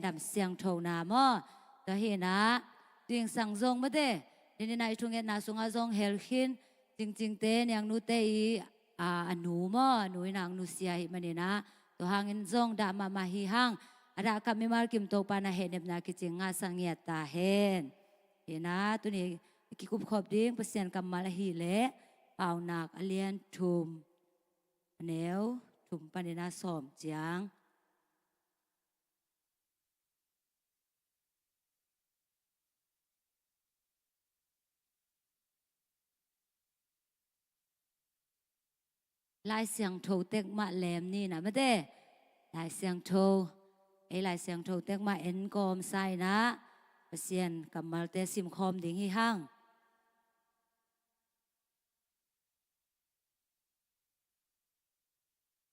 ดำเสียงโทนามอก็เห็นนะตัวเองสั่งทรงมาเต้ในในทุ่งเงินนาสงอาทรงเฮลคินจริงๆเต้ยังนูเตอีอนูมอหนูนางนูเสียหิมันนี่นะตัวหางเงินทรงดามาหิหางอาดาคำมิมาร์กิมโตปานาเฮนเนบนาคิจิงาสังเงียตาเฮนเห็นนะตัวนี้กิคุบขอบดิ้งเปอร์เซ็นต์กำมาละหิเละเป่าหนักอเลียนทุมเนวทุมปานินาสอมเจียงลายเสียงโทเต็กมาแหลมนี่นะไม่ได้ลายเสียงโทลายเสียงโทเต็กมาเอ็นกอมไซนะเปอร์เซ็นต์กำมาเตซิมคอมดิ้งหิหัง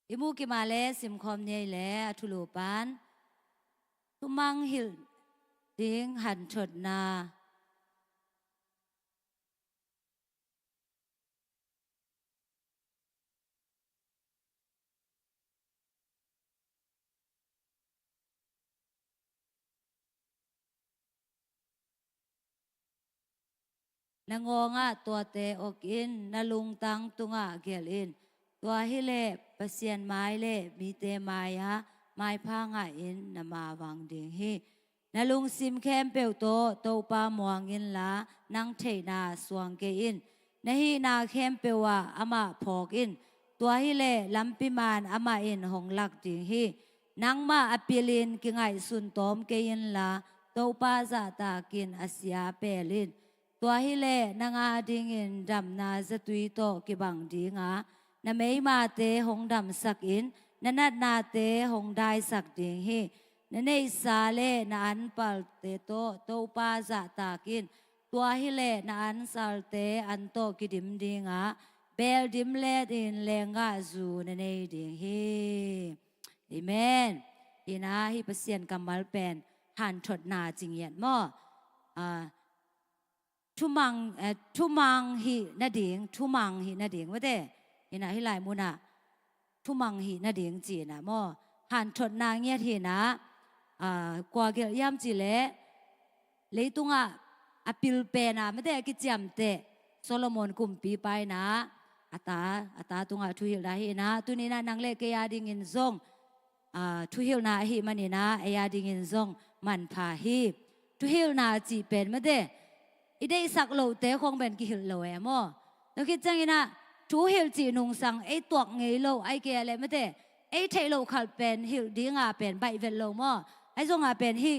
อิมูกิมาเลสิมคอมเนี่ยแหละทุลูปานทุมังหิลดิ้งหันชดนาละงงอ่ะตัวเตอกอินนาลุงตังตุงอ่ะเกลินตัวฮิเลเปเซียนไม้เล่มีเตมายะไม้พางอ่ะอินนามาวังดิงฮีนาลุงซิมแคมเปลโตโตปามวงอินละนังเทนาสวงเกอินนาฮีนาแคมเปวะอามาพอกอินตัวฮิเลลัมปิมานอามาอินหงลักดิงฮีนังมาอปิลินกิงไอสุนตอมเกอินละโตปาซาตากินอาเซียเปลินตัวฮิเลนางาดิงินดำนาจะตุยโตกิบังดิงานาไม่มาเตหงดำสักอินนันนาเตหงได้สักดิงฮีนันในสาเลนันปัลเตโตโตปาจะตากินตัวฮิเลนันสัลเตอันโตกิดิมดิงาเบลดิมเลดินเลงาจูนันในดิงฮีเอเมนอินาฮิเปเซียนกัมมัลเป็นหันชดนาจิงเย็นมอทุมังหินาดิงทุมังหินาดิงว่าเด้ยินะฮิไลมุนะทุมังหินาดิงจีนะมอหันชดนางเงียทีนะกว่าเกี่ยมจีเละเลยตุงอปิลเปนะไม่ได้กิจยมเตโซโลมอนกุมปีไปนะอัตาตุงทุหิลได้หินะตุนี้นะนางเล็กยาดิงินซงทุหิลนาหิมันนี่นะยาดิงินซงมันพาหิทุหิลนาจีเป็นไม่ได้อีได้สักโลเตคงเป็นกิหิลโลเอมอแล้วคิดจังอินะทูหิลจีนุงสังไอตัวเงยโลไอเกอะไรไม่ได้ไอเทโลขัดเป็นหิลดิ้งเป็นใบเวลโลมอไอซงเป็นหิ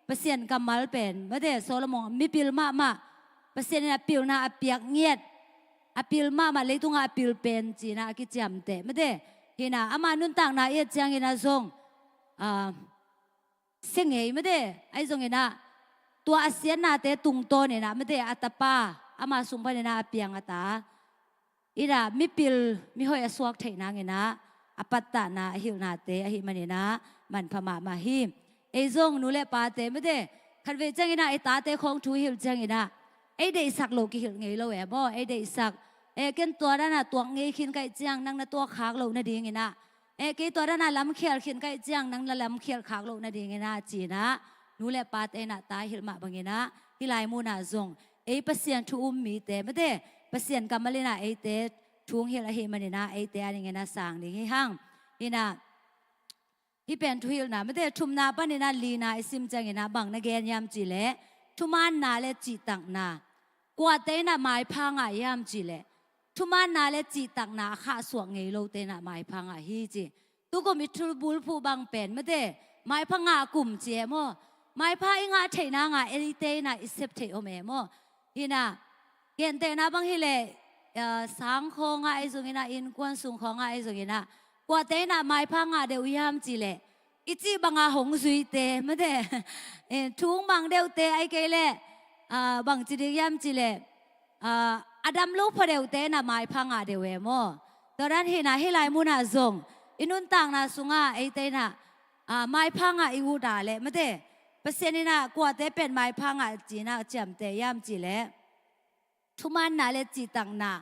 เปอร์เซ็นต์กำมัลเป็นไม่ได้โซโลมอนมีปิลมาเปอร์เซ็นต์ปิลนาเปียกเงียดปิลมาเลยตุงปิลเป็นจีน่าคิดจำเตไม่ได้หินะอามานุนต่างนาเอจังอินะซงเสียงเงยไม่ได้ไอซงอินะตัวอาเซียนนาเตตุงโตเนี่ยนะไม่ได้อัตปาอามาสุงพันนาเปียงอัตาอีน่ะมิปิลมิหอยสวกเทนางเงินะอปัตตานาหิวนาเตอหิมันเนี่ยนะมันพม่ามาหิมไอซงนูเลปาเตไม่ได้คันเวจังเงินะไอตาเตของทูหิวจังเงินะไอเดสักโลกิหิวเงยโลเอบ่ไอเดสักเกันตัวนั้นน่ะตัวเงยขินไก่เจียงนั่งน่ะตัวขากโลน่ะดีเงินะเกตัวนั้นน่ะลำเขียลขินไก่เจียงนั่งน่ะลำเขียลขากโลน่ะดีเงินะจีนะนูเลปาเตนะตาหิลมาบังเงินะฮิไลมูนาซงเปเซียนทูมีเตไม่ได้เปเซียนกัมมาเลนะเตทุงเฮลาเฮมันนี่นะเตอะไรเงี้ยนะสั่งนี่ห้างนี่นะที่เป็นทุยลนะไม่ได้ทุมนาปนี่นะลีนาซิมจังเงี้ยนะบังนะแกนยามจีเล่ทุมันนาเลจีตังนากว่าเตนะหมายพังยามจีเล่ทุมันนาเลจีตังนาข้าสวงเงยโลเตนะหมายพังฮีจีตุก็มีทุบุลผู้บังเป็นไม่ได้หมายพังกลุ่มเจมอหมายพังเทนางเอลิเตนะอิเซปเทโอเมมอนี่นะเกณฑ์เตนะบังฮิเลสังของไอ้ส่วนนั้นอินควนสุงของไอ้ส่วนนั้นกว่าเตนะไม่พังเดียวยามจีเล่อิจิบังหงสุยเตไม่ได้ทุ่งบังเดียวเตไอ้เกล่บังจีเดียามจีเล่อดัมลูกพอเดียวเตนะไม่พังเดียวเอโมตอนนั้นเห็นให้ลายมุนาซงอินุนต่างนะสุงไอ้เตนะไม่พังอีกูดาเล่ไม่ได้เปอร์เซ็นต์นี่นะกว่าเตเป็นไม่พังจีน่าจำเตยามจีเล่ทุมันนาเลจีตังนา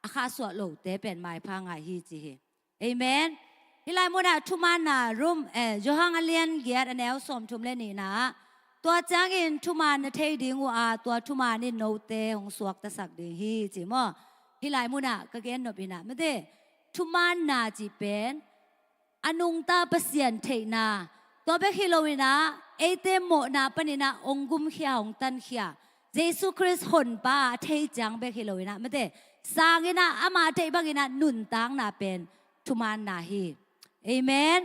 อาคาสวดโลเตเป็นไม้พังฮีจีเอเมน ฮิไลมุนาทุมานารุมโยฮังอเลียนเกียร์อันแนวสมทุมเลนี่นะตัวจางอินทุมานะเทดิงว่าตัวทุมานี่โนเตของสวกตะสักดิฮีจิมอฮิไลมุนากะเกนนบินะไม่ได้ทุมานาจิเป็นอนุงตาเปเสียนเทนาตัวเบคิโลวินะเอเตโมนาปนินะองกุมเขียองตันเขียเยซูคริสต์หนป้าเทจังเบคิโลวินะไม่ได้สร้างนะอามาเทบังนะนุนตังนาเป็นทุมานาฮีเอเมน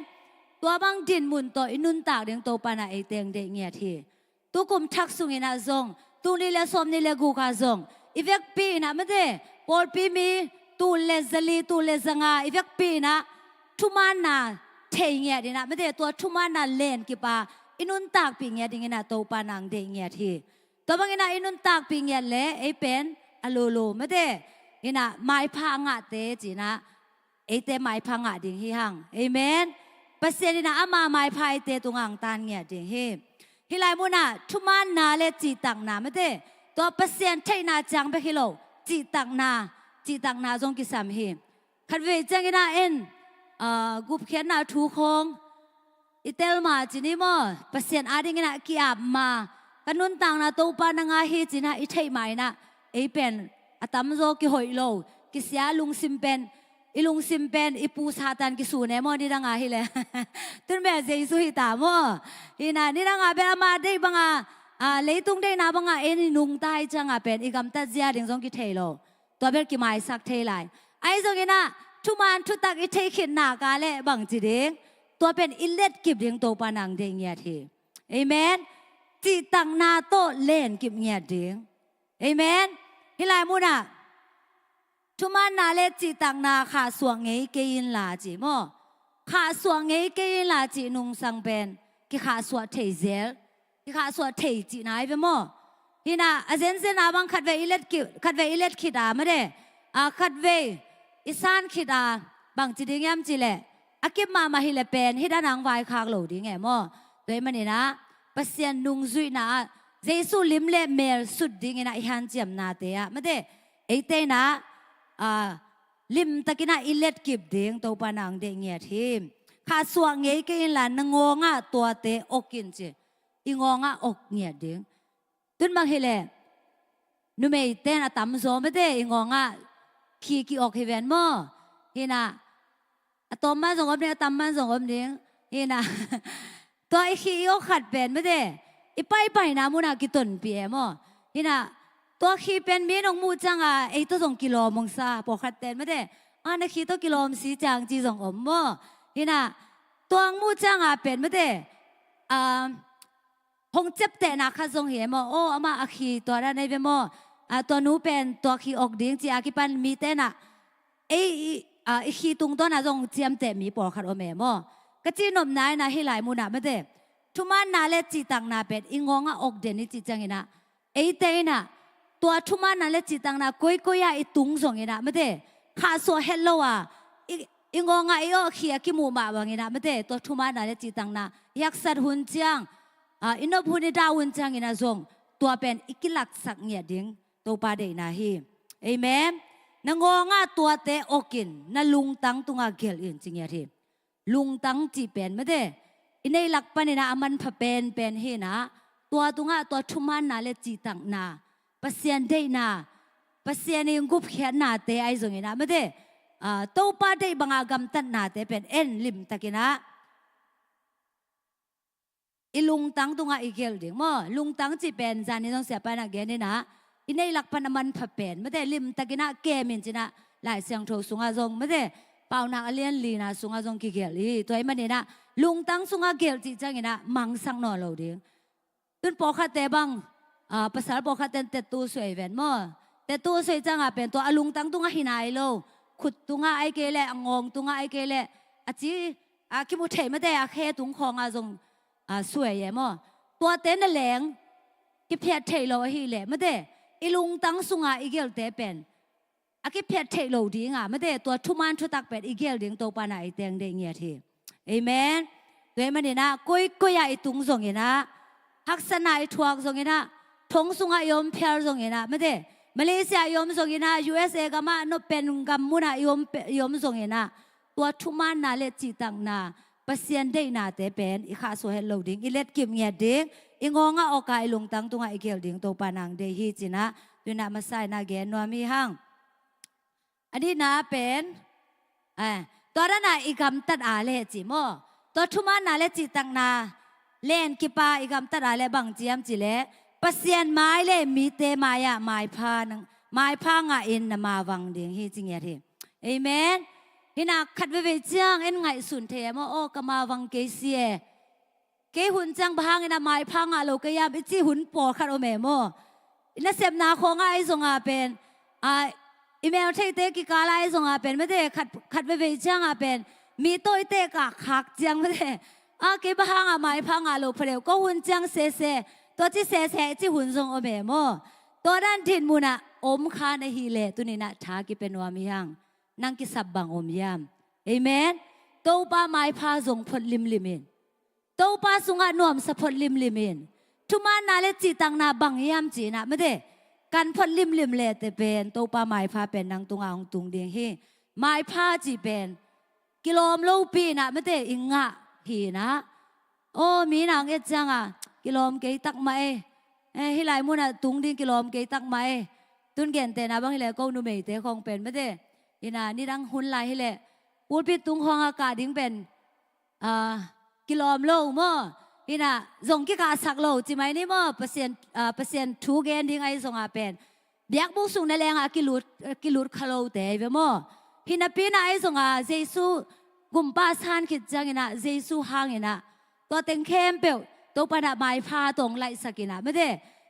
ตัวบางดินมุนตัวอินุนตากเดียงโตปานาเอเตียงเดียงเงียทีตุกุมทักสุงินาซงตูนี่เลสอมนี่เลกูคาซงอีเวกปีนะไม่ได้ปอลปีมีตูเลซลีตูเลซงาอีเวกปีนะทุมานาเทงเงียดีนะไม่ได้ตัวทุมานาเลนกิปาอินุนตากปีเงียดีนะโตปานังเดียงเงียทีตัวบางนะอินุนตากปีเงียเลไอเป็นอโลโลไม่ได้นี่นะไม้พังอ่ะเตจีนะไอเตไม้พังอ่ะดิ่งฮีหังเอเมนเปเสียนี่นะอามาไม้พายเตตุงังตานเงียดิ่งฮีฮิไลมุนาทุมานาเลจีตังนาไม่ได้ตัวเปเสียนเทนาจังไปฮิโลจีตังนาจงกิสามฮีขัดเวจังกินาเอ็นกุบเขียนนาทูคงอิเตลมาจีนี่มั้งเปเสียนอาดิงินากีอาบมากันนุนตังนาตัวปานางาฮีจีน่าอิเทยไม่นะไอเป็นอาตามโจกิหอยโลกิเสียลุงซิมเป็นอีลุงซิมเป็นอีปูซาตันกิสูเนมอนี่ดังอาฮิเลยตุนเบสเยซูฮิตามอฮีน่ะนี่ดังอาเบอามาได้บังอาเลยตุงได้นาบังอาเอ็นนุงตายจังอาเป็นอีกำตัดเสียดิ่งจงกิเทโลตัวเบลกิไม่สักเทไลไอ้จงกินะทุมันทุตักอิเทขินนากาเลบังจีดิ่งตัวเป็นอิเลดกิบดิ่งโตปานังดิ่งเงียทีเอเมนจีตังนาโตเล่นกิบเงียดิ่งเอเมนฮิไลมุนะทุมานาเลจีตังนาขาสวงเงยเกยินลาจีโมขาสวงเงยเกยินลาจีนุงสังเป็นกิขาสวดเทเซลกิขาสวดเทจีนายเปโมฮินาอาเซนเซนาบังขัดเวอิเลดคิดาไม่ได้ขัดเวอิสานคิดาบังจีดิงยามจีเล่อากิบมาฮิเลเป็นฮิดานังไวคากโหลดีไงโมโดยมันนี่นะเปเซียนนุงซุยนะเจสุลิมเลเมลสุดดิ่งนะอิฮันเจียมนาเตียไม่ได้ไอเตนะลิมตะกินาอิเลดกิบดิ่งโตปานังเดียงเงียทีมข้าสวงเงยกินละนงงะตัวเตอกินจีอีงงะอกเงียดิ่งตุนบางเฮเลนุเมยเตนะตำโซไม่ได้อีงงะขี้อกเฮเวนโมเฮนะตอมมันส่งอมเนี่ยตำมันส่งอมดิ่งเฮนะตัวไอขี้อกขัดเป็นไม่ได้อีไปนะมุนากิตุนเปียโมเฮนะตัวขี้เป็นมีน้องมูจังไอตัวส่งกิโลมงซาปกขัดเต้นไม่ได้นักขี้ตัวกิโลมสีจางจีส่งอมโมเฮนะตัวมูจังเป็นไม่ได้หงเจ็บแต่นักข้าส่งเหี้ยโมโอ้อามาอาขี้ตัวนั้นในเวโมตัวนู้เป็นตัวขี้ออกดิ้งจีอากิปันมีเต้นไอขี้ตุงตัวน่ะส่งเจียมแต่มีปกขัดโอเมโมก็จีนมนายนะให้หลายมูนะไม่ได้ทุมันนาเลจีตังนาเป็นอีงงออกเด่นนี่จีจังนะไอเต้น่ะตัวทุมันนั่นแหละจิตังนะกุยอีตุงส่งเงินนะไม่ได้ข้าสัวเฮลโลอีงงไอโอขี้กิมูมาบังเงินนะไม่ได้ตัวทุมันนั่นแหละจิตังนะอยากสัตหุ่นจังอินโนพูนิดาหุ่นจังเงินนะส่งตัวเป็นอีกิลักสักเงียดิ้งตัวปาเดนะฮีเอเมนนงงตัวเตอกินนั่ลุงตังตุงอาเกลอินจริงเงี้ยทีลุงตังจีเป็นไม่ได้อินในหลักปนินะมันพเป็นเฮนะตัวตุงตัวทุมันนั่นแหละจิตังนะเปเซียนได้นาเปเซียนยังกุบเขียนนาเตไอซงเงินะไม่ได้ตัวป้าได้บางกำตันนาเตเป็นเอ็นลิมตะกินะอีลุงตังตุงอีเกลดิ่งมั้งลุงตังจีเป็นจานี่ต้องเสียไปนะเกนี่นะอินในหลักพันมันผับเป็นไม่ได้ลิมตะกินะเกมินจีนะหลายเสียงโทสุงอาซงไม่ได้เป่านักเลียนลีนะสุงอาซงกิเกลีตัวไอ้มันนี่นะลุงตังสุงอาเกลจีจังเงินะมังสังนอเราดิ่งตุนปอคาเตบังภาษาบอกเขาเต้นแต่ตัวสวยเว้นมั้งแต่ตัวสวยจังเป็นตัวอลุงตังตุงหินายโลขุดตุงไอเกลงงตุงไอเกลจีคิมุเทไม่ได้แค่ตุงคองจงสวยเย่มั้งตัวเต้นนั่นแหลงกิเพียเทโลหิเลไม่ได้อลุงตังสุงอีเกลเตเป็นกิเพียเทโลดิ้งไม่ได้ตัวทุมันทุตักเป็นอีเกลดิ้งตัวปานไอเตียงเดียงเงียทีเอเมนด้วยมันนี่นะกุยไอตุงส่งเงินะฮักษณะไอทวกส่งเงินะทงสุงายมเพียร์ส่งเงินะไม่ได้มาเลเซียยมส่งเงินะ USA ก็มาโนเป็นกัมมุนายมส่งเงินะ ตัวทุมันนาเลจีตังนาเปเซียนได้นาแต่เป็นอีข้าสวยโลดิ้งอีเล็ดกิมเงียดิ้งอีงงะออกายลงตังตุงอีเกลดิ้งตัวปานังเดฮีจีนะดูนามาใส่นาเกนนัวมีห้างอันนี้นาเป็นตัวนั้นน่ะอีกำตัดอาเลจิโมตัวทุมันนาเลจีตังนาเล่นกิปาอีกำตัดอาเลบังเจียมจิเลเปเซียนไม้เลมีเตมายะไม้พานังไม้พางะอินนามาวังดิ้งฮีจิงเงียทีเอเมนฮินาขัดเวเวจังเอ็นไงสุนเทมโอกมาวังเกเซียเกหุนจังบางอินาไม้พังอาโลกยามอิจิหุนปอขัดโอเมโมอินาเสพนาของไอซงอาเป็นอีเมลเทเตกิกาลาไอซงอาเป็นไม่ได้ขัดเวเวจังอาเป็นมีตัวเตกะขักจังไม่ได้เกบางอาไม้พังอาโลเพลวก็หุนจังเซตัวที่เซจิหุนซงโอเมโมตัวด้านถิ่นมูนะอมคาในฮีเลตุนินะทากิเป็นวามิยังนั่งกิสับบังอมยามเอเมนตัวป้าไม้พาส่งพดลิมลิมินตัวป้าสุงะนวมสะพดลิมลิมินทุมานาเลจิตังนาบังยามจีนะไม่ได้กันพดลิมเลแต่เป็นตัวป้าไม้พาเป็นนางตุงอาองตุงเดียงฮีไม้พาจีเป็นกิโลมโลปีนะไม่ได้อิงะฮีนะโอ้มีนางเอ็ดจังกิโลมเกยตักไม่ฮิไลมุนะตุงดิงกิโลมเกยตักไม่ตุนเก่นแต่นะบางฮิไลก็นูเมยเตคงเป็นไม่ได้อินานี่ดังหุ่นลายให้เละพูดพิตุงห้องอากาศดิ้งเป็นกิโลมโลมั่วอินาส่งกิกาสักโลจิไหมนี่มั่วเปอร์เซ็นต์ทูเกนดิ้งไอส่งอาเป็นเบียกบุกส่งในแรงกิลุดคาโลเตยเวมั่วฮินาปีน่าไอส่งอาเจสูกุมป้าซานคิดจังอินาเจสูห่างอินาตัวเต็งเข้มเปียวตัวปนับไม้พาตรงไหลสักอินาไม่ได้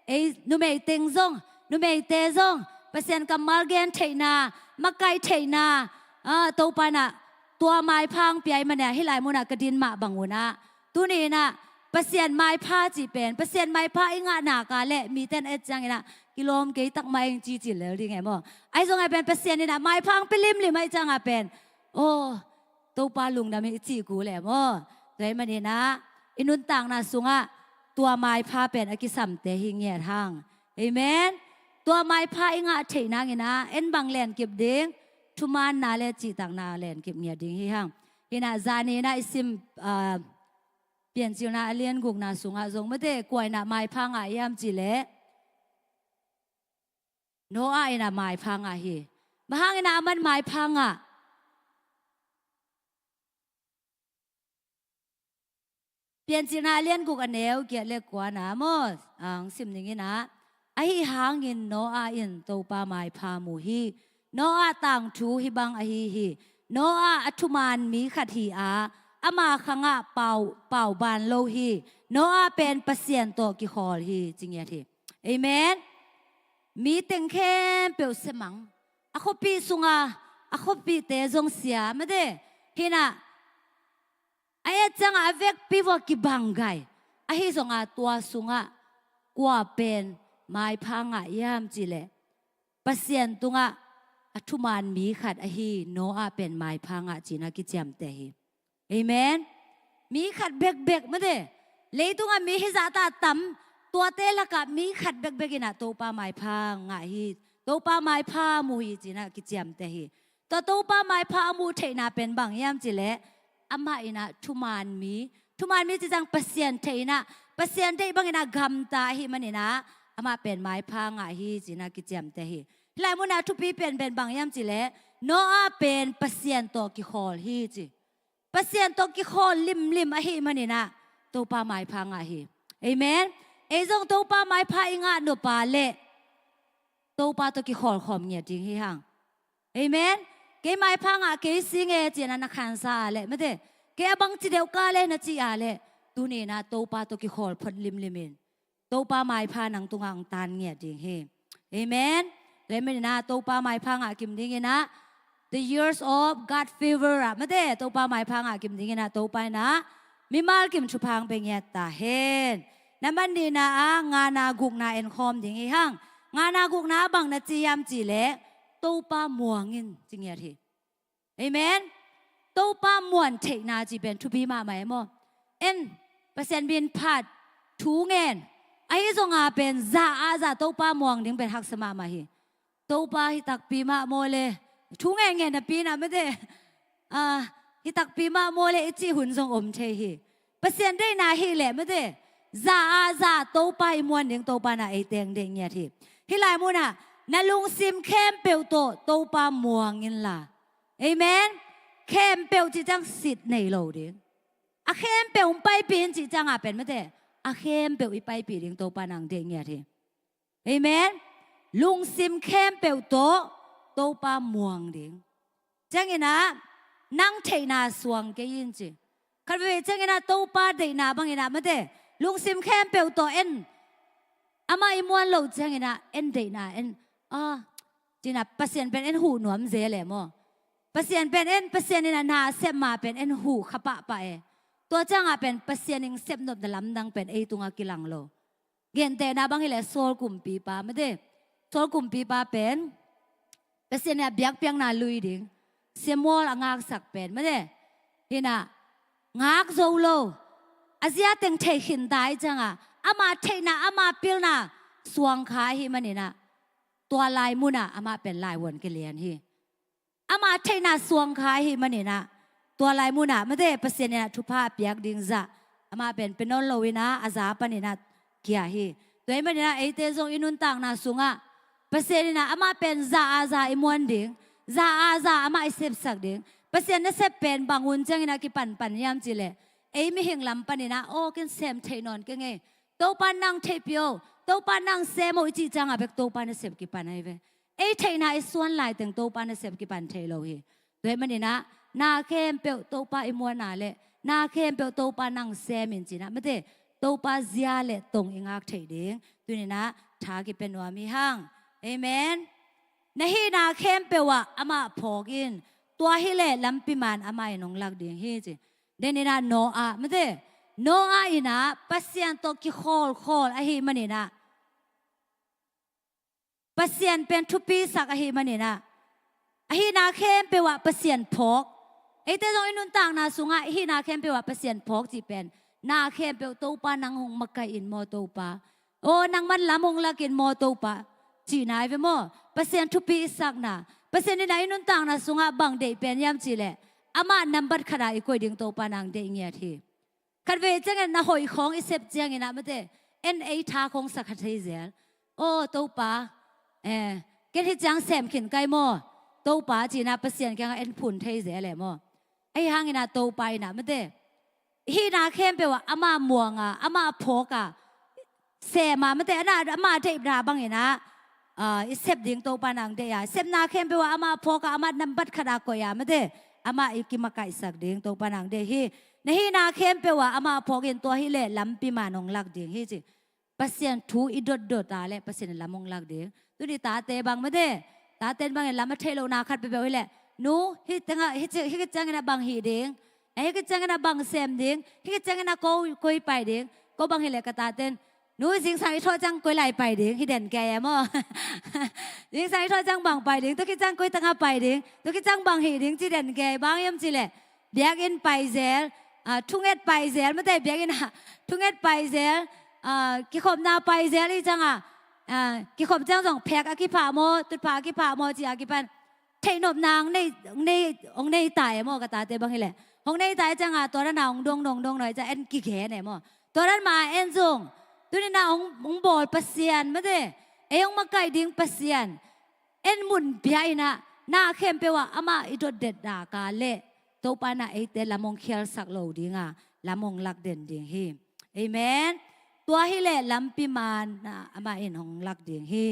ไอนูเมยเต็งส่งนูเมยเตะส่งเปอร์เซ็นต์กับมาร์เกนเทนามาไกเทนาตัวปานะตัวไม้พังเปียมันเนี่ยให้หลายมุนกระดินมาบังวุนะตัวนี้นะเปอร์เซ็นต์ไม้พาจีเป็นเปอร์เซ็นต์ไม้พาอิงานากาเละมีเต้นเอ็ดจังนะกิโลมเกยตักไม้จีจิเลยดีไงบ่ไอ้ส่งไอ้เป็นเปอร์เซ็นต์นี่นะไม้พังเป็นลิมไม่จังเป็นโอ้ตัวปาลุงนะมีจีกูแหละบ่แต่มันนี่นะอินุนต่างนะสุงะตัวไม้พาเป็นอกิสัมเตหิงเงียทางเอเมนตัวไม้พายงาเทนางนะเอ็นบังแลนเก็บเด้งทุมานนาเลจีตังนาแลนเก็บเงียดิ้งฮีฮังฮินาจานีนะอิซิมเปลี่ยนจิวนาเลียนกุกนาสุงอาจงไม่ได้กวยนาไม้พังอายามจิเลโนอาอินาไม้พังฮีบางอินามันไม้พังเปลี่ยนจิวนาเลียนกุกอันเนวเกียรเล็กกว่านะมอซิมอย่างนี้นะไอ้หางอินโนอาอินตัวปาไม้พามูฮีโนอาต่างทูฮิบังอฮีโนอาอัตุมานมีขัดฮีอามาขังเป่าบานโลฮีโนอาเป็นเปอร์เซียนตัวกิคอลฮีจริงอย่างที่เอเมนมีเต็งเข้มเปียวเสมังอะเขาปีสุงอะเขาปีเตจงเสียไม่ได้ฮินะไอ้จังอาเวกปีวกิบังไกอะฮิสงตัวสุงกว่าเป็นไม้พังยามจีเลเปอร์เซียนตุงอัตุมานมีขัดอฮีโนอาเป็นไม้พังจีนักกิจยมเตฮีเอเมนมีขัดเบกไม่ได้เลยตุงมีฮิซาตาตั้มตัวเตละกับมีขัดเบกนะตัวปาไม้พังฮีตัวปาไม้พามูฮีจีนักกิจยมเตฮีตัวปาไม้พามูเทนาเป็นบางยามจีเลอามาอินะทุมานมีจีจังเปอร์เซียนเทนะเปอร์เซียนเทบางอินะกำตาฮีมันอินะอามาเป็นไม้พังฮีจีนักกิจยมเตฮีหลายมุนาทุปีเป็นบางยามจีเลโนอาเป็นเปอร์เซียนตัวกิคอลฮีจีเปอร์เซียนตัวกิคอลลิมฮีมันอินะตัวปาไม้พังฮีเอเมนเอจงตัวปาไม้พังโนปาเลตัวปาตัวกิคอลขอมเงียจริงฮีฮังเอเมนเกไม้พังเกสิงเอจีนันนักขันซาเลไม่ได้เกบังจีเดียวกาเลนะจีอาเลตัวนี้นะตัวปาตัวกิคอลพดลิมินตัวปาไม้พานังตุงอังตานเงียจริงฮีเอเมนเลยไม่นะตัวปาไม้พังกิมดิ้งนะ the years of God fever ไม่ได้ตัวปาไม้พังกิมดิ้งนะตัวไปนะมีมากิมชุพังเป็นเงียตาเห็นนั่นมันดีนะงานากุกนาเอ็นคอมดิ้งฮีฮังงานากุกนาบังนะจียามจีเล่ตัวปาม่วงอินจริงเงียทีเอเมนตัวปาม่วนเทนาจีเป็นทุบีมาไหมโมเอ็นเปอร์เซ็นต์บินพัดทูเงินไอ้ทรงเป็นซาตัวปาม่วงดิ้งเป็นหักสมามาฮีตัวปาฮิตักปีมาโมเลทุงเงินนะปีนะไม่ได้ ฮิตักปีมาโมเลอิจิหุ่นทรงอมเทฮีเปอร์เซ็นต์ได้นาฮีแหละไม่ได้ซาโตไปมวนเดียงโตปานาไอเตียงเดียงเนี่ยทีฮิลายมูน่ะนาลุงซิมเข้มเปียวโตปามัวงินล่ะเอเมนเข้มเปียวจีจังสิทธิ์ในโลกเดียงอะเข้มเปียวไปปีนจีจังเป็นไม่ได้อะเข้มเปียวอีไปปีเดียงโตปานังเดียงเนี่ยทีเอเมนลุงซิมเข้มเปียวโตปามัวเดียงจังเงินะนั่งเทนาสวงเกยินจีคันเวจังเงินะโตปาเดนาบังเงินะไม่ได้ลุงซิมเข้มเปียวโตเอ็นอามาอิมวนโลจังเงินะเอ็นเดนาเอ็นจีน่ะเปอร์เซ็นต์เป็นเอ็นหูหนวมเจเลยมั้งเปอร์เซ็นต์เป็นเอ็นเปอร์เซ็นต์นี่นะนาเซมมาเป็นเอ็นหูขปะไปตัวจังเป็นเปอร์เซ็นต์นึงเซมนดลำดังเป็นตุงกิลังโลเงินแต่นาบังเฮเลโซลกุมปีปาไม่ได้โซลกุมปีปาเป็นเปอร์เซ็นต์เนี่ยเบียกเปียงนาลุยดิ่งเซมอลงากสักเป็นไม่ได้เห็นน่ะงากโซโลอาเซียเต็งเทหินได้จังอามาเทน่ะอามาเปียน่ะสวงขาหิมันนี่น่ะตัวลายมุน่ะอามาเป็นลายวนกันเลียนฮีอามาเทน่ะสวงขาหิมันนี่น่ะตัวลายมุน่ะไม่ได้เปอร์เซ็นต์เนี่ยทุพาเปียกดิ่งจะอามาเป็นนนโลวินะอาซาปนี่น่ะเกียฮีตัวมันนี่น่ะไอเตซงอินุนต่างน่ะสุงเปอร์เซ็นต์นี่น่ะอามาเป็นซาอิมวนดิ่งซาอามาไอเซฟสักดิ่งเปอร์เซ็นต์นั่นเซฟเป็นบางอุ่นจังน่ะกี่ปันยามจิเลไอไม่เห็นลำปันนี่น่ะโอ้กินเซมเทนอนกันไงโตปันนั่งเทปิโอโตปันนั่งเซมโอจิจังเบกโตปันเซฟกี่ปันไอเวไอเทน่ะไอส่วนหลายถึงโตปันเซฟกี่ปันเทโลฮีตัวมันนี่น่ะนาเข้มเปียวโตปาอิมวนาเล่นาเข้มเปียวโตปานังเซมินจีนะไม่ได้โตปาเซียเล่ตรงอิงอักเทดิงตัวนี้นะทากิเป็นวามีหังเอเมนนฮีนาเข้มเปียวว่าอามาพอกินตัวฮิเล่ลำปิมันอามาอินงลักดิงฮีจีเดนี่นะโนอาไม่ได้โนอาอินะปัสยันโตกิโคลอะฮีมันนี่นะปัสยันเป็นทุปีสักอะฮีมันนี่นะอะฮีนาเข้มเปียวว่าปัสยันพกไอ้เจ้าอินุนต่างนาสุงะฮีนาเข้มเปียวว่าเปอร์เซ็นต์พกจีเป็นนาเข้มเปียวโตปานังหงมักกะอินโมโตปาโอ้นังมันละมงลักอินโมโตปาจีนายเวโมเปอร์เซ็นต์ทุปีสักนาเปอร์เซ็นต์ในอินุนต่างนาสุงะบังเดเป็นยามจีเลอามานัมบัดขนาดอีกคนดิ่งโตปานังเดเงียทีคันเวจังกันนาหอยของอิเซปเจียงนะไม่ได้เอ็นไอทาของสักขัดเซลโอ้โตปาเกิดที่จังแซมขินไกโมโตปาจีน่าเปอร์เซ็นต์แกงเอ็นผุนเทเซลเลยโมไอ้ห้างน่ะโตไปน่ะไม่ได้ฮีนาเข้มไปว่าอามาม่วงอามาพกเสมาไม่ได้น่ะอามาเทปนาบางอย่างนะอิเซปดิ่งโตปานังเดียเซมนาเข้มไปว่าอามาพกอามานัมบัดขนาดก็ยาไม่ได้อามาอิกิมาไก่สักดิ่งโตปานังเดียฮีในฮีนาเข้มไปว่าอามาพกินตัวฮิเล่ลำปีมานงลักดิ่งฮีจีเปอร์เซ็นต์ทูอิดดตาเล่เปอร์เซ็นต์ลำมงลักดิ่งตัวนี้ตาเตบางไม่ได้ตาเตนบางอย่างลำมาเทโลนาคัดไปแบบนี้แหละนูฮิตงะฮิกจังนะบางฮีดิงฮิกจังนะบางเซมดิงฮิกจังนะกุยไปดิงก็บางฮีเลกตาเต้นนูสิงสายทอจังกุยไหลไปดิงฮิเด่นแกมั้งสิงสายทอจังบางไปดิงตุกิจังกุยตั้งไปดิงตุกิจังบางฮีดิงจีเด่นแกบางยำจีเลเบียกินไปเซลทุ่งเอ็ดไปเซลไม่ได้เบียกินทุ่งเอ็ดไปเซลกิขมนาไปเซลอีจังกิขมจังส่งแพกอากิผาโมตุดผาอากิผาโมจีอากิปันเทนบนางในองในตายมั่วกตาเตบังเฮเลยองในตายจังตัวนั้นองดงหน่อยจะเอ็นกี่แขนเนี่ยมั่วตัวนั้นมาเอ็นจงตัวนี้องบอลปัสยานไม่ได้องมาไก่ดิ้งปัสยานเอ็นมุนเบียนะนาเข้มไปว่าอามาอิดเด็ดดากาเล่ตัวปานะเตละมงเคียลสักโลดิ้งละมงลักเด่นดิ้งฮีเอเมนตัวฮิเล่ลำปีมานนะอามาเอ็นของลักดิ้งฮี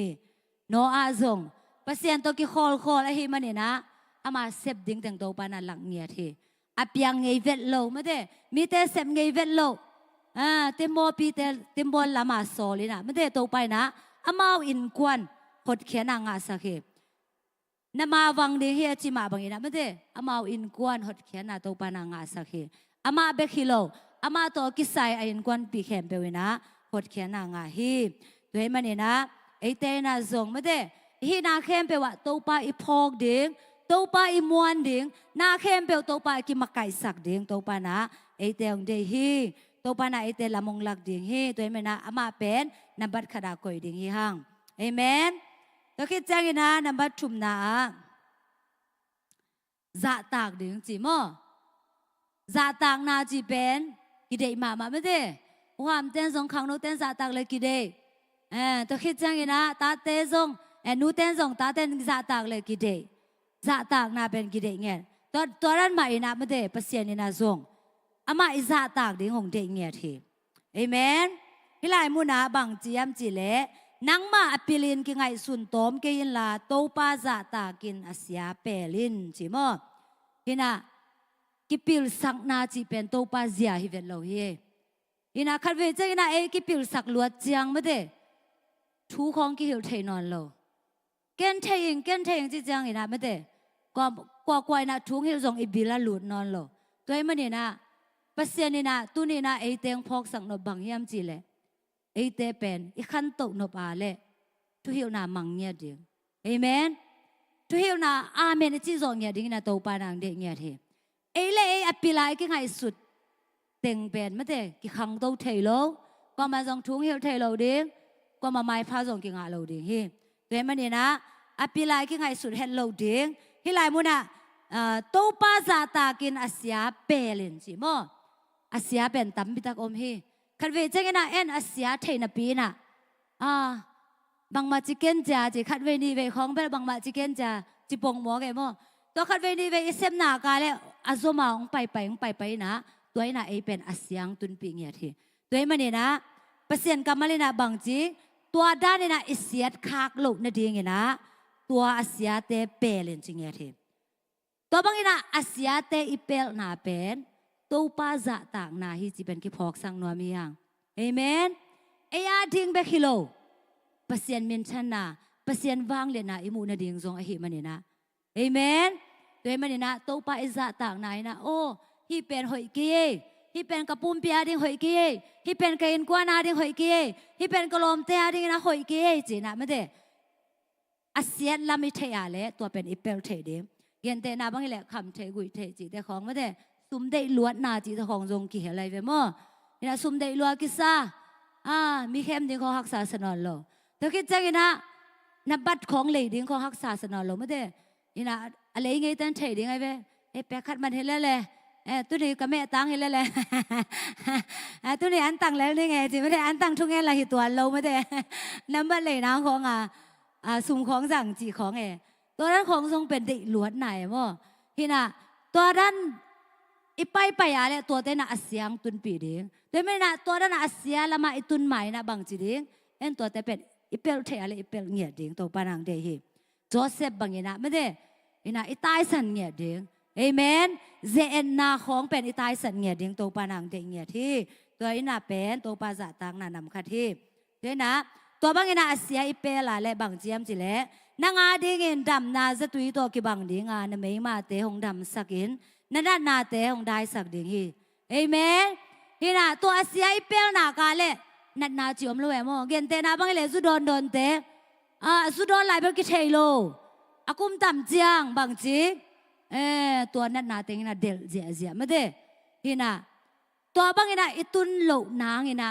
โนอาจงเปอร์เซ็นต์ตัวกี่โคลไอ้มันเนี่ยนะอามาเซฟดิ้งแต่งตัวปานันหลังเงียทีอาเปียงเงยเวทโลไม่ได้มีแต่เซฟเงยเวทโลเต็มโมปีเต็มบอลละมาโซเลยนะไม่ได้ตัวไปนะอามาอินกวนหดเขียนงาสักเหตุนมาวังเดียจิมาบางอย่างนะไม่ได้อามาอินกวนหดเขียนตัวปานงาสักเหตุอามาเบคิโลอามาตัวกิสัยอินกวนปีแคมเปวินะหดเขียนงาฮีด้วยมันเนี่ยนะไอเตน่าจงไม่ได้ฮีนาเข้มเปว่าตัวปาอีพอกดิ่งตัวปาอีมวนดิ่งนาเข้มเปวตัวปากิมาไก่สักดิ่งตัวปานะไอเตงเดฮีตัวปานะไอเตละมงลักดิ่งฮีตัวมันนะอามาเป็นนับบัดขดาก่อยดิ่งฮีหังเอเมนตัวคิดจังนะนับบัดชุมนา จะตากดึงจีโมจะตากนาจีเป็นกิเดมาไม่ได้ความเต้นสงขังโนเต้นจะตากเลยกิเดตัวคิดจังนะตาเต้สงนูเต้นสงตาเต้นจะตากเลยกิเดจะตากนาเป็นกิเดเงี้ยตัวนั้นมาอีนะไม่ได้เปอร์เซ็นต์นี่นะสงอามาอิจะตากดึงของเด็กเงี้ยทีเอเมนฮิลายมุนาบังจียมจีเล่นังมาอปิลินกิไงสุนตอมเกินลาโตปาจะตากินอาเซียเปลินจีโมฮินะกิปิลสักนาจีเป็นโตปาเซียฮิเวลโลเฮฮินะคัดเวจฮินะกิปิลสักลวดจียงไม่ได้ทูของกิหิลเทนอนโลเกนเทงจีจียงฮินะไม่ได้กว่านะทูหิลส่งอิบิลาลุดนอนโลตัวไอ้มันนี่นะปัสเซียนี่นะตุนี่นะเตงพอกสังนบังยามจีเล่เตเป็นอีขันตกนบอาเล่ทุหิวนามังเงียดิ่งเอเมนทุหิวนาอาเมนจีจงเงียดิ่งนะโตปานังเด็กเงียเทเล่อปิลายกิไงสุดเต็งเป็นไม่ได้กิขังโตเทโลก็มาจงทุ่งหิวเทโลดิ่งก็มาไม้พาจงกิงาโลดิ่งเฮตัวมันนี่นะอปิลายกิไงสุดเฮลโลดิ่งฮิลายมุนะโตปาซาตากินอาเซียเปลินจิโมอาเซียเป็นตั้มบิตักอมเฮคันเวจังนะอาเซียเทนปีนะบางมาจิเกนจ่าจิคัดเวนีเวของเป็นบางมาจิเกนจ่าจิปงหมอไงโมตัวคัดเวนีเวอิเซมนากาเลอาโซมาองไปนะตัวน่ะเป็นอาเซียงตุนปีเงียทีตัวมันนี่นะเปอร์เซ็นต์กำมาเลยนะบางจีตัวด้านนี่นะอิเซียคากโลกนะดีไงนะตัวอาเซียเตเปลินจิเงียทีตัวบางนะอาเซียเตอิเปลนาเป็นตัวป้าจะต่างนาฮิจิเป็นกิพอกสังนัวมีอย่างเอเมนยาดิ่งเบคิโลเปอร์เซ็นต์มินชันนาเปอร์เซ็นต์วางเลยนะอิมูนาดิ่งทรงอหิมันนี่นะเอเมนตัวมันนี่นะตัวป้าจะต่างนายนะโอ้ฮิเป็นหอยกี้ฮิเป็นกระปุ่มเปียดิ่งหอยกี้ฮิเป็นกระอินกวานาดิ่งหอยกี้ฮิเป็นกระลมเตียดิ่งนะหอยกี้จีนะไม่ได้อาเซียนลามิเทียเล่ตัวเป็นอิเปลเทดิ่งเย็นเตนาบางทีแหละคำเทกุยเทจีแต่ของไม่ได้สุมได้ลวดนาจีของจงกี่อะไรไปมั่นี่นะสุมได้ลวดกิซามีเข้มดิ้งของฮักษาสนอโลแต่คิดจังนะนับบัตรของเลยดิ้งของฮักษาสนอโลไม่ได้นี่นะอะไรไงตั้งเฉยดิ้งไงเว้แปะขัดมันเห็นแล้วเลยตัวนี้กับแม่ตั้งเห็นแล้วเลยตัวนี้อันตั้งแล้วนี่ไงจีไม่ได้อันตั้งทุกแง่ละหิตัวเราไม่ได้นับบัตรเลยนะของสุ่มของสั่งจีของตัวนั้นของทรงเป็นเด็กลวดไหนมั่ที่น่ะตัวนั้นอีไปอะไรตัวเต้นอาเซียงตุนปีดิ้งเดี๋ยวไม่นะตัวนั้นอาเซียละมาอีตุนใหม่นะบางจีดิ้งตัวแต่เป็นอีเปลเทอะไรอีเปลเงียดิ้งตัวปานังเดฮีโจเซฟบางอย่างนะไม่ได้อีตายสันเงียดิ้งเอเมนเจนนาของเป็นอีตายสันเงียดิ้งตัวปานังเดเงียที่ตัวน่ะเป็นตัวปาจะตังน่ะนำคัดที่เดี๋ยวนะตัวบางอย่างนะอาเซียอีเปลอะไรบางเจียมจีเล่นางอาดิ้งอินดำนาจะตุยตัวกี่บางดิ้งนั่นไม่มาเตะหงดำสักินนั่นนาเตะของได้สักดิ่งฮีเอเมนฮีน่ะตัวอาเซียอีเปลนากาเลนั่นนาจิอมรู้ไหมโมเกนเตนาบางเลสุดอนเตะสุดอนไหลเป็นกิเทโลอากุมต่ำเจียงบางจีตัวนั่นนาเตงน่ะเดลเจียไม่ได้ฮีน่ะตัวบางฮีน่ะอีตุนโลนางฮีน่ะ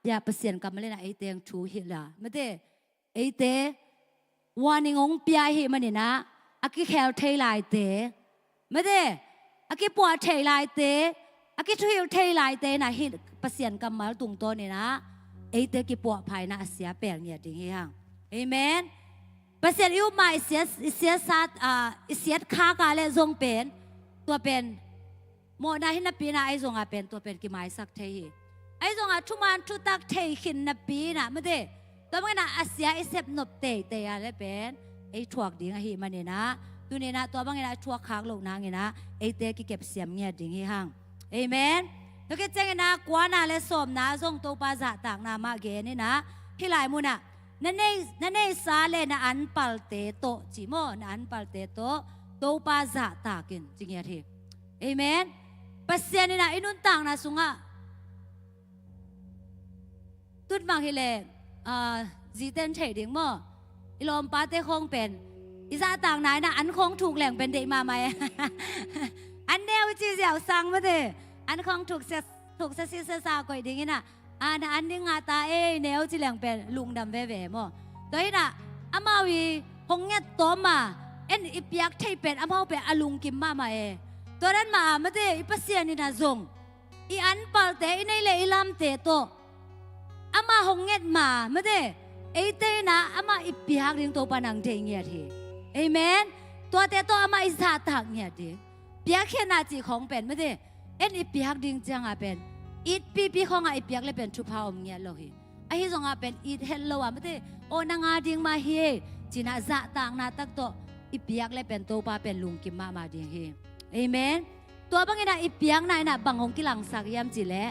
อย่าเปลี่ยนกับมาเลยนะไอเตงชูฮีล่ะไม่ได้ไอเตวานิงงเปียฮีมันนี่นะอากิแคลเทไลเตไม่ได้อากิปวดเทลายเตอากิทุยเทลายเตนะฮิเปอร์เซ็นต์กำมาตุงโตนี่นะเตกิปวดภายนะเสียแปลงเนี่ยดิ่งเฮียงเอเมนเปอร์เซ็นต์อยู่ไม่เสียสัตเสียค่ากาเลทรงเป็นตัวเป็นโมนาหินปีนะไอทรงเป็นตัวเป็นกิไม้สักเทฮีไอทรงทุมันทุตักเทหินนปีนะไม่ได้ตัวมันนะเสียเสพนบเตอะไรเป็นไอถ่วงดิ่งฮีมันนี่นะตัวนี้นะตัวบางอย่างชั่วค้างลงนางนี่นะเตกิเก็บเสียมเงียดิ่งห่างเอเมนแล้วก็เจ้านะกว่านาและสมนะส่งตัวปาจะต่างนามาเกนี่นะที่หลายมุนะนั่นเองซาเลนะอันปัลเตโตจิโมนะอันปัลเตโตตัวปาจะต่างกันจริงอย่างที่เอเมนปัสเซียนี่นะอินุนต่างนะสุงะตุดบางทีเลยจีเต้นเฉยดิ่งโมอิลอมปาเตคงเป็นอิซาต่างไหนนะอันคงถูกแหล่งเป็นเด็กมาไหม อันเดียวจีเสียวสังมาเถอะอันคงถูกเสียสาวก่อยดิ้งนะอันดิ้งอาตาเนวจีแหล่งเป็นลุงดำเว่ๆมั้งตัวนี้นะอามาวีหงเงี้ยตัวมา เอ็นอิปยักไทยเป็นอามาเป็นอลุงกิมมาเอตัวนั้นมาไม่ได้อิปัสเซียนี่นะจงอีอันปัลเตอีในเลอิลามเตโตอามาหงเง็ดมาไม่ได้ไอเตนะอามาอิปยักดึงตัวปานังเดงเงียทีเอเมนตัวเตโตอามาอิสาตักเงียทีเปียกแค่นาจีของเป็นไม่ได้เอ็นอิปยักดึงจังอาเป็นอีปีของอาอิปยักเลยเป็นชุบพาวเงียโลหิไอที่จงอาเป็นอีเฮลโลอะไม่ได้โอนางาดึงมาเฮจีน่าจะต่างนาตักโตอิปยักเลยเป็นตัวปาเป็นลุงกิมมาดึงเฮเอเมนตัวบางอย่างอิปยักนายน่ะบางของกิลังสักยามจีเล่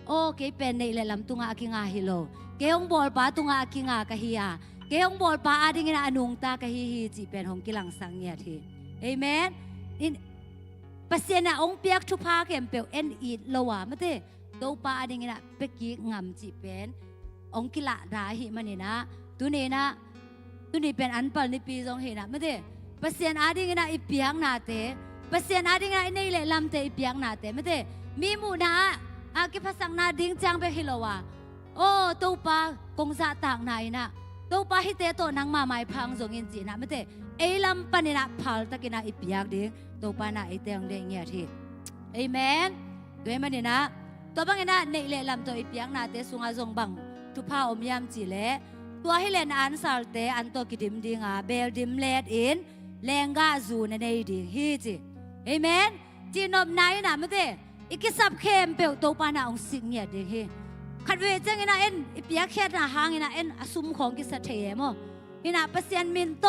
โอ้เกเป็นในเลลำตุงอาคิงาฮิโลเกองบอลป้าตุงอาคิงากะฮิยาเกองบอลป้าอาดิงนะอนุงตากะฮิฮิจีเป็นของกิลังสังเงียทีเอเมนอินปัสเซนะองเปียกชุพาเข็มเปียวเอ็นอีดโลวะไม่ได้ตัวป้าอาดิงนะเปกี้งามจีเป็นองกิละราหิมันนี่นะตัวนี้นะตัวนี้เป็นอันปัลในปีสองเห็นนะไม่ได้ปัสเซนอาดิงนะอิเปียกนาเตปัสเซนอาดิงนะในเลลำเตอิเปียกนาเตไม่ได้มีมูนะอากิภาษานาดิ้งจังไปฮิโลวะโอ้ตัวป้ากงซาต่างไหนนะตัวป้าฮิเตโตนังมาไม่พังจงอินจีนะไม่ได้เอลำปนินะพัลตะกินะอิปยักดิ้งตัวป้าน่ะไอเตียงเดียงเงียทีเอเมนด้วยมันนี่นะตัวบางนะในเลลำตัวอิปยักนาเตสุงอาจงบังทุพาอมยามจีเล่ตัวฮิเลนอันสัลเตอันตัวกิดิมดิ้งอาเบลดิมเลดอินแรงกาจูนในดิ้งฮีจีเอเมนจีนอบนายนะไม่ได้อีกสับเข้มเปียวตัวปานาองสิงเงียดเฮขัดเวจังอินะเอ็นอีเปียกแค่นาหางอินะเอ็นอสุมของกิสเทียมอินะเปอร์เซ็นต์มินโต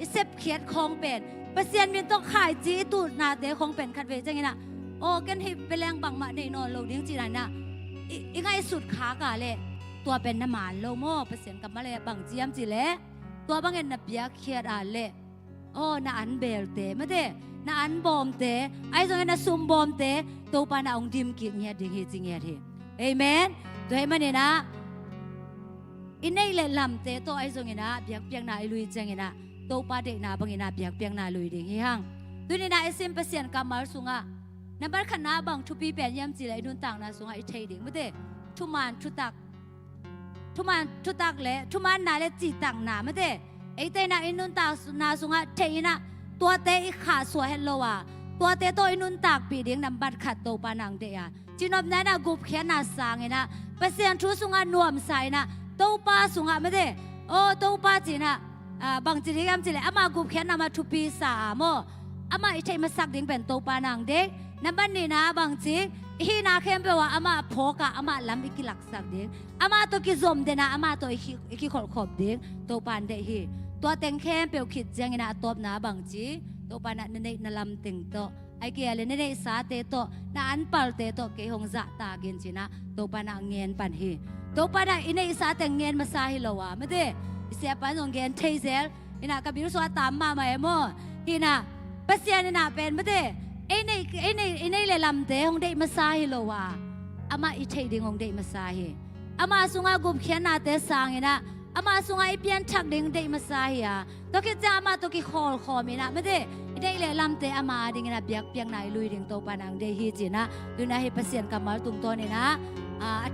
อิเซปเขียดของเป็นเปอร์เซ็นต์มินโตขายจีตูดนาเตของเป็นขัดเวจังอินะโอ้กันให้เป็นแรงบังมาในนอนโลดิ้งจีนันนะอีไงสุดขากาเลยตัวเป็นน้ำมันโลโม่เปอร์เซ็นต์กับมาเลยบังเจียมจีเล่ตัวบางเอ็นนับเปียกเขียดอาเล่โอ้น่าอันเบลเตไม่ได้น่าอันบอมเตไอ้ตรงนั้นซุ่มบอมเตตัวปานาองดิมกินเงียดิ้งเฮจิงเงียทีเอเมนตัวให้มันเนี่ยนะอินในเลลำเตตัวไอ้ตรงนี้นะเบียกเปียงนาลุยจังนะตัวปาเด็กนาบางนะเบียกเปียงนาลุยดิ้งเฮียงตัวนี้นะไอ้ซิมเปอร์เซ็นต์กำมาสุงะนับบัตรขนาบางทุปีเป็นยามจีเลยนุนต่างนะสุงะไอ้เทดิ้งไม่ได้ทุมันทุตักเลยทุมันนาเลยจีต่างนาไม่ได้ไอ้เตน่ะอินุนต่างนาสุงะเทนะตัวเตอีขาสวยเฮลโลวะตัวเตโตอินุนตากปีเดียงนำบัตรขัดโตปานังเดียจีนอบนั้นนะกุบเขียนนาสางนะเปอร์เซ็นต์ทุสุงานนวมใส่นะโตปาสุงะไม่ได้โอ้โตปาจีนะบางจีเรียมจีเลยอามากุบเขียนนามาทุปีสามอามาอิเทมาสักดิ้งเป็นโตปานังเด็กนับบันนี่นะบางจีฮีนาเข้มเปว่าอามาพกะอามาลำอีกหลักสักดิ้งอามาตัวกิจมเดนะอามาตัวอีกขอบขอบดิ้งโตปานเดฮีตัวเต็งเข้มเปียวขิดจังนะตบนะบางจีตัวปานะในนลำติงโตไอเกียเลยในสาเตโตนาอันปัลเตโตเกหงจะตากินจีนะตัวปานะเงียนปันฮีตัวปานะอินในสาเตงเงียนมาซาฮิโลวะไม่ได้เสียปันงเงียนเทเซลอินะกับบิรุสวาตามมาไหมโมอินะเปเซียนนะเป็นไม่ได้ไอในเลยลำเตหงได้มาซาฮิโลวะอามาอิเทดิงหงได้มาซาฮิอามาสุงากุบเขียนนาเตสังอินะอามาสุงาอีเปียนทักดิ่งได้มาซาฮิอาตัวกิจามาตัวกิคอลคอมินะไม่ได้ได้เลยลำเตอามาดิ่งนะเบียกเปียงนายลุยดิ่งโตปานังได้ฮีจีนะดูนะให้เปเซียนกับมาตุงตัวนี่นะ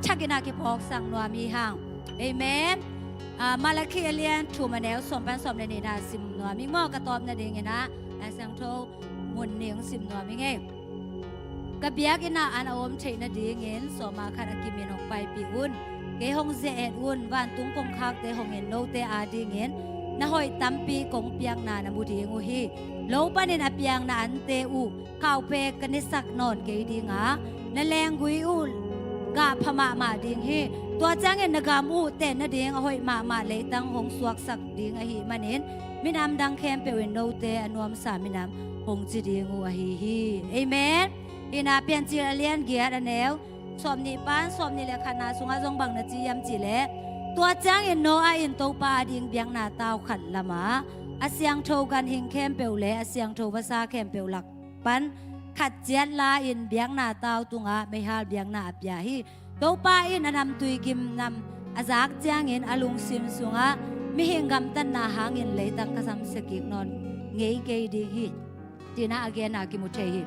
ชักกินากิพอกสังนัวมีห่างเอเมนมาลาคีเลียนถูมาแนวสมปันสมในนี่นะสิมนัวมีหม้อกระตอบนะดิ่งนะไอสังโทมุนเนียงสิมนัวมีไงกระเบียกอินะอันอมเชยนะดิ่งเงินสมาคารากิมินออกไปปีอุ่นเกหงเจเอ็ดอุ่นวันตุงกงคักเตหงเงินโนเตอาดิ่งเงินนะหอยตัมปีกงเปียงนานะมุดีงูฮีโลปานินะเปียงนาอันเตอูข้าวเปกันนิสักนอนเกยดิงานะแรงกุยอูกาพม่ามาดิงฮีตัวจังเงินนกามอูเตนนะดิงหอยมาเลยตั้งหงสวกสักดิงอหีมันเห็นมินำดังแคมเปวินโนเตอนุมสามินำหงจีดิงูอหีฮีเอเมนอินาเปียนจีเลียนเกียร์อันเนวสมนิปานสมนิเลขานาสุงอาจงบังนะจียมจีเลตัวจังอินโนอาอินโตปาดิงเบียงนาตาวขันละมาอาเซียงโทกันหิงเข้มเปวเลอาเซียงโทภาษาเข้มเปวหลักปันขัดเจียนลาอินเบียงนาตาวตุงอาไม่ฮาเบียงนาอับยาฮีโตปาอินอนำตุยกิมนำอาจากจังอินอลุงซิมสุงอามิหิงกำตันนาหางอินเลยตังกษัมสกิกนอนเงยเกยดีฮีจีน่าอเกนากิมุเชฮี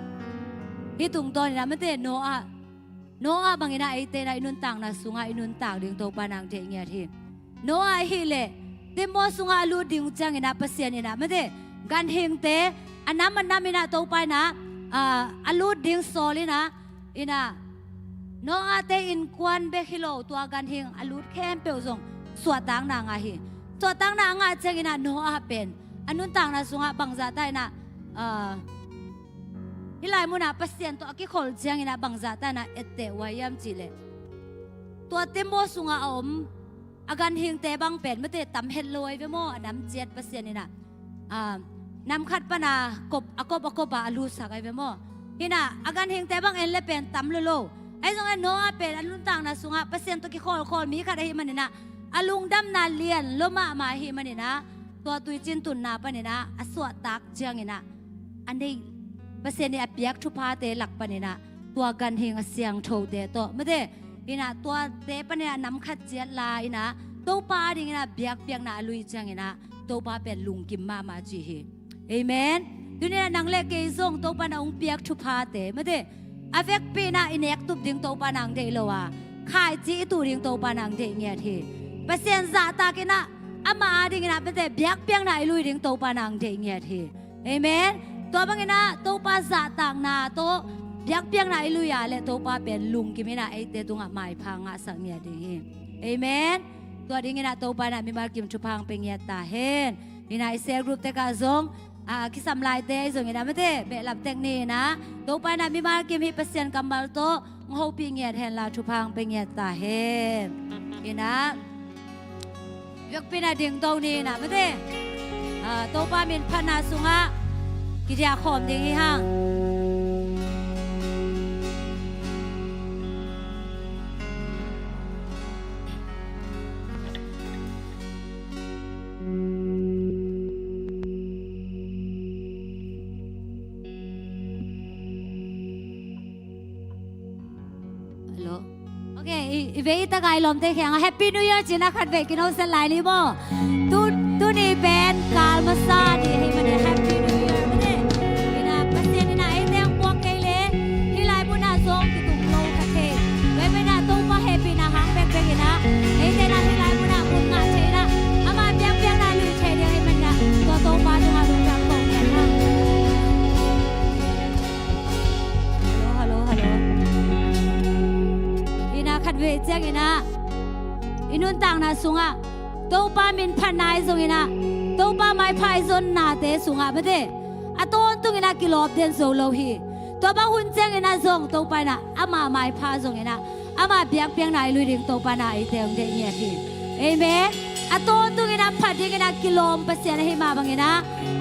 ฮีตุงตอนนี้นะมันเตโนอาบางอินาไอเตนะอินุนต่างนะสุงาอินุนต่างดึงโตปานังเทเงียทีโนอาฮิเลเดโมสุงาลูดิงจังอินาเปเซียนอินะไม่ได้ กันเฮงเตอันนั้นมันน้ำมินาตัวไปนะอลูดดิ้งโซลินะอินะน้องอาเตอินควันเบคิโลตัวกันเฮงอลูดแคมเปียวซงสวดตังนางอาฮีสวดตังนางอาเจกินะน้องอาเป็นอันนู้นต่างนะสุงะบังซาได้นะฮิลายมุนาเปอร์เซ็นต์ตัวกิขอลเจียงนะบังซาได้นะเอเตวายามจิเลตัวเต็มโมสุงะอมอาการเฮงเตบังเป็นไม่เตตำเฮลลอยไปโมน้ำ7%นี่นะน้ำขัดปนากบอกบอาลูสักไอเวโมฮินะอาการเฮงแต่บางเอ็นเลเป็นตำโลไอ้สองไอ้โนอาเป็นอันลุนต่างนะสุงะเปอร์เซ็นต์ตัวกี่คนมีขัดไอมันนี่นะอาลุงดำนาเลียนโลมาฮิมันนี่นะตัวตุยจินตุนนาปนี่นะอสวตักเจียงนี่นะอันนี้เปอร์เซ็นต์นี่อเปียกทุพาเตหลักปนี่นะตัวกันเฮงเสียงโถเตโตไม่ได้ฮินะตัวเตปนี่น้ำขัดเจียลายนะตัวปลาดิงนะเบียกเปียกนะลุยเจียงนี่นะตัวปลาเป็นลุงกิมมาจีเฮเอเมนดูเนี่ยนางเล็กเกยส่งตัวปานองเปียกชุพาเตไม่ได้อเวกปีน่าอินเอกตุบดิ้งตัวปานางเดลวะขายจีตูดิ้งตัวปานางเดเงียทีเปอร์เซ็นต์ซาตากินะอามาดิ้งนะไม่ได้เบียกเปียงน่าลุยดิ้งตัวปานางเดเงียทีเอเมนตัวบางกินะตัวปาซาต่างนาตัวเบียกเปียงน่าลุยอะและตัวปาเป็นลุงกิมินะไอเตตุงะหมายพังอะสังเงียดิ้งเอเมนตัวดิ้งนะตัวปานามีมากิมชุพังเป็นเงียตาเฮนนี่นะไอเซลกรุ๊ปเตกาซงคิดสำลายเตยส่งอย่างนั้นไม่ได้เบลับเทคนิคนะตัวไปนะมีมากิมฮิเปอร์เซ็นต์กำบัลโตงโฮปีเงียแทนลาทุพังเป็นเงียตาเฮนนี่นะยกปีนาดิ่งตัวนี้นะไม่ได้ตัวป้ามินพนาสุงะกิจยาขอมดิ่งที่ห้างอีเวตากายลมเตะแข็งแฮปปี้นิวเยียร์จีน่าขัดเวกินเอาเซนไลน์นี่บ่ตูนี่เป็นการมาซาดีให้มันแฮปปี้นิวเยียร์ไม่ได้นี่นะเปอร์เซ็นต์นี่นะไอเดียงพวกเกเรที่ไลน์บุญนาซงที่ตุ้งโลกะเทไว้ไม่น่าตุ้งมาแฮปปี้นะฮังแบกๆนะไอเดียนะที่ไลน์บุญนาบุญงานเชนะอามาเปียงนะลุยเชเดียให้มันนะตัวโตปาจุงาลุงจังตรงเนี่ยนะฮัลโหลขัดเวเจ้าไงนะอินุนต่างนาสุงะตัวป้ามินพันนายสุงนะตัวป้าไม่พายซนนาเตสุงะไม่ได้อะตัวตุงนะกิโลเดนโซโลฮีตัวป้าหุ่นเจ้าไงนะซงตัวป้านะอามาไม่พาซงไงนะอามาเปียกนายลุยดิ่งตัวป้านะไอเตงเดียเงียทีเอเมนอะตัวตุงนะพัดดิ่งนะกิโลเปอร์เซ็นต์ให้มาบังไงนะ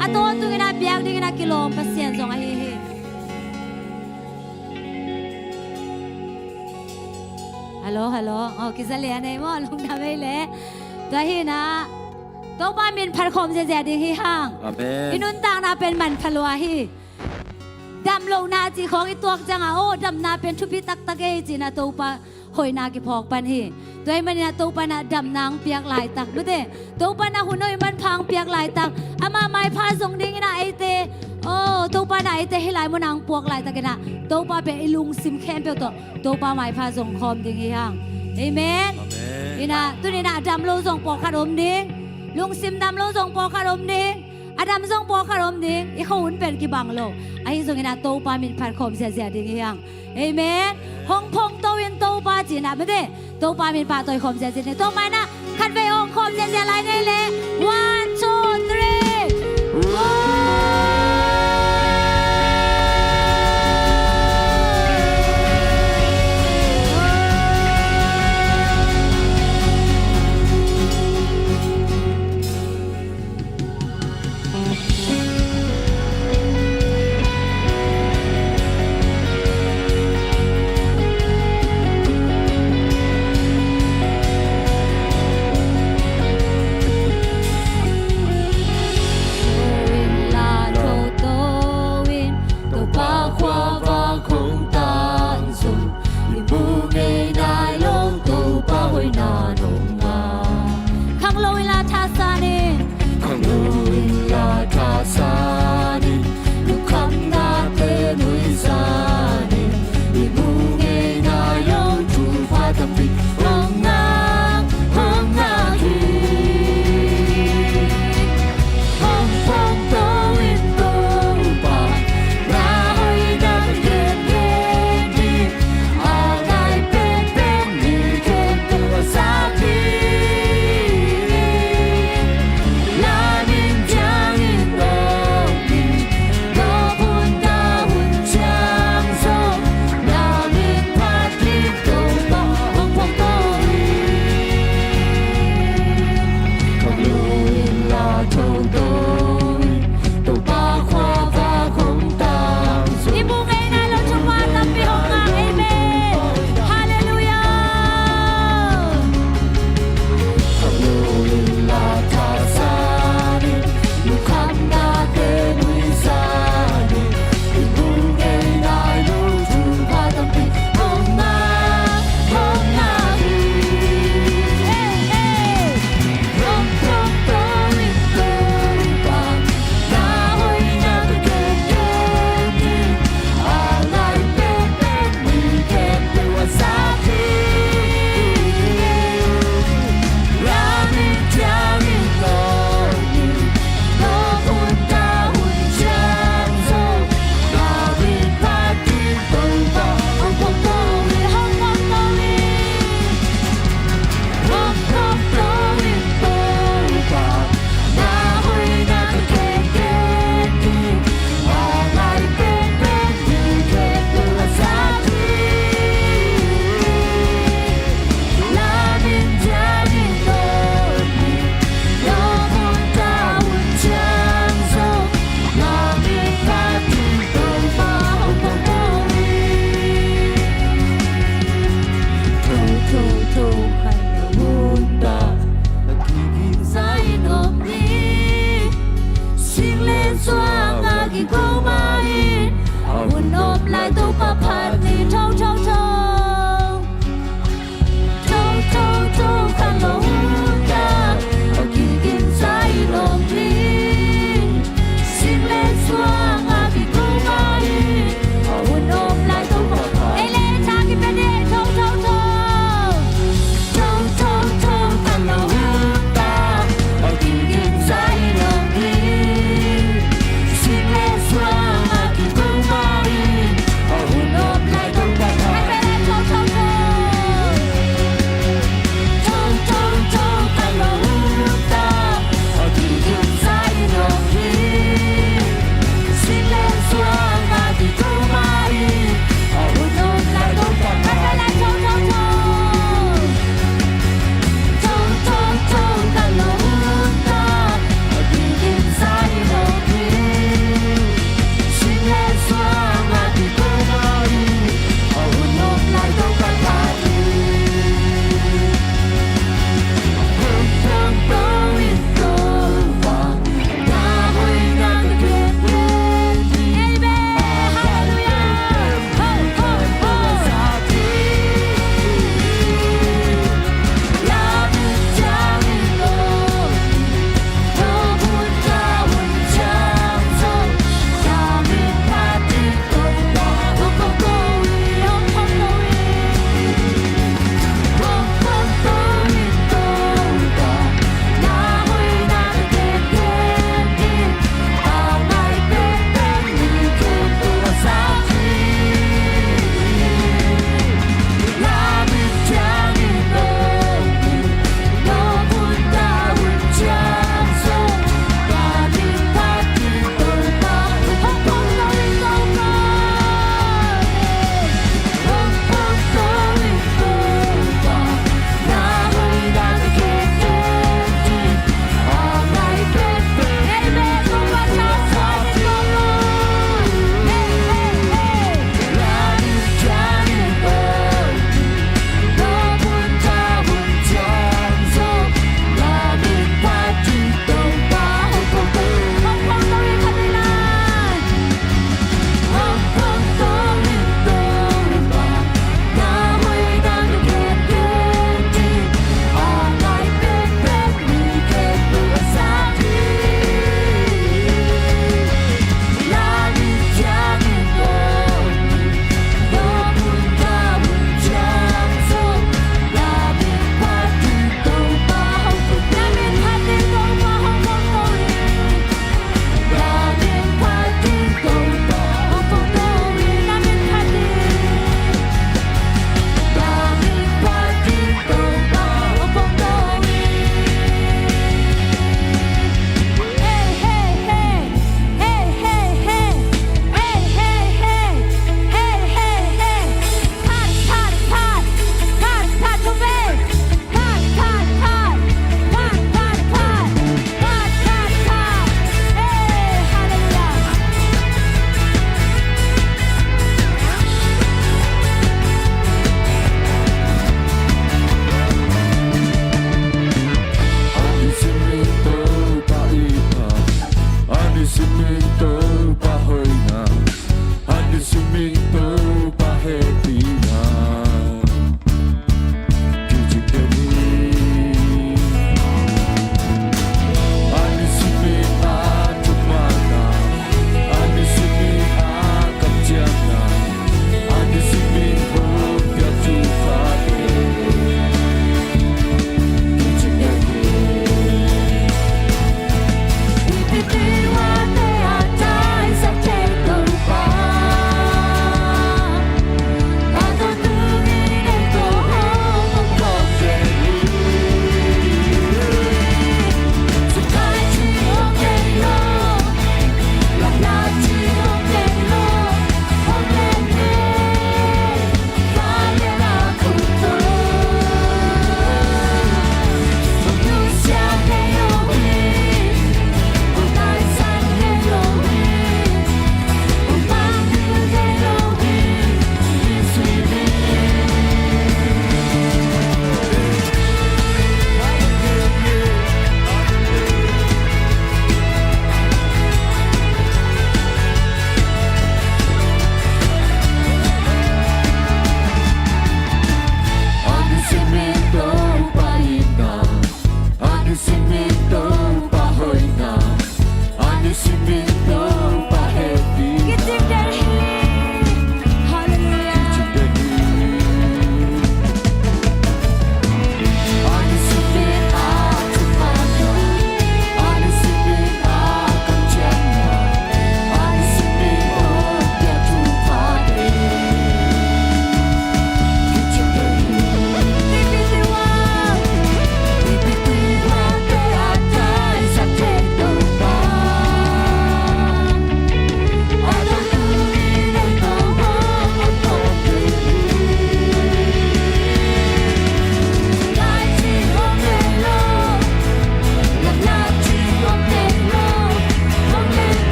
อะตัวตุงนะเปียกดิ่งนะกิโลเปอร์เซ็นต์ซงไอเฮฮัลโหลอ๋อคิดจะเลี้ยงในหม้อลงทำให้เละตัวฮีนะตัวป้ามินพัดคมเจดีฮีห้างอินุนต่างนาเป็นมันพลัวฮีดำลงนาจีของอีตัวจังอ่ะโอ้ดำนาเป็นชุบิตักตะเกจีนะตัวป้าหอยนากิพอกปันฮีตัวมันนะตัวป้านะดำนางเปียกลายตักไม่ได้ตัวป้านะหุ่นน้อยมันพังเปียกลายตักอามาไม่พาส่งดิ้งนะไอเตโอ้ตัวป้าไหนแต่ให้หลายมันนางปวกหลายตะกันนะตัวป้าเป็นไอลุงซิมแคนเปียวตัวป้าไม่พาส่งคอมดิ้งอีห่างเอเมนนี่นะตัวนี้นะดำโลส่งปอกขนมดิ้งลุงซิมดำโลส่งปอกขนมดิ้งอดัมส่งปอกขนมดิ้งอีเขาหุ่นเป็นกี่บังโลไอ้ส่งนี่นะตัวป้ามินพัดคอมเสียดิ้งอีห่างเอเมนห้องพงตัววินตัวป้าจีนะไม่ได้ตัวป้ามินพาตัวคอมเสียเนี่ยตัวไม่นะคันไปห้องคอมเสียอะไรเนี่ยเลย 1 2 3 go หุ่นนมลายตุกพันนี่โชว์โชว์โชว์โชว์โชว์โชว์ขันโลกาโอกินกินใจลมลีสิเล่สว่างอากิกุมาอีหุ่นนมลายตุกเอเลชากิเป็นเดโชว์โชว์โชว์โชว์โชว์โชว์ขันโลกาโอกินกินใจลมลีสิเล่สว่างอากิกุมาอี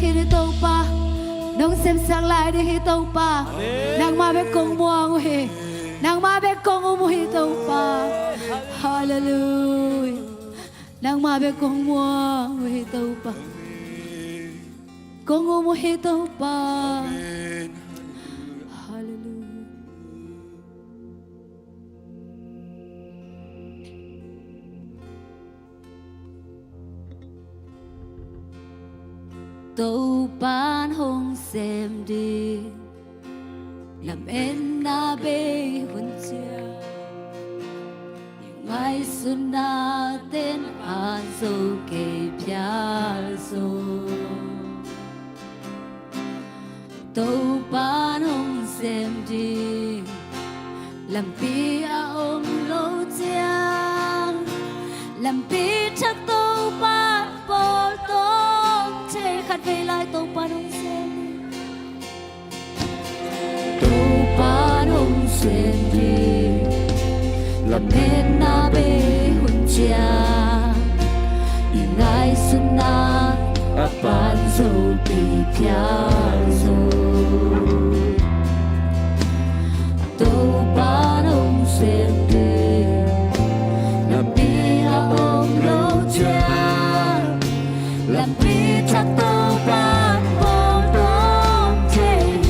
khi đi tàu pa nông xem sang lại đi tàu pa nàng ma bé công muang hi nàng ma bé công hi tàu pa hallelujah nàng ma bé công muang hi tàu pa công hi tàu pa hallelujah tàu ban hong xem đi làm em na bê hôn chia ngày xuân na tên an dâu kề pia dâu tàu ban hong xem đi làm pi a ôm lâu chia làm pi chắc tàu ban bồ tôm chê khát về lại tàu ban hong xem xem đi làm nên na bê hôn chia ngày xuân na ban dâu bị pia dâu tàu ban hong xem đi làm bia ôm lâu chia làm bia chắc tàu ban bồ tôm chê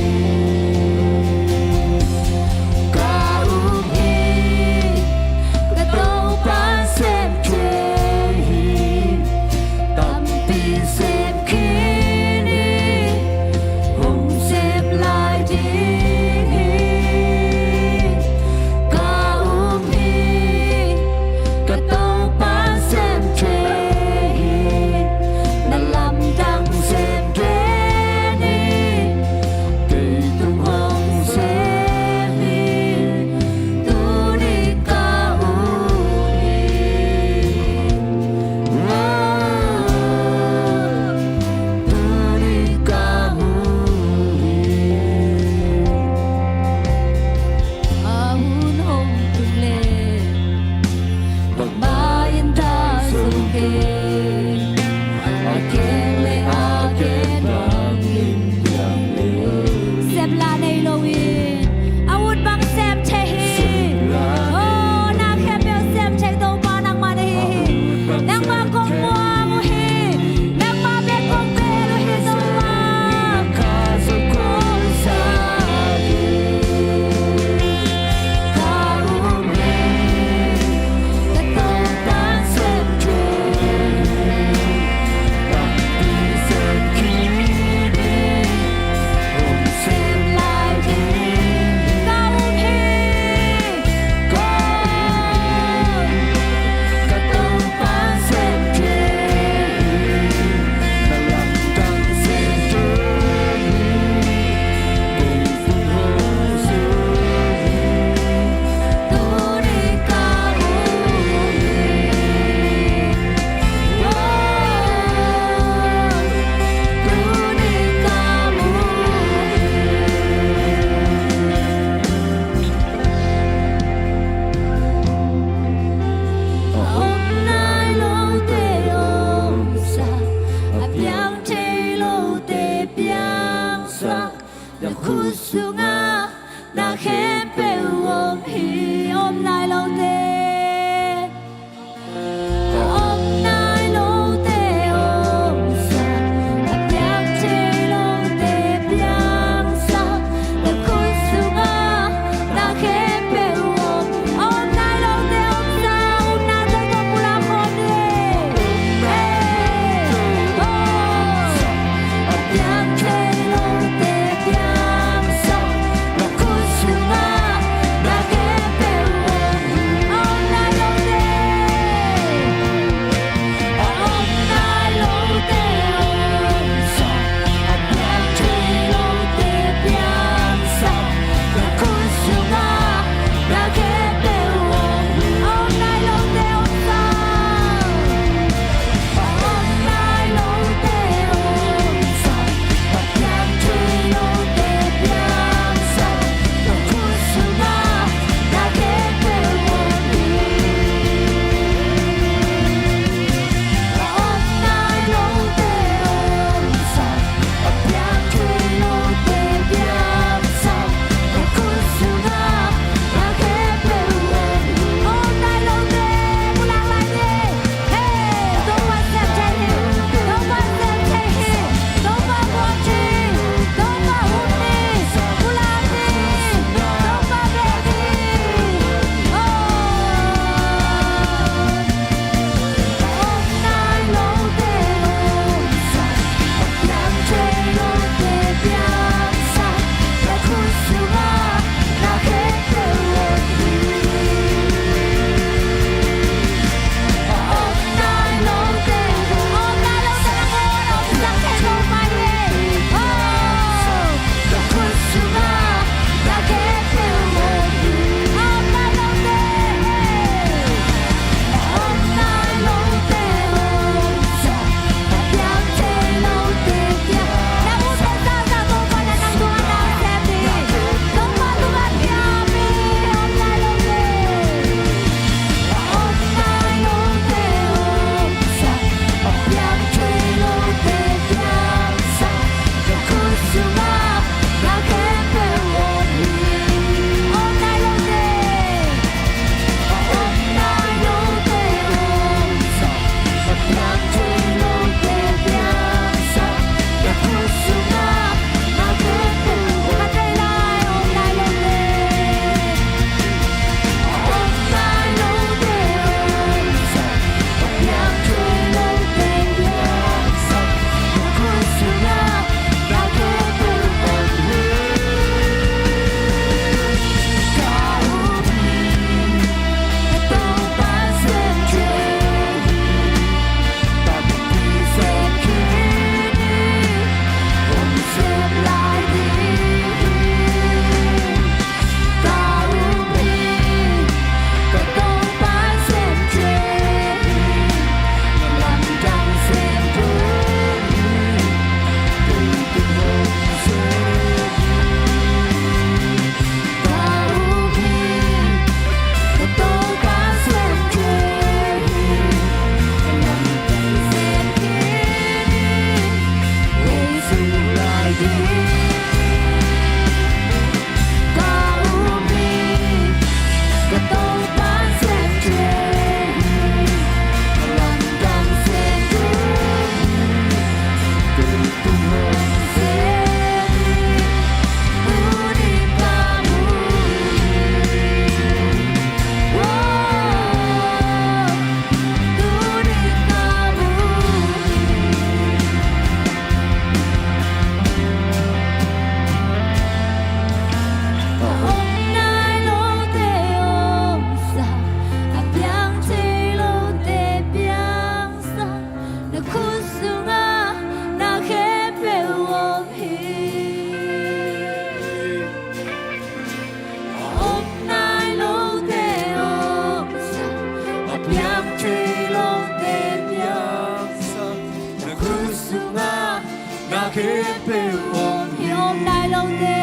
hi om nai lo te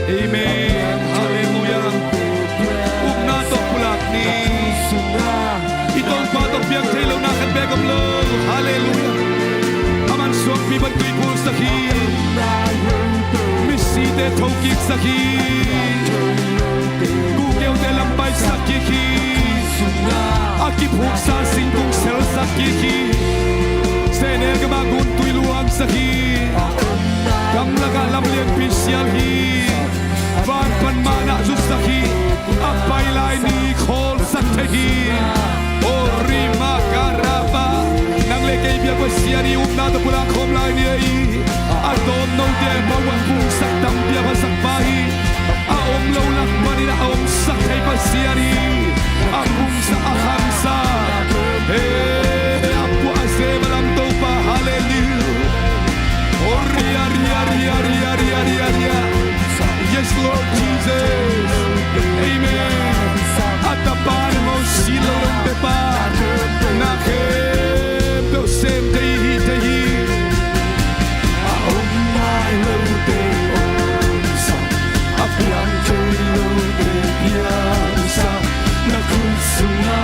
Amen Hallelujah Ugna to pulak ni Itong patok biyang taylaw na kanbegam lo Hallelujah Aman suwag bibat ko'y pul sa ki Misite tokik sa ki Gugew de lambay sa kiki Aki puksa singkong sel sa kiki Sener kamagun tuy luwag sa ki Kamlaga lamliang pisyal hi Van panmana susaki Apay lai ni kol sa tehi O rima karaba Nang lekay biya pasyari Umna to pulang kom lai ni ay Adon no de bawang pusak Tang biya pasak bahi Aom lawlak manina Aom sakay pasyari Akum sa akamsa Apu ase malam to pa Hallelujah Oh ria ria ria ria ria ria ria Yes Lord Jesus Amen At the bottom of silo ng tepa Nakem do sem tehi tehi Aom nai lo te omsa Apiang tehi lo te piansa Nakusunga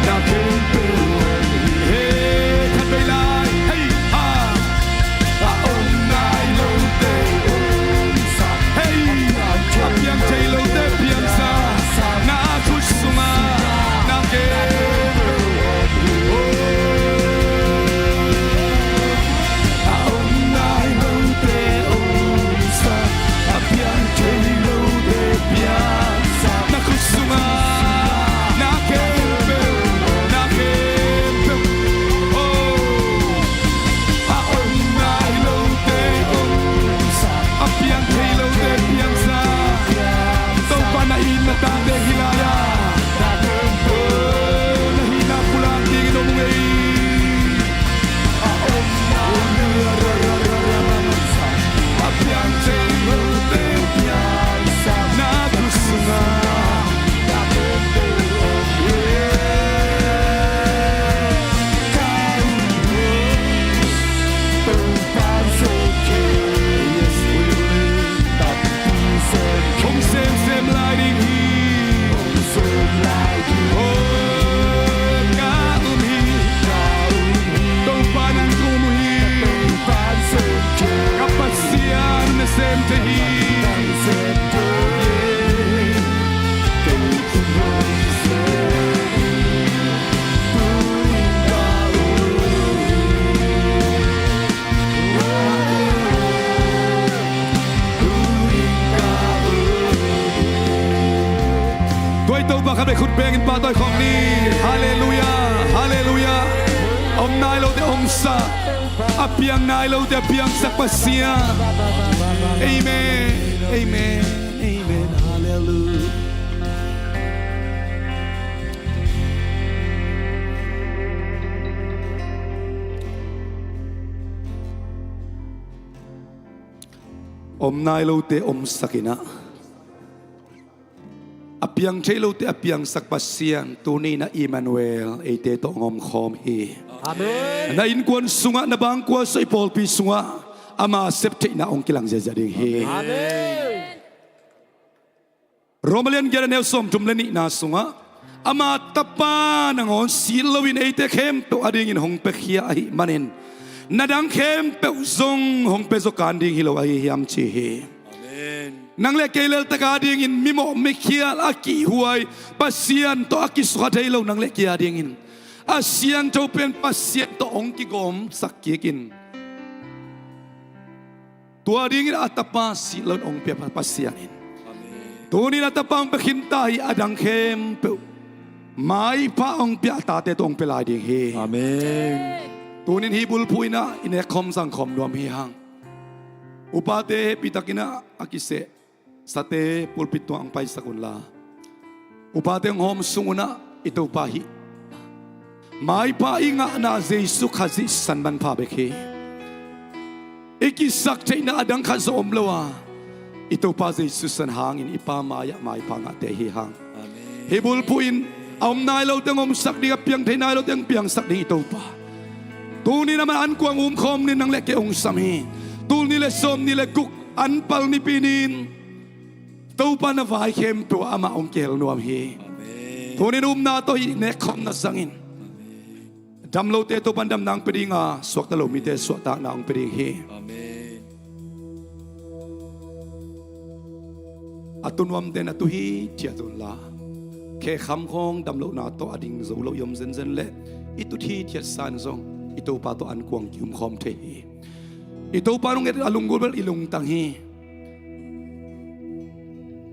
Nakem te Hey Katbay lai Hey ha Aom nai lo te omsa Hey Apiang tehi lo te piansa Nakusunga Nakem Aom nai lo te omsa Apiang tehi lo te piansa Nakusunga Tanda hilaya Nahina pula tingin o mungay Apiang tayo Piyansa Nagusunga Kung sem lighting Bakal may khutbengin patoy kong ni Hallelujah Hallelujah Om nailaw de omsa Apiang nailaw de apiang sakpasya Amen Amen Amen Hallelujah Om nailaw de omsa kina Apiang chelo te apiang sakpasian tunay na Emmanuel ay te to ngom khom hi. Amen. Na inkwan sunga na bangkwa sa ipolpi sunga ama septe na ong kilang zazading hi. Amen. Romalian gera nelsom tumlani na sunga ama tapa nangon silawin ay te kem to adingin hong pekhia ay manin. Nadang kem pe uzong hong peso kanding hilaw ay hiyam chi hi. Nang le kelel takading in mimo mekial aki huay pasien to aki sukadailaw nang le kiading in asian to pen pasien to ong kigom sakikin tuading in atapa silon ong pe pasianin tunin atapang pekintai adang kem pe mai pa ong pe atate to ong pelading he amen tunin hibul puina inekom sangkom duam hihang upate pitakina akise sate pulpit to ang paisa kunla upate ang hom sunguna ito pahi mai pa inga na Jesu kazi sanman pabeke ikisak tay na adang kaza omlawa ito pa Jesus san hangin ipamaya mai pangate hihang hibul puin om nai lo teng om sak dia piang thei nai lo teng piang sak ding to pa tu ni na man an kwang khom ni nang le ke ong sami tu ni le som ni le kuk an pal ni pinin to pa na vai khem to ama ong kel nuam hi tu ni na to hi ne khom na sangin dam lo te to pan dam nang pedinga swak ta lo mi te swak ta na ong peding hi atunwam den atu hi tia tun la ke kham khong dam lo na to ading zo lo yom zen zen le itu thi tia san zong itu pa to an kwang kyum khom the hi itu pa nong et alung gol ilung tang hi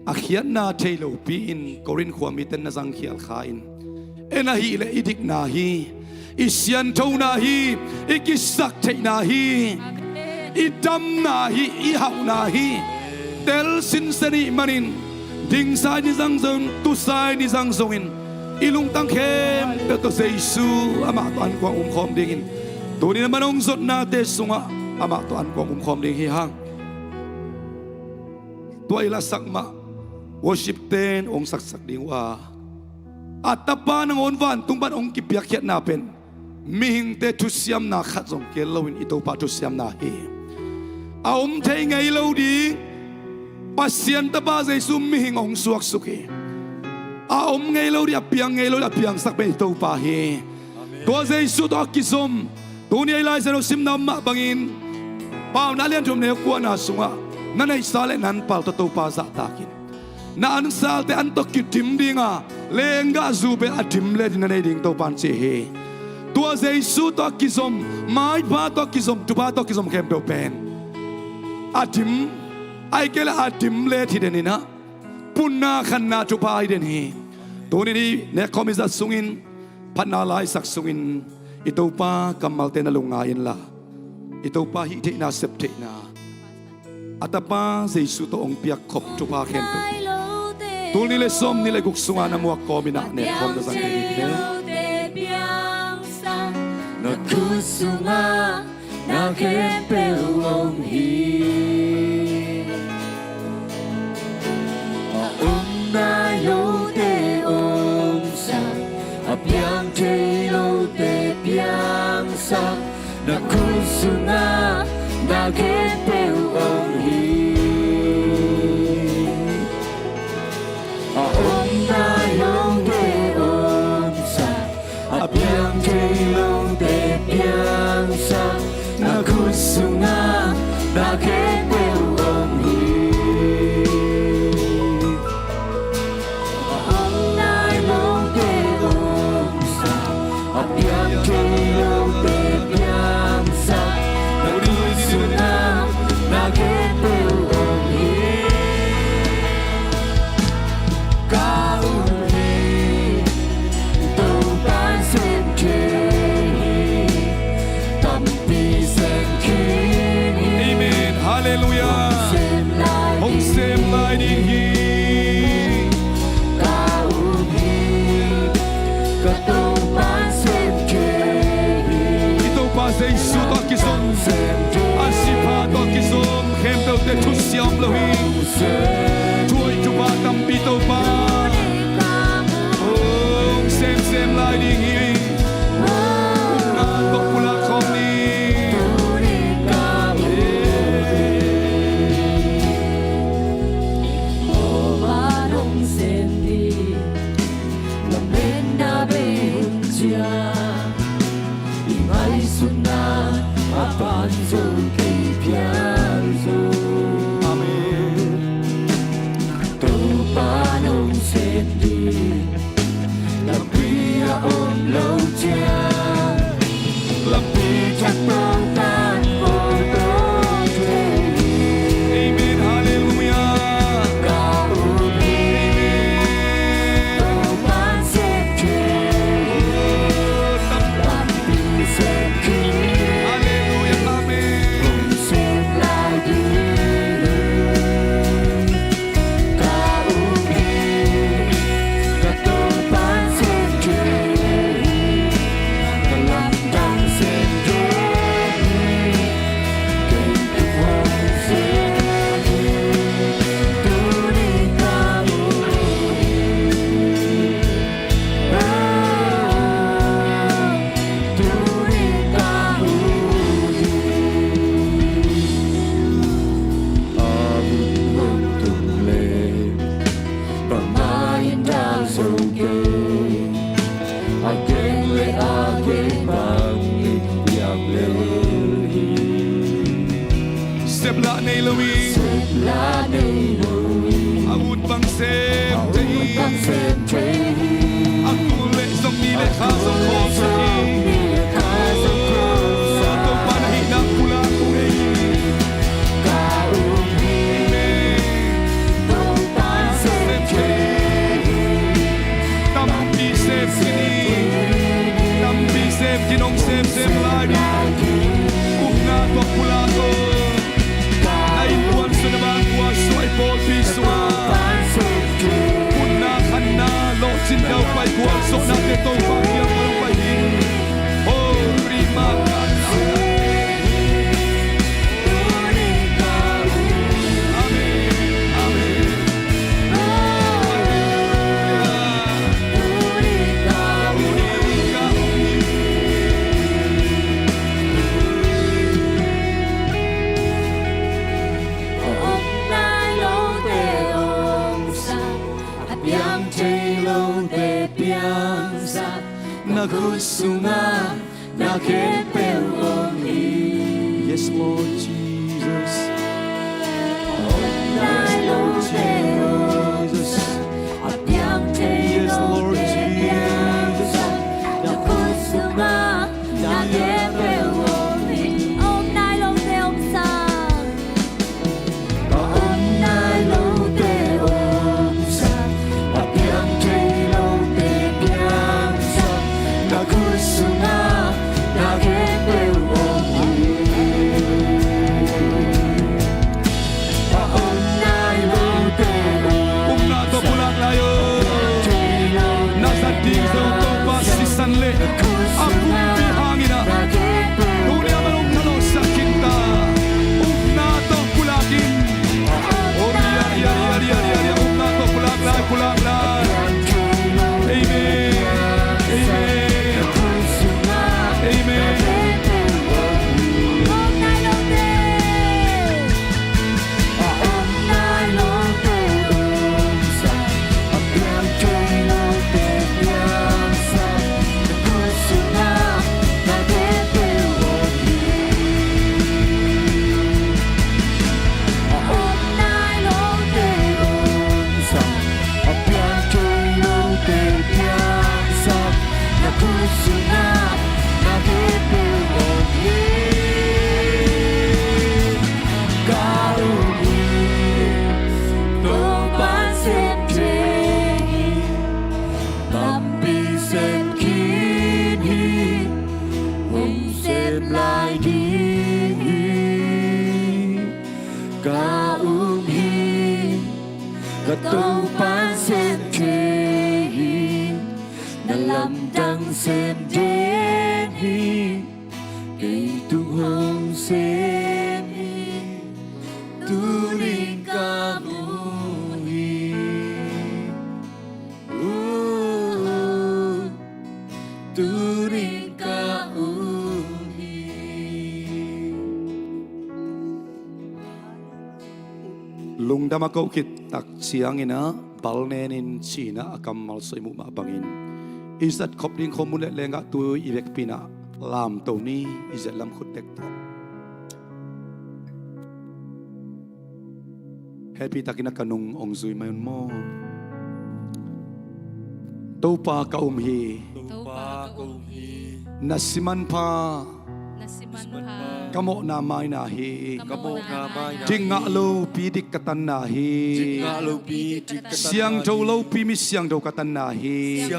akhian na thelo pi in korin khwami ten na jang khial kha in ena hi le idik na hi isian thau na hi ikisak thei na hi idam na hi i hau na hi tel sin sani manin ding sai ni zang zon tu sai ni zang zongin ilung tang khem te to jesu ama to an kwang khom dingin tu ni manong zot na te sunga ama to an kwang khom ding hi hang to ila sakma worship ten ong sak sak ding wa atapa nang on van tung ban ong kipyak khiat na pen mihing te thu siam na khat zong ke lowin ito pa thu siam na hi aum thei ngai lo ding pasien ta ba jesu mihing ong suak suki aum ngai lo dia piang sak pe to pa hi to jesu to kisom to ni lai zero sim nam ma bangin pau na lian thum ne kwa na sunga na nei sale nan pal to pa za takin na an sal te an to ki tim dinga lenga zu be atim le din nei ding to pan che he to jesu to kisom mai ba to kisom tu ba to kisom kem to pen atim ai kela atim le thi denina punna khanna tu pa ai den hi to ni ne komisa sungin phanna lai sak sungin ito pa kamal te na lunga in la ito pa hi te na sep te na atapa jesu to ong piak khop tu pa khem to tu ni le som ni le guk sunga na muak ko mina ne khom da sang ni ne na kusunga na khem pe ong hi na lo te ong sa apiang te lo te piang sa na kusunga na khem pe ong hi ong na lo te ong sa apiang te lo te piang sa na kusunga na khem pe ong hi jesu to kisom asipa to kisom khem to te thu siam lo hi thui tu ba tam pi to ba ong sem lai ding hi na to pula khom ni Hallelujah, amen. nei lo mi la nei lui Aut bang sem te bang sem te Aku le som ni le kha som kho sa ki To panahi na pula ko ei ka umi to pan sem te Tam pi sem sini Tam pi sem kinong sem lai Kung na to pula ko Nai buwan sa naman kuwa soy po pi suwa Kun na kan na lo sin daw pai kuwa sok na ke to pa yang malong pai hin Oh rima ka Nakusunga nakepeloni Yes Lord Jesus Lord Jesus Yes Lord Jesus Nakusunga nakepeloni Om Nai Long Te Om Sang Om Nai Lo Te Om Sa Apiang Te Lo Te Piang Sa Nakusunga nakepeloni Om Nai Lo Te Kung na to pulang layo Nasa di sa to pasisan le Aku bihangin na Dunia manong talo sa kinta Kung na to pulagin Oh riya Kung na to pulang lay Amen Amen Amen Om Nai Long Te Om Nai Lo Te Om Sa Apiang Te Lo Te Piang Sa Nakusunga nakepeloni Om Nai Lo Te Om Sa Apiang Te Lo Te Piang Sa Nakusunga nakepeloni Kauni Topan sem te Tampi sem kini Hum sem lai di Kauni Katopan sem te Dalam dang sem deni Kay tuhong sem Turing kamuhi Turing kamuhi Lung dama ko kit tak siang ina balnenin China akamal soy mu mabangin Isat kopling komunet lenga tu ibek pina lam to ni izat lam khut tek to Happy takina kanung ong zui mayon mo Topa kaumhi Nasiman pa Kamo na may nahi Tinga lo pidik katan nahi Siang tau lo pi mi siang tau katan nahi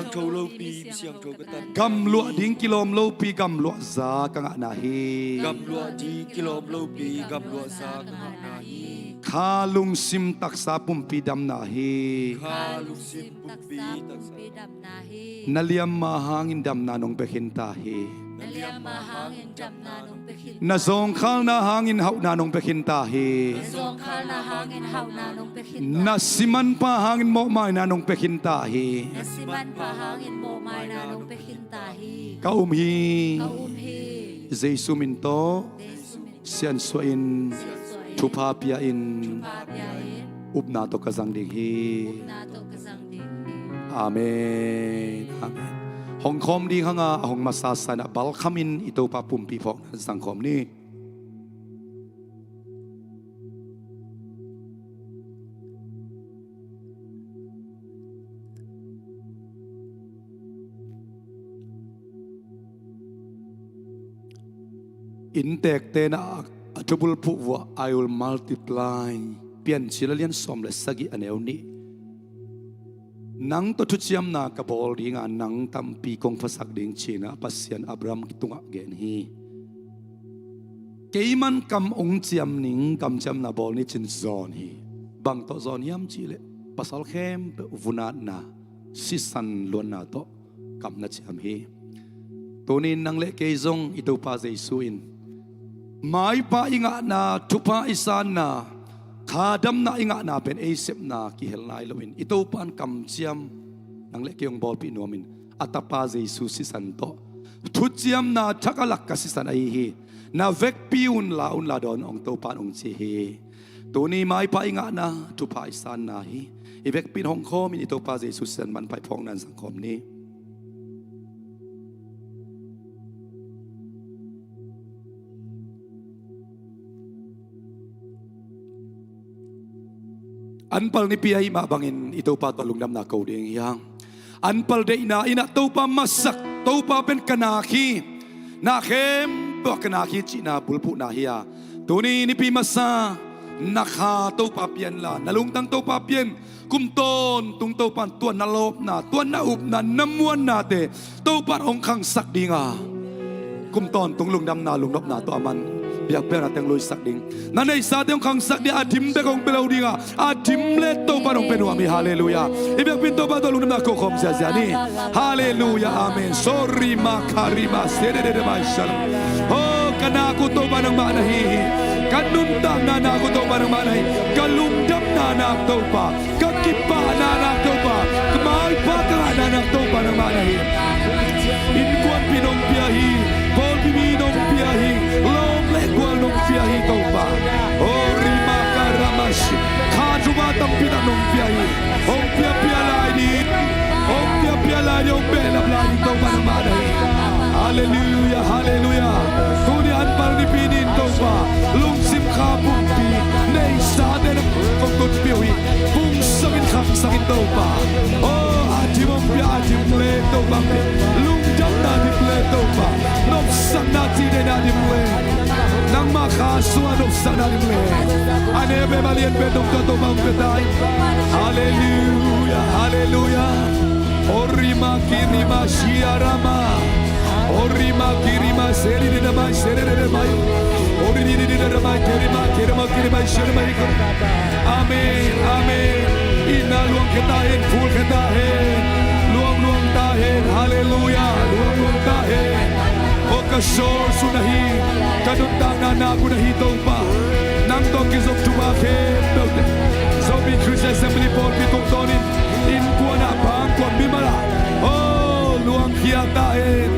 Gam lua ding kilom lo pi gam lua za kanga nahi Kalung sim taksa pumpi dam nahi Naliam mahangin dam nanong bekintahi Nazong kal na hangin hau nanong bekintahi Nasiman pa hangin mo may nanong bekintahi Kaumhi Jesu minto Sian suain Tupapiain Ubnato kazang dighi Amen Amen Hong Kong di nga hong masasa na balkamin ito pa pumpi po ng sangkom ni อินเตกเตนะอัตบุลผู้ว่า I will multiply เปลี่ยนชิลเลียนสมเลสกิอันเอวนี้นังตัวทุจยมนากระบอกดีงานนังตั้มปีกงภาษาดิ่งชีนะปัสยันอับรามกิตุงะเกนฮีเกมันกำองเจียมนิงกำจำนาบอลนี่จินซอนฮีบางตัวซอนยามจีเลปัสสาวะเข้มเปวุนาดนาสิสันล้วนนาโตกำนัดเจียมฮีตัวนี้นังเล็กเกยซงอิตุปาเจสุอินหมายปาอิงะนาทุพาอิสานนาขาดำนาอิงะนาเป็นเอเซปนากิเฮลนายลวินอิตุปานกำเจียมนังเล็กเกยงบอลปีนวมินอัตปาเจสุสิสันโตทุจยมนาทักลักกสิสันไอฮีนาเวกพิอุนลาดอนองโตปานองเจฮีตัวนี้หมายปาอิงะนาทุพาอิสานนาฮีอีเวกพินฮองโคมินอิตุปาเจสุสิสันมันไปพองนันสังคมนี้อันพัลนิพิยมาบังอินอิตุปาตลุงดำนาเกาเดียงยังอันพัลเดนาอินะตุปามัสักตุปาเป็นกนาคีนาเข้มปกนาคีจีนาบุลปุนาฮิยาตัวนี้นิพิมาซานักหาตุปาเปียนลานาลุงตั้งตุปาเปียนกุมต้นตุงตุปันตัวนาลบนาตัวนาอุบนาน้ำมวนนาเตตุปาองคังสักดีงากุมต้นตุงลุงดำนาลุงนบนาตัวมันเบียกเปรตเต็งลุยสักดิ่งนั่นในสาเดียงขังสักดิ่งอาทิมเบกองเปล่าดิ่งอาทิมเล็ดโตปานองเป็นวามีฮาเลลูยาอีเบียกปินโตปานตัวลุงน้ำนาโคคอมเสียเสียนี่ฮาเลลูยาอาเมนโซริมาคาริมาเสด็จเดมาชัลโอ้กันนาคุโตปานองมานาฮีกันนุนตานานาคุโตปานองมานาฮีกันลุงดับนานาโตปากันกิปานานาโตปากมายปากนานาโตปานองมานาฮีอินกวนปินองเปียฮีบอลปิมีนองเปียฮีGua numpia hi topa, oh rima karamashi, kajuma tampina numpia hi, oh pia lagi, oh pia lagi, oh bela lagi topa namada hi, haleluya haleluya, tuni anpal ni pinin topa, lungsim kabumpi, nei sade na kongtot piwi, pung sakin kham sakin topa, oh ajimom pia ajim le topa, lungjam na di le topa, nopsak na tine na di le. Nang makasuan of sanarimle Anebe malien bedong katomang betay Hallelujah, hallelujah Orima kirima shiarama Orima kirima seri dinamay Ori dinamay kirima shiaramay Amen, amen Ina luang ketahin, full ketahin Luang tahin, hallelujah Luang tahin O kasor sunahi Kanuntang na nagunahi pa Nang tokis of tumakim Zombie Christian Assembly Paul Pitong Tonin In kuwana pang kuwan bimala Oh luang kiyatahin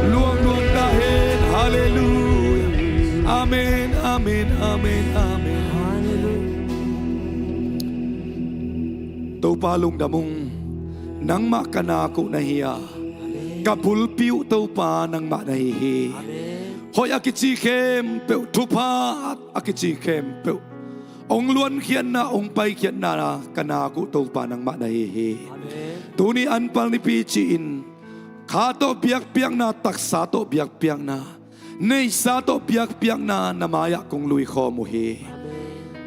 Luang tahin Hallelujah Amen, amen, amen, amen Tau palong damong Nang makanako na hiya Kapulpiw tau pa ng manahihi Hoy akichi kem peu tupat akichi kem peu Ong luan kian na ong pai kian na kanako tau pa ng manahihi Tuni anpal ni pichiin Kato biyak na taksato biyak na Nei sato biyak na namaya kong lui khomuhi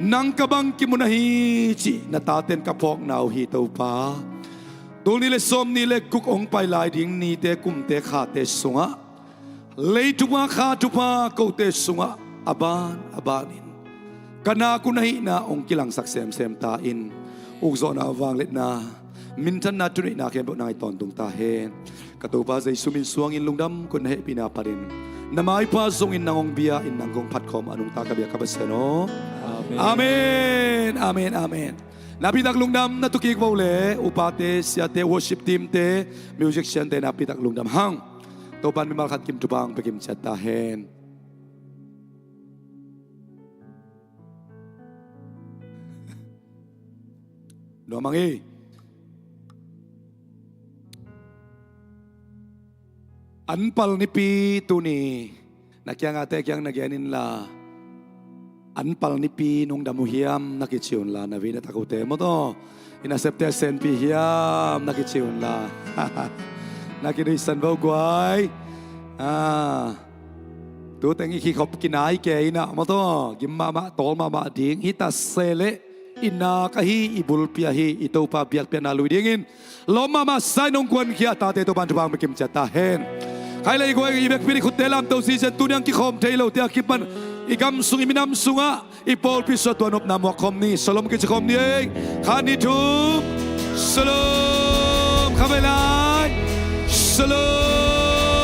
Nang kabang kimunahi chi nataten kapok na uhi tau pa Tol nile som nile kuk ong pai lai ding ni te kum te kha te sunga lei tuma kha tupa ko te sunga abanin kana ku nahi na ong kilang saksem sem ta in ugzo na wang let na mintan na tuni na ke bo nai ton tung ta he katupa zai sumin suang in lungdam kun he pina parin namai pa zong in nangong bia in nangong patkom anung ta kabia kabaseno amen amen amen Napitak lungdam na tukik maule upate siya te worship team te musician te napitak lungdam hang topan mimalkat kim tupang pekim chat tahen no mangi anpal ni pi tuni nakyang ate kyang nagyanin la Anpal ni pi nung damuhiam nakichiun la na vina takute mo to inasepte sen pi hiam nakichiun la nakirisan ba guay ตัวแต่งอีกขอบกินไอ้แกนะมาต่อกิมมาตอลมาดิ้งฮิตาเซเลอินากะฮีอิบุลเปียฮีอิโตปาเบียกเปียนาลุยดิ้งอินลมมาไซนงควนขี้ตาเตตัวบันทุบังไปกิมจัตตาเฮนใครเลยกูอีเบกพินิคุเตลามตัวซีเซนตุนยังกิคอมเทโลเตียกิปันอีกำสุงอีมินำสุงะอีปอลพิสตัวนบนามวคอมนี่สลมกิจคอมนี่เองขานิทุมสลมข้าไปไลสล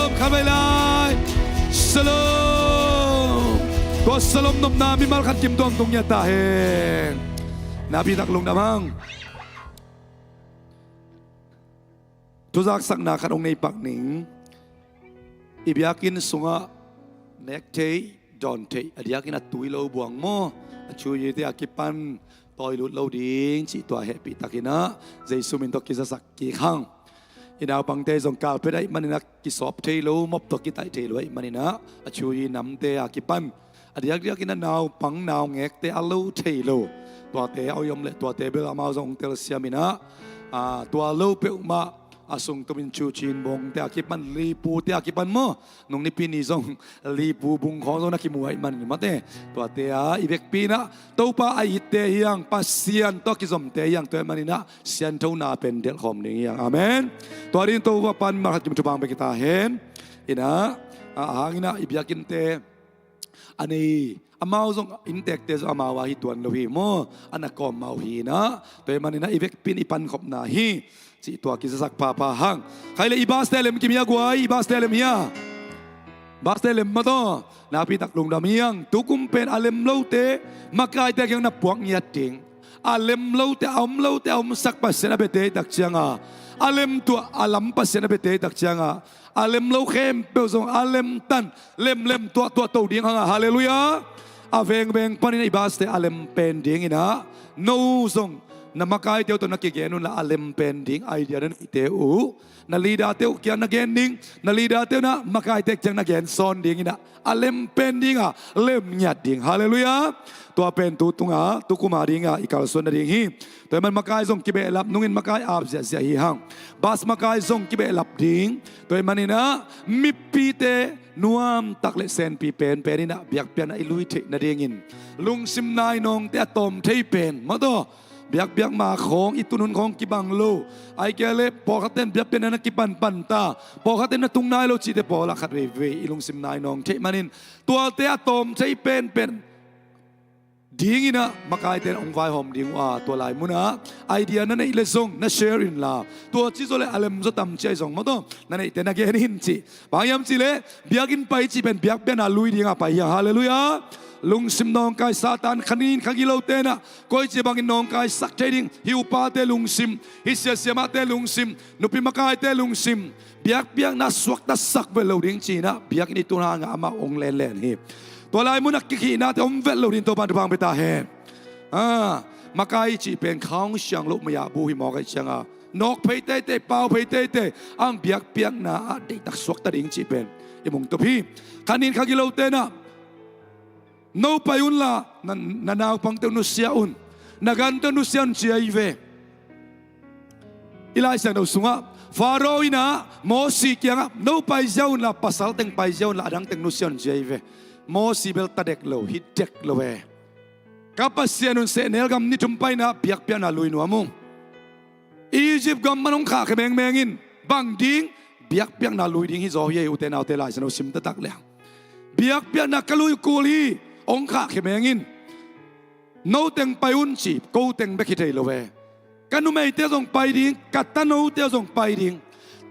มข้าไปไลสลมตัวสลมนบนามิมาลขันกิมตวงตรงยาตาเฮงนาบีตักลงน้ำมังทุจักสักนาขันองในปักหนิงอิบยากินสุงะเน็กเทดอนเทอดียากินตุยโลบวงโมช่วยที่อากิปันต่อยลุดโลดิ้งจิตัวเฮปิตักินะใจสุมินตกิสักกี่ครั้งอินาวปังเตจงกาลไปได้มันนักกิสอบเทโลมบตกิไตเทโลมันนะช่วยนำเตอากิปันอดียากินนาวปังนาวเงกเตอโลเทโลตัวเตเอายมเละตัวเตเบลอามาจงเตลเซียมินะตัวโลเปอุมาอาสงตุมินชูชินบงเตอากิปันลีปูเตอากิปันโมนงนิพินิจงลีปูบุงของจงนักกิมวยมันมาเตตัวเตอาอีเบกปีนะตัวป้าไอเตยังปัสเซียนตัวกิจมเตยังตัวมันนะเซียนเท่านาเป็นเดลคอมนี่ยังอาเมนตัวนี้ตัวปันมาจุมจุบังไปกิตาเห็นอินะหางอินะอีเบียกินเตอันนี้อามาจงอินเตกเตจอามาว่าฮิตวนโลหิโมอันนักกอมมาฮีนะตัวมันนะอีเบกปีนอีปันขบนาฮีสิตัวกิจสักพาพาหังใครเลยอีบาสเตเลมกิมียากวยอีบาสเตเลมยาบาสเตเลมมาต่อนาพิตักลงดามียังตุกุมเป็นอาเลมโลเตมากายแต่ยังนับพวกเงียดติงอาเลมโลเตอมโลเตอมสักปัสเซนเบเตตักเชียงอาเลมตัวอาลัมปัสเซนเบเตตักเชียงอาเลมโลเข้มเปลซงอาเลมตันเลมตัวตัวดิ้งหังฮาเลลูยาอาเวงปนินอีบาสเตอาเลมเป็นดิ้งอินะโนซงนามาไกเตียวตัวนักเกนุนละอเลมเป็นดิ้งไอเดียนั้นเตียวนาลีดาเตียวเกียนนักเกนดิ้งนาลีดาเตียวนะมาไกเตียจังนักเกนซอนดิ้งนะอเลมเป็นดิ้งอะเล่มหยัดดิ้งฮาเลลูยาตัวเป็นตุตุงะตุกุมาดิ้งอะอีกาลส่วนดิ้งฮีแต่มันมาไกส่งกิเบลับนุ่งมาไกอาบเสียฮีฮังบาสมาไกส่งกิเบลับดิ้งตัวมันนี่นะมิปีเตนวมตักเลเซนปีเป็นนี่นะเบียกเปียนไอลุยเทนดิ้งินลุงซิมนายนองเตะตอมเทเป็นมาต่อเบียกมาของอิตุนุนของกิบังโลไอเกเลพอขัดเต้นเบียกเป็นนักกิปันปันตาพอขัดเต้นนักตุงนายโลจีเดพอละขัดเวอิลุงซิมนายนองเทมันินตัวเตะตอมใช้เป็นดิ้งนะมาไกเต้นองไฟหอมดิ้งว่าตัวลายมุนะไอเดียนั้นในเลซงนั่นเชอรินลาตัวจิโซเลอเลมจตัมเชยซงมาต้องนั่นในเต้นนักเกนินจีบางยามจีเลเบียกินไปจีเป็นเบียกเป็นอาลุยดิ้งอะไปยังฮาเลลูยาลุงซิมนองกายซาตานขณินขกิโลเตนะก้อยเจ็บังนองกายสักใจดิ้งฮิวปาเตลุงซิมฮิเสียมาเตลุงซิมนุปิมากายเตลุงซิมเบียกนัสวักนัสักเวลดิ้งจีนะเบียกนี่ตัวหางอามาองเลนฮีตัวลายมุนักกินะแต่อมเวลดิ้งตัวปันทุบังไปตาเฮมากายจีเป็นข้าวเชียงลุมายาบูฮิมอกายเชียงนกเพยเตเป่าเพยเตอังเบียกนะได้ตักสวักตาดิ้งจีเป็นไอมงตัวพี่ขณินขกิโลเตนะโนไปอุนละนันนาวพังเตนุเซียอุนนักันเตนุเซียนเจียอีเวอิไลเซนอุสุงะฟาโรอินะโมสีเกียงะโนไปเจ้าอุนละภาษาเต็งไปเจ้าอุนละดังเต็งนุเซียนเจียอีเวโมสีเบลตาเด็กโลฮิตเด็กโลเวกับภาษาอุนเซเนลกัมนิทุมไปนะเปียกเปียนาลุยนัวมุงอียิปต์กัมมันองขาเขมงอินบังดิ้งเปียกเปียนาลุยดิ้งฮิโซเยอุเตนเอาเตลายเซนอุซิมตะตักเลียงเปียกเปียนักลุยกูลีองข้าเขมงินโนเต็งไปอุ่นจีบกูเต็งเบคิเทโลเวกันนุ่มไอเตียส่งไปดิ้งกัตตานูเตียส่งไปดิ้ง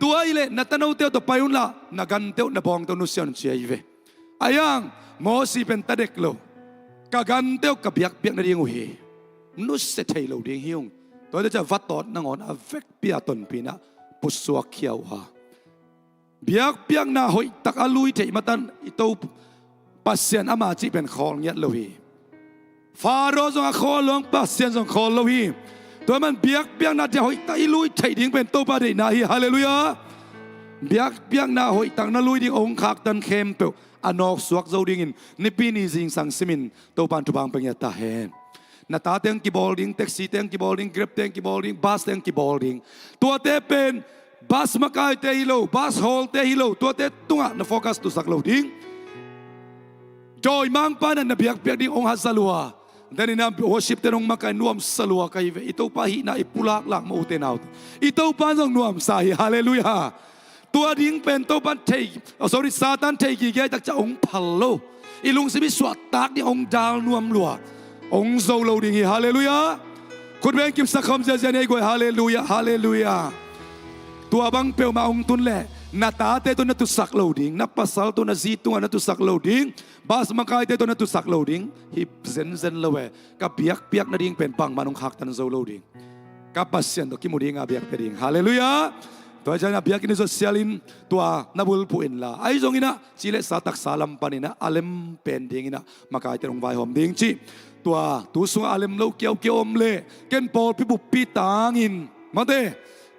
ตัวไอเล่นัตตานูเตียตัวไปอุ่นละนักันเตียนับองตัวนุเซียนเชียอีเวอายังโมสีเป็นตาเด็กโลกะกันเตียกับเบียกเบียกนาดิ้งอุฮีนุสเซเทโลดิ้งฮิวตัวเดียวจะวัดตอดนังอ่อนอเวกเปียตนปีนะปุสวกเขียวฮะเบียกเบียกนาหอยตักอลุยเทมาตันอิโตปัสเซียนอามาจีเป็นคอลเงี้ยโลฮีฟาโรห์ส่งคอลลงปัสเซียนส่งคอลโลฮีตัวมันเบียกนาเดียวตายลุยไทยดิ้งเป็นตัวปาดีนาฮีฮาเลลูยาเบียกนาหอยตังนาลุยดิ้งองค์ขากตันเข้มเปลอนอกสวกโจดิ้งนิปีนีจิงสังสิมินตัวปันทุบังเป็นยาตาเฮนนาตาเต็งกีบอลดิ้งแท็กซี่เต็งกีบอลดิ้งเกร็บเต็งกีบอลดิ้งบัสเต็งกีบอลดิ้งตัวเตเป็นบัสมาไกเตฮิโลบัสฮอลเตฮิโลตัวเตตุงะนาโฟกัสตุสักโลดิ้ง joy mang pa na nabiyak di ong hasalua dani na worship tenong makai nuam salua kai ve ito pa hi na ipulak lang mo uten out ito pa jong nuam sahi hallelujahตัวดิ้งเป็นตัวบันเทsorry ซาตานเทกีแกจากจะองพัลโลอีลุงสิบิสวดตากนี่องดาวนวมลัวองโซโลดิ้งฮาเลลูยาคุณเบงกิมสักคำเจเจเนกวยฮาเลลูยาฮาเลลูยาตัวบังเปียวมาองตุนแหละนาตาเตตัวนัตุสักโลดิ้งนับภาษาตัวนัซีตัวนัตุสักโลดิ้งบาสมังกายเตตัวนัตุสักโลดิ้งฮิปเซนเซนเลเวกับเปียกนาดิ้งเป็นปังมันองหักตันโซโลดิ้งกับปัสเซียนตัวกิมุดิ้งอาเบียกเป็นดิ้งฮาเลลูยาตัวฉันอาเบียกินsosialinตัวนับบุลพูอินละไอ้ตรงนี้นะจิเลสตักสาลัมปานินะอาเลมเป็นดิ้งนะมาไกลแต่ลงไวหอมดิ้งจีตัวสุงอาเลมโลเกียวอมเล่เกนปอลพิบุปีตางอินมาเต้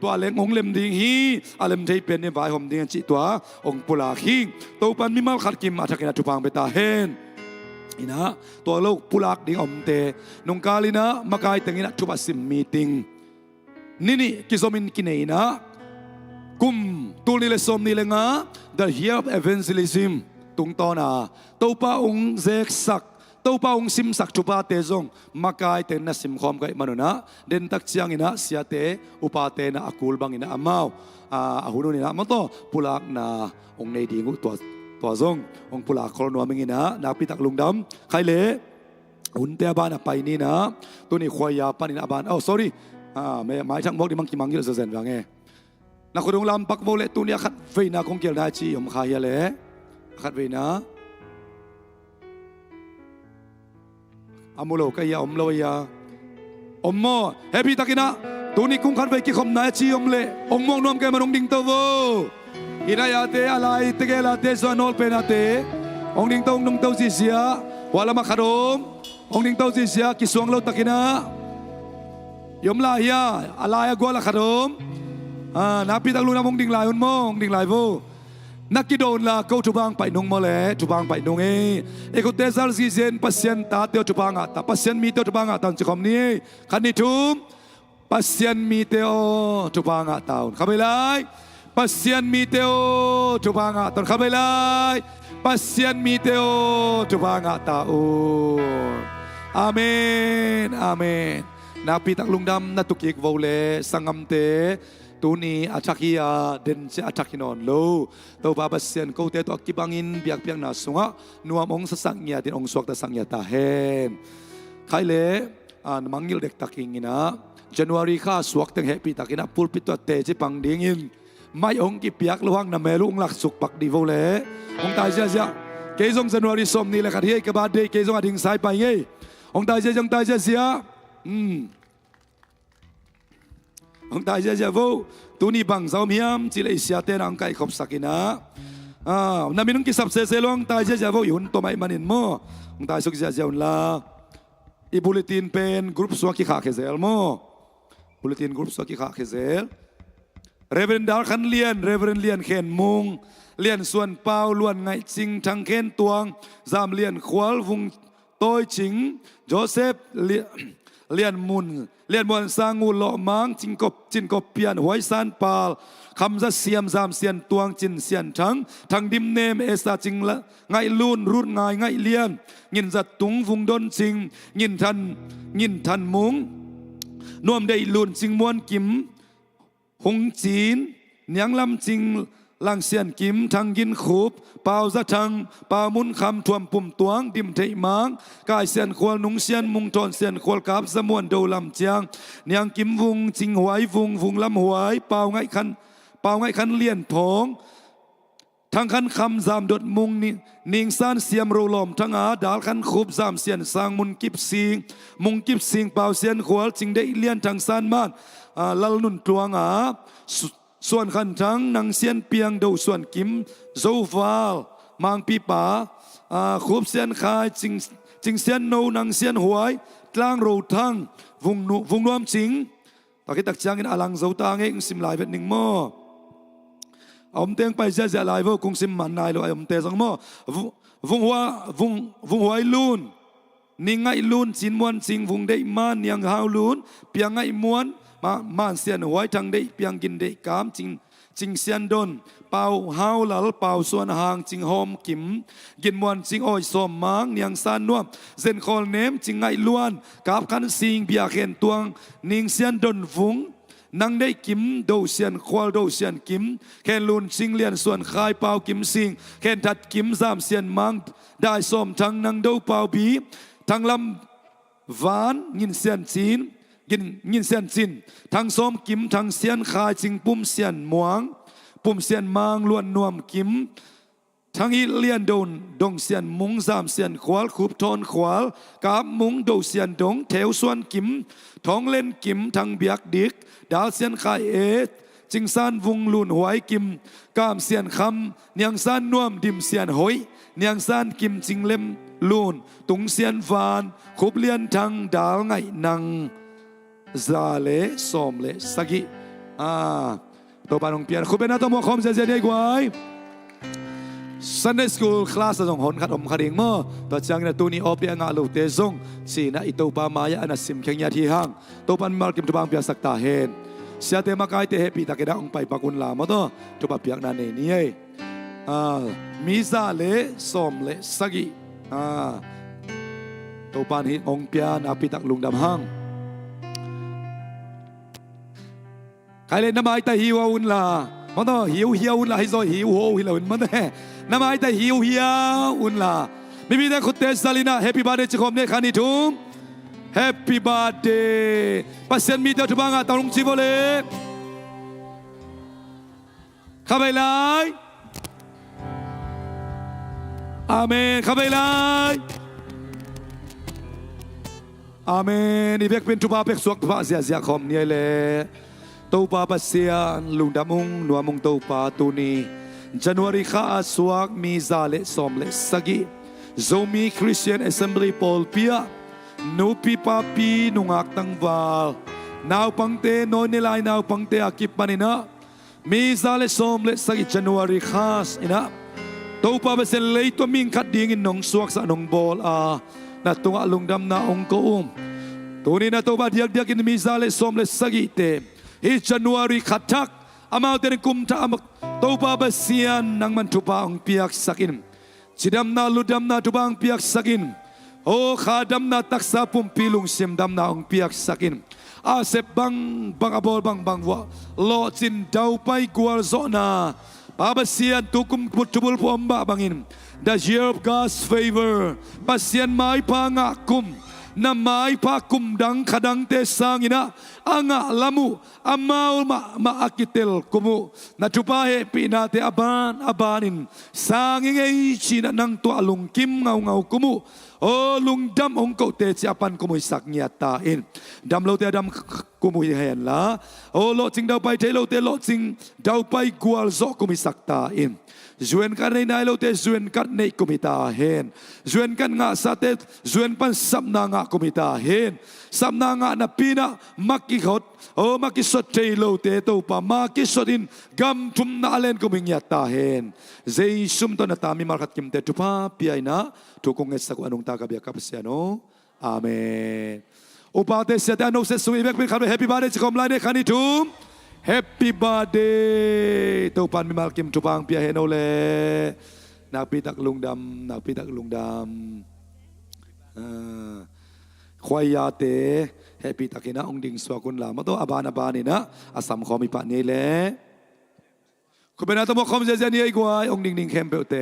ตัวเล็งองเลมดิ้งฮีอาเลมเทเป็นในไวหอมดิ้งจีตัวองปุลาคิงตัวปันมิมาลขัดกิมอาทักกินาทุพังเบตาเฮนอินะตัวโลกปุลากดิ้งอมเตนงกาลินะมาไกลแต่งินะทุบสิมมีติงนี่กิโซมินกินเนนะกุมตูนิเลสอมนิเลงา the year of evangelism ตุงตอนาตัวป้าองเซกสักตัวป้าองซิมสักชุปาเตจงมากายเตนะซิมคอมไกมนุนะเดินตักเชียงอินะเสียเตอุปาเตนะอากูลบังอินะอามาวอาหูนุนี่นะมันโตปุลักนาองในดีงูตัวจงองปุลักคอลนัวมิงินะนักพิทักษ์ลุงดำใครเละหุ่นเตบานะไปนี่นะตัวนี้ควายยาปานินะบานsorry ไม่หมายถึงบอกดิมังกิมังกิลเซนว่าไงนักดงลำปักโมเลตุนีขัดเวน่าคงเกี่ยวได้ชีอมขายเลยขัดเวน่าอามุโลกายาอมโลยาอมโมเฮปีตะกินะตุนีคงขัดเวกิคมนายชีอมเล่อมมองนวมแกมันองดิ่งตัวอินายาเตอะไรเตเกลาเตสวานอลเป็นอาเตองดิ่งตัวองตัวซิเซียวาลามาขดมองดิ่งตัวซิเซียกิสวงโลตะกินะยมลายาอะไรกัวละขดมนับปีตังลุงนับองดิ่งลายมองดิ่งลายโวนักกิโดนละเขาจุบังไปนงมาเลยจุบังไปนงเอกเตซัลซีเซนปัสเซียนตาเตียวจุบังตาปัสเซียนมีเตียวจุบังตอนจะคำนี้ขันนิทุมปัสเซียนมีเตียวจุบังตอนขับไปเลยปัสเซียนมีเตียวจุบังตอนขับไปเลยปัสเซียนมีเตียวจุบังตาโออาเมนอาเมนนับปีตังลุงดำนัตุกิกโวเลสังกัมเตตัวนี้อาชักยาเดินเสียอาชักินอนโลตัวบาบเซียนเขาเตตัวกิบังอินเบียกเพียงนาสุงะนัวมงสักเงียดินองสวกตะสังเงียตาเฮนใครเล่มังยิลเด็กตะกิงนะJanuary ข้าสวกตั้งเฮปีตะกินะพูดปิดตัวเตจิปังดิ่งอินไม่องกิเปียกระวังน้ำเมลุงหลักสุกปักดีโวเล่องตายเสียเกยง January สมนี่แหละขัดเฮกบาดเดเกยงอดิ่งสายไปเงยองตายเสียองตายเจ้าโวตัวนี้บังสาวมีมจิเลเซียเตนังไก่ขบสักินะนั่นมีนุ่งกิสับเซลองตายเจ้าโวอยู่ตัวไม่มันอินโมองตายสุกเจ้าละอีบุลตินเป็นกรุ๊ปสวากิขาเคเซลโมบุลตินกรุ๊ปสวากิขาเคเซลเรเวนดาร์ขันเลียนเข็นมุงเลียนส่วนเปล่าล้วนไงจริงทั้งเข็นตวงจามเลียนขวาวุงโต้ยจิงโจเซฟเลียนมุนสร้างงูหล่อมังจินกบเปียนหวยซานปาลคำจะเสียมจามเสียนตวงจินเสียนทั้งดิมเนมเอสาจิงละไงลูนรุ่นไงเลียนยินจัดตุงฟุงดนจิงยินทันมุงนวมได้ลูนจิงมวนกิมหงจีนเนียงลำจิงลังเสียนกิมทางยินขูบเปล่าจะทางเปล่ามุนคำทวมปุ่มตวงดิมเทมังกายเสียนควลนุงเสียนมุงทอนเสียนควลกับสมวนโดลำเจียงเนียงกิมวุงจิงหวยวุงลำหวยเปล่าไงคันเลียนผงทางคันคำจามดดมุงนิงซานเสียมโรลอมทั้งอาดาลคันขูบจามเสียนสร้างมุนกิบสิงเปล่าเสียนควลจิงได้เลียนทางซานมานลลนุนตวงส่วนขันทั้งนางเซียนเปียงดูส่วนกิมโซฟาลมังปีป่าคูบเซียนคายจิงเซียนโนนางเซียนหวยกลางโรทั้งวงนวมจิงตะกี้ตักจางกินอลังโซตางเองสิมลายเป็นหนึ่งหม้ออมเตียงไปเสียลายว่าคงสิมมันนายเลยอมเตียงสองหม้อวงหัวลูนนิ่งไงลูนสินมวนสิงวงได้มันยังหาวลูนเปียงไงมวนมาเสียนหวยทางได้เปียงกินได้กาม จิงเซียนดนเป่าเฮาหลัลเป่าส่วนหางจิงโฮมกิมกินมวนจิงอ้อยสมมังเนียงซานนัวเซนคอลเนมจิงไงล้วนกับคันสิงเบียเข็นตวงนิงเซียนดนฟุงนังได้กิมโดเซียนควอลโดเซียนกิมแค่ลุนสิงเลียนส่วนคายเป่ากิมสิงแค่ทัดกิมสามเซียนมังได้สมทั้งนังโดเป่าบีทั้งลำหวานยินเซียนจีนยินเซียนจินทั้งสมกิมทั้งเซียนคายจิงปุ่มเซียนหมวงปุ่มเซียนมังล้วนนวมกิมทั้งอีเลียนโดนดงเซียนมุงสามเซียนขวาลคูบทนขวาลกับมุงโดเซียนดงแถวส่วนกิมท้องเล่นกิมทั้งเบียกดิกดาวเซียนคายจิงซานวุงลุนหวยกิมกามเซียนคำเนียงซานนวมดิมเซียนหอยเนียงซานกิมจิงเล่มลุนตุงเซียนฟานคุบเลียนทั้งดาวไงนังซาเลสอมเลสกิตัวปานองเปียนคุบเป็นนัตโมคอมเจเจได้กว่า Sunday School class ส่งหอนขัดอมขัดเองมั้งตัวจังเนี่ยตัวนี้ออกเปียงาลูเตซงสีน่ะอิตัวปามายาอันสิมเขียงยาที่ห้างตัวปันมาร์กิมตัวบางเปียสักตาเห็นเสียเตมาไกเตเฮปีตะเกดาองไปปากุนลามาตัวตัวปาเปียกนั่นนี่มิซาเลสอมเลสกิตัวปันฮิองเปียนาปีตักลุงดำห้างใครเล่นน้ำไม้แต่หิวอุ่นล่ะมันต้องหิวอุ่นล่ะให้ซอยหิวโหหิวอุ่นมันแน่น้ำไม้แต่หิวอุ่นล่ะไม่มีแต่คุณเตสซาลินาแฮปปี้บาร์เดย์จะคอมเนี่ยคันนี้ทุ่มแฮปปี้บาร์เดย์ปัสเซนมีเดียวทุบังอ่ะตอนลงชิโบเลเข้าไปเลยอาเมนเข้าไปเลยอาเมนนี่เบกเป็นทุบาเบกสวกทุบาเสียคอมเนี่ยเลยตัวปาปัสเซียนลุงดำมุงนัวมุงตัวปาตุนีJanuary ข้าสวกมีซาเลสอมเลสกิโซมีคริสเตียนแอสเซมบลีพอลเปียนูปีปาปีนุงักตังวาลนาวปังเตโนนิลายนาวปังเตอากิปปานินะมีซาเลสอมเลสกิ January ข้าสอินะตัวปาปัสเซียนเลยตัวมิงขัดดิ่งนงสวกสะนงบอลนาตัวลุงดำนาองโกตัวนี้นาตัวบาเดียกอินมีซาเลสอมเลสกิเตอีJanuary ขัดทักอามาเตนกุมท่าตัวปาบเสียนนังมันทุบางเปียกสักินจิดำนาลุดำนาทุบางเปียกสักินโอ้ขาดำนาตักษาปุ่มปีลุงเสียมดำนาองเปียกสักินอาเสบบังอบอลบังวะโลจินดาวไปกวลโซนาปาบเสียนตุกุมปุตบุลพอมบะบังอิน The year of God's favor บเสียนไม้พางะกุมน้ำไม้พากุมดังขดังเตสังอินะอ่างลามูอามาลมาอากิเตลกุมูนัจุปาเฮปีนาเตอาบานินสังเงยชีนังตัวลุงกิมเงากุมูโอ้ลุงดำองเกเตจิอาปันกุมุสักเงียตาอินดำโลเตดำกุมุเห็นละโอ้โลจิงดาวไปเทโลเตโลจิงดาวไปกวลโซกุมิสักตาอินZuen kan nei nai lo te zuen kan nei komita hen zuen kan nga sa te zuen pan sapna nga komita hen sapna nga na pina makikot o makisot te lo te to pa makisotin gam tum na alen komingya ta hen zei sum to na tami markat kim te tu pa piai na tu kong es ko anong taga bia kapsiano amen upate se ta no se sui bek bin khabe happy birthday kom lai ne khani tum Happy birthday ตัวปันมีมากิมจุปังเปียเฮโนเลนักปีตักลุงดำควายยาเต Happy ตักนะองดิงสวกุนลามาตัวอบานนี่นะอาสัมขอมีปะนี่แหละคุณเป็นนักตัวคอมเจเจนี่ไอ้กวายองดิงเข้มเปลเต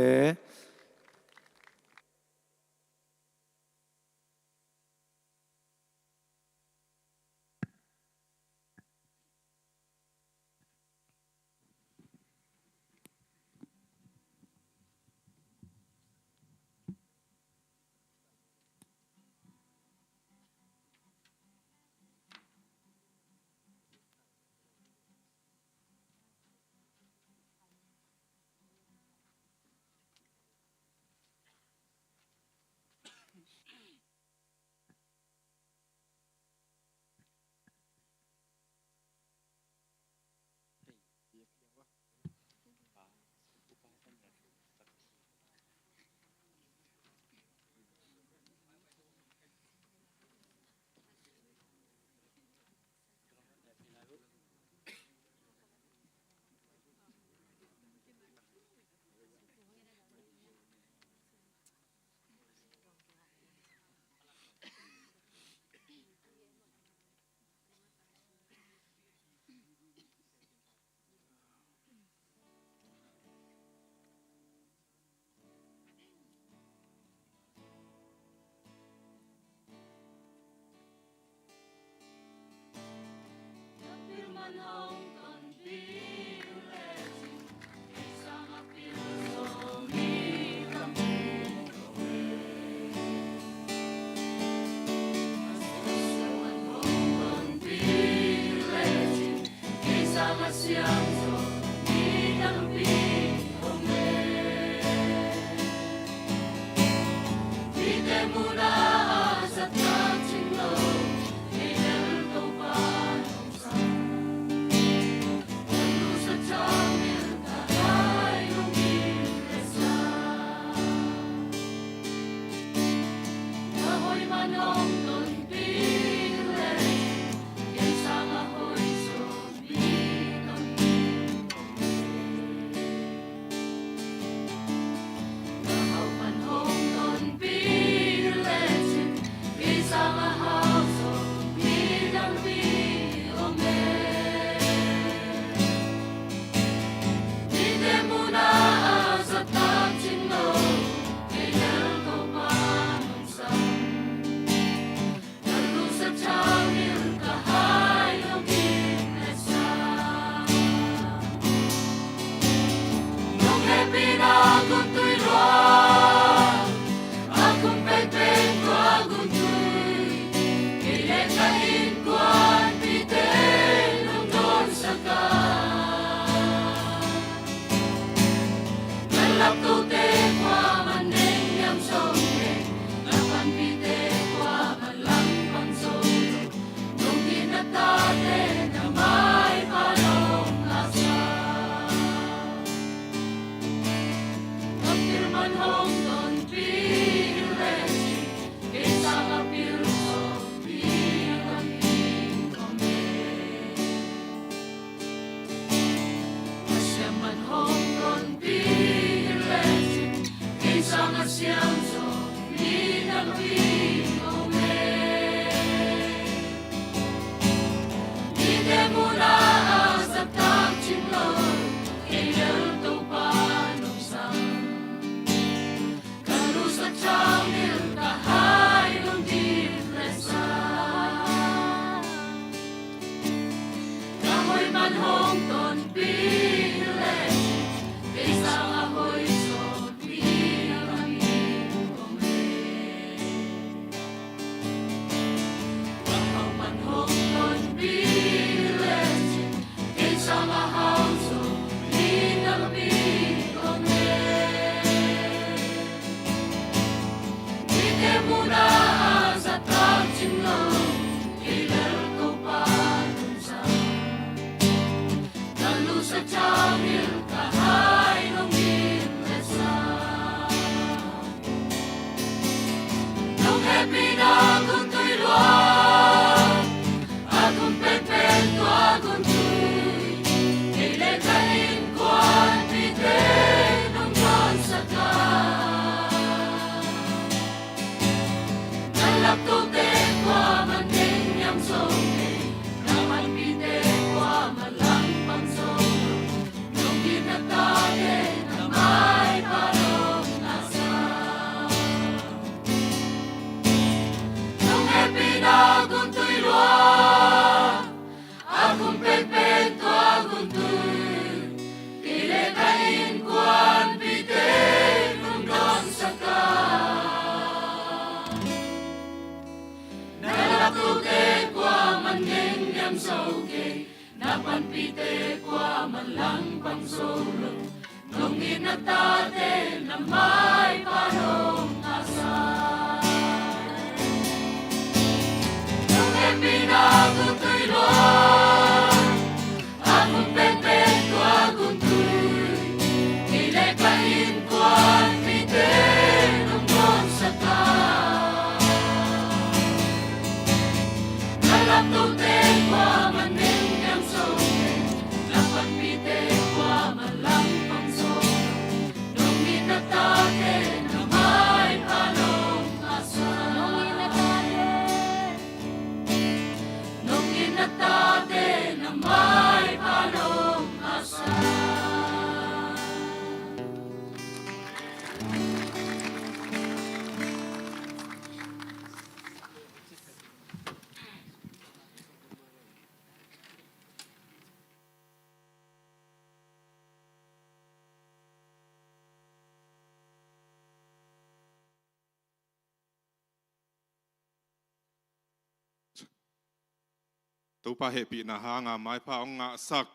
ตัวปาเหปีนาหางาไม้พาองงะสัก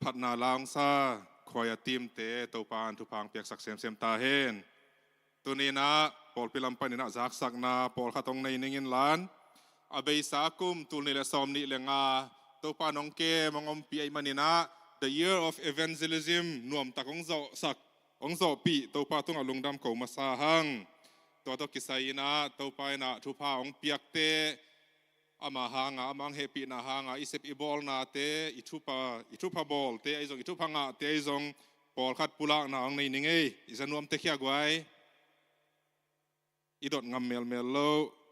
พัดนาลางซาคอยติมเตตัวปานทุพังเปียกสักเสียมตาเฮนตัวนี้นะปอลพิลัมปันนะจักสักนาปอลขัดตรงในนิงินล้านอาเบยสากุมตัวนี้ละสอมนี่เลงาตัวปานองเกมองอมปีไอมันนี่นะ The Year of Evangelism นวมตะกงโซสักองโซปีตัวปาตุงอลุงดำเขามาซาหังตัวกิสัยนะตัวปายนะทุพาองเปียกเตอามาหางามังเฮปีนาหางาอิเซปอีบอลนาเตอิทุพาบอลเตไอซงอิทุพางาเตไอซงปอลขัดปุระนาอังในนิงเออิสนวมเตขียกไว้อิดดงำเมลโล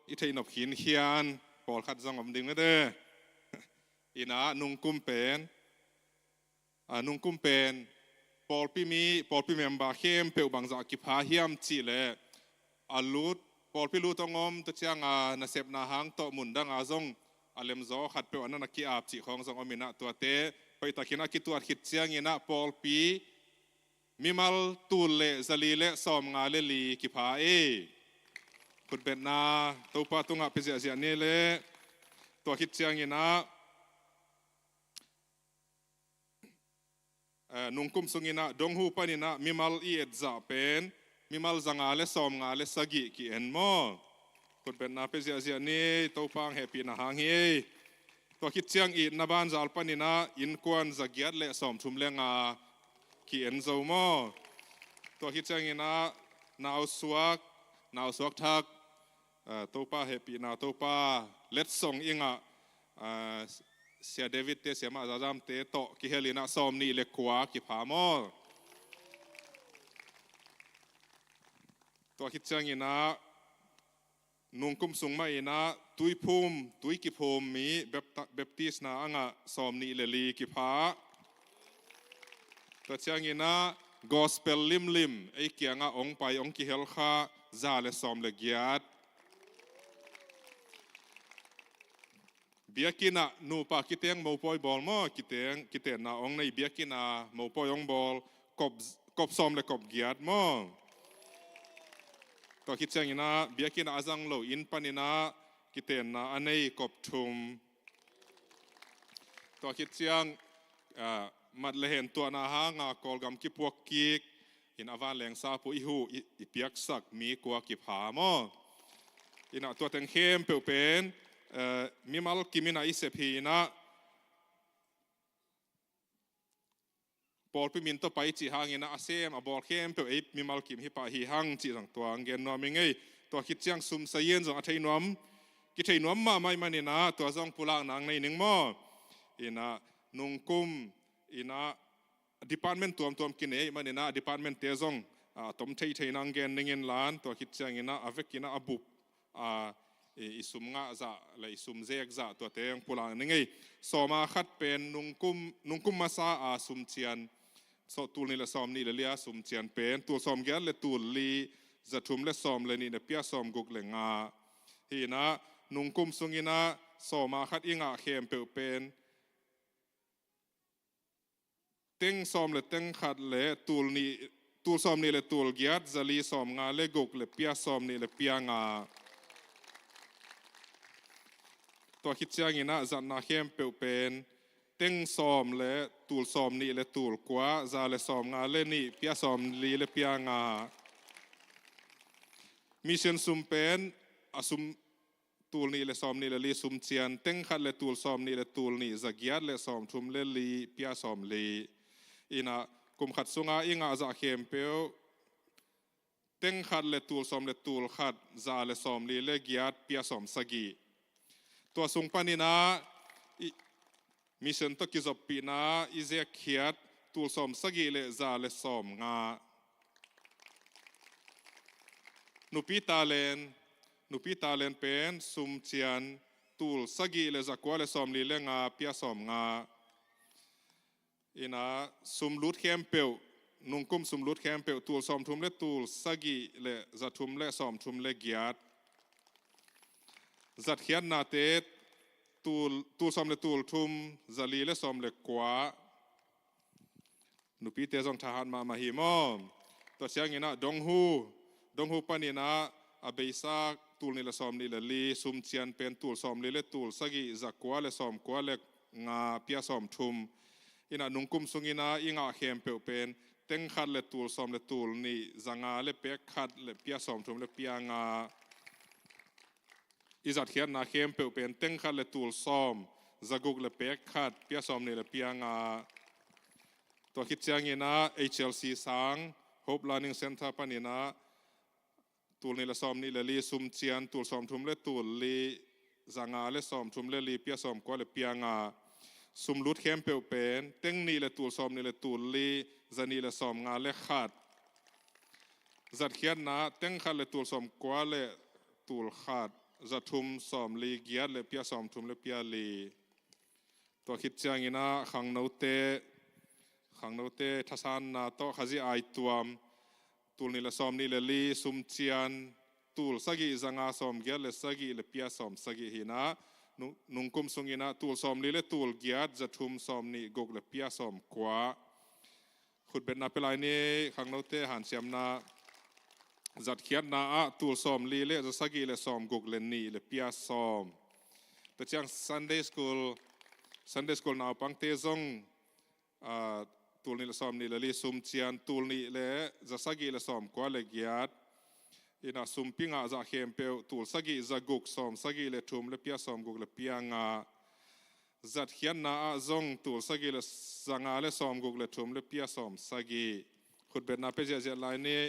อิเทนอบหินเขียนปอลขัดซองอมดึงเด้ออินานุงกุมเป็นปอลปีเมมบาเข้มเปียวบางจากิพาเฮียมจีเลอาลุดปอลพิลูตงอมตัวเชียงนาเซบนาหางโตมุนดังอาซงอาเลมโซขัดเปียวนันนักกีอาบจีของซงอมินะตัวเตไปตะกินักกิตัวขิดเชียงยินะปอลปีมิมัลตูเลซาลีเลซอมงาเลลีกิพาเอคุณเป็นนาตัวปาตุงะเปเสียนี่เลตัวขิดเชียงยินะ nung kum sungina dong hu panina mimal i et za pen mimal zanga le som nga le sagi ki en mo kun pen na pe zia ni to pang happy na hang hi to kit chiang i na ban zal panina in kwan zagiat le som thum le nga ki en zo mo to kit chiang ina naw suak thak to pa happy na to pa let's song ingaเสียเดวิดเตเสียมาซาจามเตโตกิเฮลินาซอมนี่เล็กขวากิพามอตัวคิดจังอินะนุงกุมสุงมาอินะตุยภูมิตุยกิภูมิมีแบบติสนาอ่างซอมนี่เลลีกิพาตัวจังอินะกอสเปลลิมไอเกียงองไปองกิเฮลคาซาเลซอมเลกียดเบียกินะนูปากิเตงโมปอยบอลมอกิเตงนาองในเบียกินะโมปอยองบอลกบซอมและกบเกียดมอตัวคิดเชิงนะเบียกินะอาจังโลอินปานินะกิเตนนะอันนี้กบทุมตัวคิดเชิงมัดเลเห็นตัวนาหางากอลกำกิพวกกิกอินอาวานแหลงซาปูอิหูอิเปียกสักมีกว่ากิพามออินะตัวเต็งเข้มเปลเป็นมีมัลกิมินาอิเซพีนะบอลพิมินตัวไปจีหางเงินอาเซียมบอลเข้มเปย์มีมัลกิมฮิปะฮีหังจีสังตัวเงินนอมิงไงตัวคิดจังซุมเซียนจงอัฐินวมกิฐินวมมาไม่มันนะตัวจงปุลานางในหนึ่งม้ออินะนุงกุมอินะดีพาร์ตเมนต์ตัวกินเอมันนะดีพาร์ตเมนต์เตจงตัวเทนางเงินหนึ่งเงินล้านตัวคิดจังอินะอเวกินะอบุบอิสุมงะจะและอิสุมเซกจะตัวเตียงปุลางนึงไงสมาขัดเป็นนุงกุมมาซาสุมเชียนสตูลนี่ละซอมนี่ละเลียสุมเชียนเป็นตัวซอมแกนและตูลลีจะทุมและซอมเลยนี่เนี่ยเปียซอมกุกเลงาฮีนะนุงกุมสุงินะสมาขัดอิงะเข้มเปเป็นเต็งซอมและเต็งขัดและตูลซอมนี่และตูลเกียดจะลีซอมงาและกุกและเปียซอมนี่และเปียงาตัวคิดจังอินะจันนาเข้มเปเป็นเต็งซอมและตูลซอมนี่และตูลกว่าจะและซอมงาและนี่เปียซอมลีและเปียงามิเชนซุมเป็นซุมตูลนี่และซอมนี่และลีซุมเชียนเต็งขัดและตูลซอมนี่และตูลนี่จะเกียดและซอมทุมและลีเปียซอมลีอินะกุมขัดสุงาอิงาจะเข้มเปเต็งขัดและตูลซอมและตูลขัดจะและซอมลีและเกียดเปียซอมสกีตัวสุงปานินะมิเชนตกิจปีนะอิเซเคียดตูลซอมสกีเลซาเลซอมงานุปิตาเลนเป็นซุมเชียนตูลสกีเลจากวาเลซอมลีเลงาเปียซอมงาอินะซุมลุดเข้มเปลนุงกุมซุมลุดเข้มเปลตูลซอมทุมเลตูลสกีเลจะทุมเลซอมทุมเลเกียดจัดเขียนนาเตตูลซอมเลตูลทุมจะลีและซอมเลกว่านุปีเตจงทหารมาหิมอตัวเชียงอินะดงฮูปานินะอเบซากตูลนี่ละซอมนี่ละลีซุมเชียนเป็นตูลซอมลีและตูลสกีจักว่าและซอมกว่าและงาเปียซอมทุมอินะนุงกุมสุงินะอิงาเข้มเปเป็นเต็งขัดและตูลซอมและตูลนี่จังาและเปียขัดและเปียซอมทุมและเปียงาอิจัดเขียนนาเข้มเปเป็นเต็งขัดและตูลซอมจะกุกและเปียขัดเปียซอมนี่และเปียงาตัวคิดจังอินะ HLC สัง Hope Learning Center ปานินะตูลนี่ละซอมนี่ละลีซุมเชียนตูลซอมทุมและตูลลีจังาและซอมทุมและลีเปียซอมกว่าและเปียงาซุมลุดเข้มเปเป็นเต็งนี่และตูลซอมนี่และตูลลีจะนี่และซอมงาและขัดจัดเขียนนะเต็งขัดและตูลซอมกว่าและตูลขัดจะทุมซอมลีเกียดและเปียซอมทุมและเปียลีตัวคิดจังอินะขังโนเตทัศนนาโตขจิไอตัวมตูลนี่ละซอมนี่ละลีซุมเชียนตูลสกีจังอาซอมเกียดและสกีและเปียซอมสกีหินะนุงกุมสุงินะตูลซอมลีและตูลเกียดจะทุมซอมนี่กกและเปียซอมกว่าขุดเป็นนาเปลายนี่ขังโนเตหันเสียมนาจัดเขียนนาตูลซอมลีเลจะสกีเลซอมกุกเลนี่เลเปียซอมแต่จัง Sunday School นาปังเตจง ตูลนี่ละซ้อมนี่ละลีซุมเจียนตูลนี่ละจะสกีละซ้อมกว่าละเกียดอินะซุมปิงอาจะเข้มเปียวตูลสกีจะกุกซ้อมสกีละทุ่มละเปียซ้อมกุกละเปียงาจัดเขียนนาจงตูลสกีละสังอาละซ้อมกุกละทุ่มละเปียซ้อมสกีขุดเบ็ดนาเปเจเจลายนี่